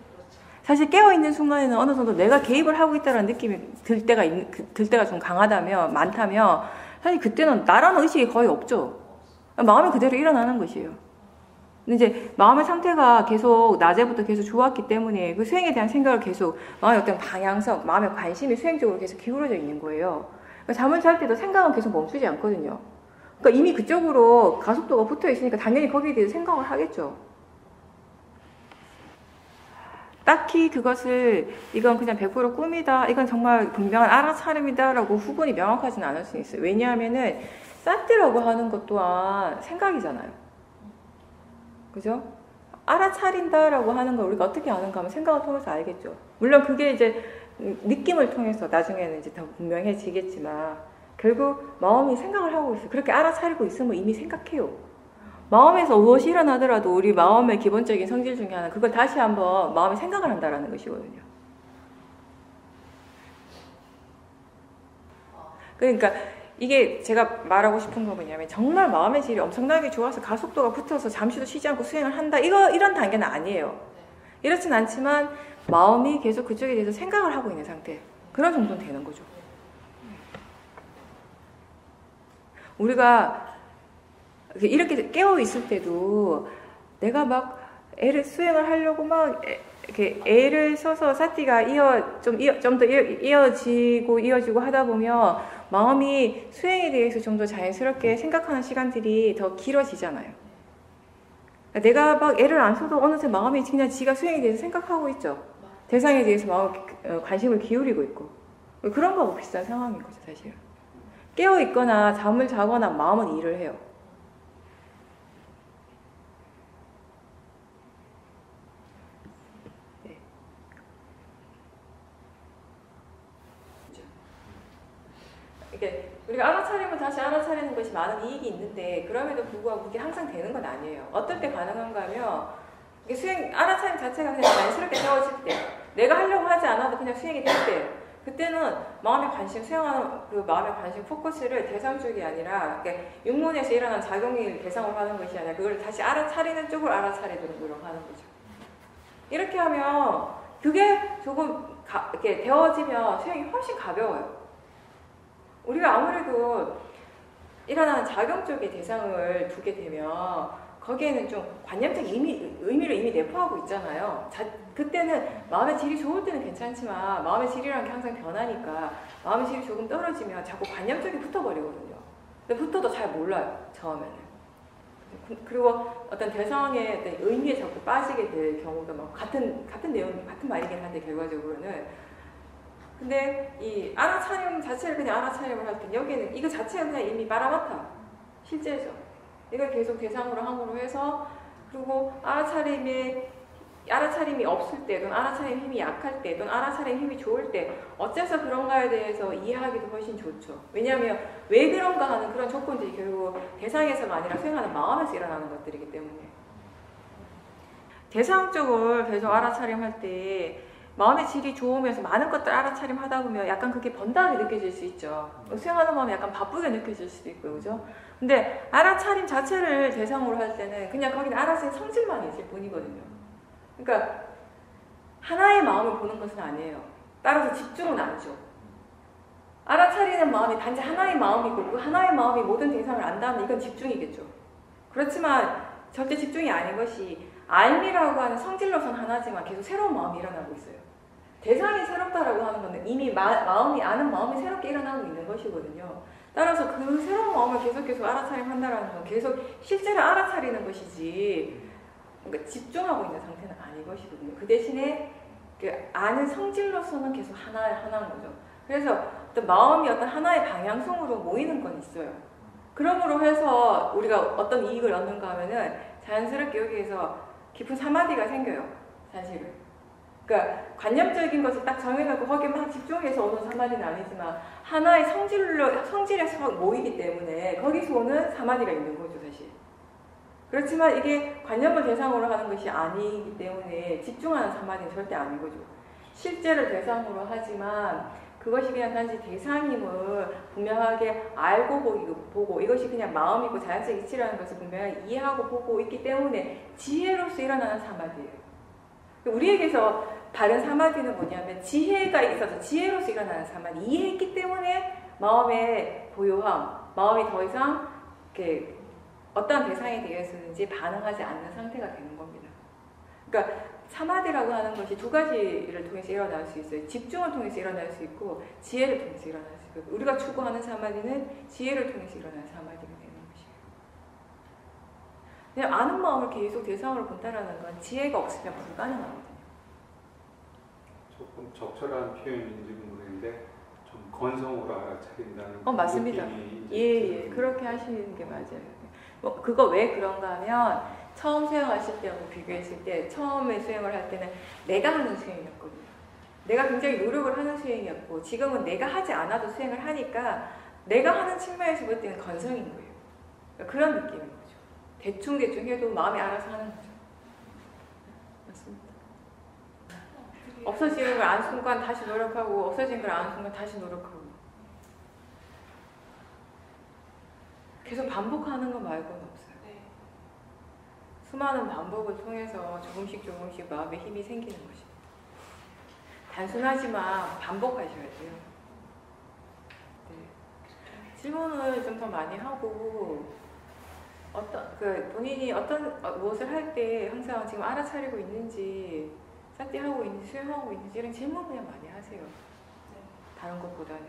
사실 깨어있는 순간에는 어느 정도 내가 개입을 하고 있다는 느낌이 들 때가 좀 많다면 사실 그때는 나라는 의식이 거의 없죠. 마음이 그대로 일어나는 것이에요. 근데 이제 마음의 상태가 계속 낮에부터 계속 좋았기 때문에 그 수행에 대한 생각을 계속 마음의 어떤 방향성, 마음의 관심이 수행 쪽으로 계속 기울어져 있는 거예요. 그러니까 잠을 잘 때도 생각은 계속 멈추지 않거든요. 그러니까 이미 그쪽으로 가속도가 붙어 있으니까 당연히 거기에 대해서 생각을 하겠죠. 딱히 이건 그냥 100% 꿈이다, 이건 정말 분명한 알아차림이다 라고 후분이 명확하지는 않을 수 있어요. 왜냐하면은 사티라고 하는 것 또한 생각이잖아요. 그죠? 알아차린다라고 하는 걸 우리가 어떻게 아는가 하면 생각을 통해서 알겠죠. 물론 그게 이제 느낌을 통해서 나중에는 이제 더 분명해지겠지만 결국 마음이 생각을 하고 있어요. 그렇게 알아차리고 있으면 이미 생각해요. 마음에서 무엇이 일어나더라도 우리 마음의 기본적인 성질 중에 하나, 그걸 다시 한번 마음이 생각을 한다라는 것이거든요. 그러니까 이게 제가 말하고 싶은 건 뭐냐면 정말 마음의 질이 엄청나게 좋아서 가속도가 붙어서 잠시도 쉬지 않고 수행을 한다, 이런 단계는 아니에요. 이렇진 않지만 마음이 계속 그쪽에 대해서 생각을 하고 있는 상태, 그런 정도는 되는 거죠. 우리가 이렇게 깨어 있을 때도 내가 막 수행을 하려고 막 이렇게 애를 써서 사티가 좀 더 이어지고 하다 보면 마음이 수행에 대해서 좀 더 자연스럽게 생각하는 시간들이 더 길어지잖아요. 내가 막 애를 안 써도 어느새 마음이 그냥 지가 수행에 대해서 생각하고 있죠. 대상에 대해서 관심을 기울이고 있고. 그런 거하고 비슷한 상황인 거죠, 사실은. 깨어 있거나 잠을 자거나 마음은 일을 해요. 네. 이게 우리가 알아차리면 다시 알아차리는 것이 많은 이익이 있는데 그럼에도 불구하고 그게 항상 되는 건 아니에요. 어떨 때 가능한가 하면 이게 알아차림 자체가 그냥 자연스럽게 되어질 때, 내가 하려고 하지 않아도 그냥 수행이 될 때, 그때는 마음의 관심, 수행하는 그 마음의 관심 포커스를 대상 쪽이 아니라 육문에서 일어나는 작용을 대상으로 하는 것이 아니라 그걸 다시 알아차리는 쪽을 알아차리도록 노력하는 거죠. 이렇게 하면 그게 조금 이렇게 되어지면 수행이 훨씬 가벼워요. 우리가 아무래도 일어나는 작용 쪽에 대상을 두게 되면 거기에는 좀 관념적 의미를 이미 내포하고 있잖아요. 그때는 마음의 질이 좋을 때는 괜찮지만 마음의 질이라는 게 항상 변하니까 마음의 질이 조금 떨어지면 자꾸 관념적이 붙어버리거든요. 근데 붙어도 잘 몰라요, 처음에는. 그리고 어떤 대상의 어떤 의미에 자꾸 빠지게 될 경우도 막 같은 내용, 같은 말이긴 한데 결과적으로는. 근데 이 알아차림 자체를 그냥 알아차림을 할 때 여기는 이거 자체가 그냥 이미 마라마타, 실제죠. 이걸 계속 대상으로 함으로 해서 그리고 알아차림이 없을 때, 또는 알아차림 힘이 약할 때, 또는 알아차림 힘이 좋을 때 어째서 그런가에 대해서 이해하기도 훨씬 좋죠. 왜냐하면 왜 그런가 하는 그런 조건들이 결국 대상에서가 아니라 수행하는 마음에서 일어나는 것들이기 때문에 대상 쪽을 계속 알아차림할 때 마음의 질이 좋으면서 많은 것들 알아차림하다 보면 약간 그게 번다하게 느껴질 수 있죠. 수행하는 마음이 약간 바쁘게 느껴질 수도 있고, 그죠? 근데 알아차림 자체를 대상으로 할 때는 그냥 거기는 알아차림 성질만 있을 뿐이거든요. 그러니까 하나의 마음을 보는 것은 아니에요. 따라서 집중은 아니죠. 알아차리는 마음이 단지 하나의 마음이고 그 하나의 마음이 모든 대상을 안다면 이건 집중이겠죠. 그렇지만 절대 집중이 아닌 것이 알미라고 하는 성질로선 하나지만 계속 새로운 마음이 일어나고 있어요. 대상이 새롭다라고 하는 건 이미 마음이 아는 마음이 새롭게 일어나고 있는 것이거든요. 따라서 그 새로운 마음을 계속 알아차림한다라는 건 계속 실제로 알아차리는 것이지 그러니까 집중하고 있는 상태는 아닌 것이거든요. 그 대신에 그 아는 성질로서는 계속 하나인 거죠. 그래서 어떤 마음이 어떤 하나의 방향성으로 모이는 건 있어요. 그러므로 해서 우리가 어떤 이익을 얻는가 하면은 자연스럽게 여기에서 깊은 사마디가 생겨요. 사실은. 그러니까 관념적인 것을 딱 정해놓고 거기에 막 집중해서 오는 사마디는 아니지만 하나의 성질에서 모이기 때문에 거기서 오는 사마디가 있는 거죠, 사실. 그렇지만 이게 관념을 대상으로 하는 것이 아니기 때문에 집중하는 사마디는 절대 아닌 거죠. 실제를 대상으로 하지만 그것이 그냥 단지 대상임을 분명하게 알고 보고 이것이 그냥 마음이고 자연적 이치라는 것을 분명하게 이해하고 보고 있기 때문에 지혜로서 일어나는 사마디예요. 우리에게서 다른 사마디는 뭐냐면 지혜가 있어서 지혜로서 일어나는 사마디, 이해했기 때문에 마음의 고요함, 마음이 더 이상 이렇게 어떤 대상에 대해서든지 반응하지 않는 상태가 되는 겁니다. 그러니까 사마디라고 하는 것이 두 가지를 통해서 일어날 수 있어요. 집중을 통해서 일어날 수 있고 지혜를 통해서 일어날 수 있고, 우리가 추구하는 사마디는 지혜를 통해서 일어나는 사마디가 되는 것이에요. 그냥 아는 마음을 계속 대상으로 본다는 건 지혜가 없으면 불가능하거든요. 조금 적절한 표현인지 모르겠는데 좀 건성으로 알아차린다는 맞습니다. 예, 그렇게 하시는 게 맞아요. 그거 왜 그런가 하면 처음 수행하실 때하고 비교했을 때 처음에 수행을 할 때는 내가 하는 수행이었거든요. 내가 굉장히 노력을 하는 수행이었고 지금은 내가 하지 않아도 수행을 하니까 내가 하는 측면에서 볼 때는 건성인 거예요. 그러니까 그런 느낌인 거죠. 대충 해도 마음이 알아서 하는 거죠. 맞습니다. 없어지는 걸 아는 순간 다시 노력하고 없어진 걸 아는 순간 다시 노력하고 계속 반복하는 거 말고는 없어요. 수많은 반복을 통해서 조금씩 마음에 힘이 생기는 것입니다. 단순하지만 반복하셔야 돼요. 네. 질문을 좀 더 많이 하고 본인이 무엇을 할 때 항상 지금 알아차리고 있는지, 쌀띠하고 있는지, 수행하고 있는지 이런 질문 그냥 많이 하세요. 다른 것보다는.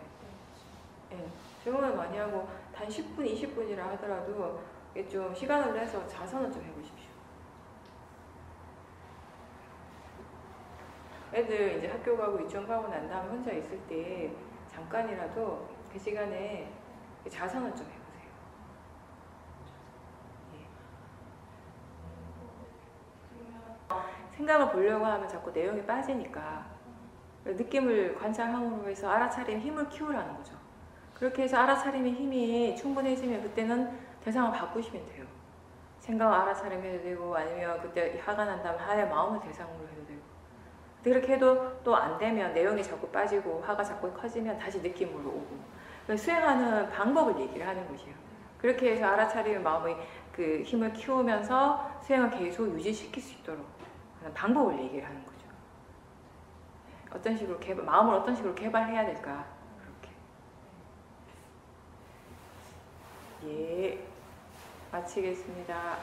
네. 집중을 많이 하고 단 10분, 20분이라 하더라도 이게 좀 시간을 내서 자선을 좀 해보십시오. 애들 이제 학교 가고 유치원 가고 난 다음에 혼자 있을 때 잠깐이라도 그 시간에 자선을 좀 해보세요. 예. 생각을 보려고 하면 자꾸 내용이 빠지니까 느낌을 관찰함으로 해서 알아차림 힘을 키우라는 거죠. 그렇게 해서 알아차림의 힘이 충분해지면 그때는 대상을 바꾸시면 돼요. 생각을 알아차림해도 되고 아니면 그때 화가 난다면 화의 마음을 대상으로 해도 되고 그렇게 해도 또 안 되면 내용이 자꾸 빠지고 화가 자꾸 커지면 다시 느낌으로 오고 수행하는 방법을 얘기를 하는 것이에요. 그렇게 해서 알아차리는 마음의 그 힘을 키우면서 수행을 계속 유지시킬 수 있도록 하는 방법을 얘기를 하는 거죠. 어떤 식으로 마음을 어떤 식으로 개발해야 될까 그렇게. 예, 마치겠습니다.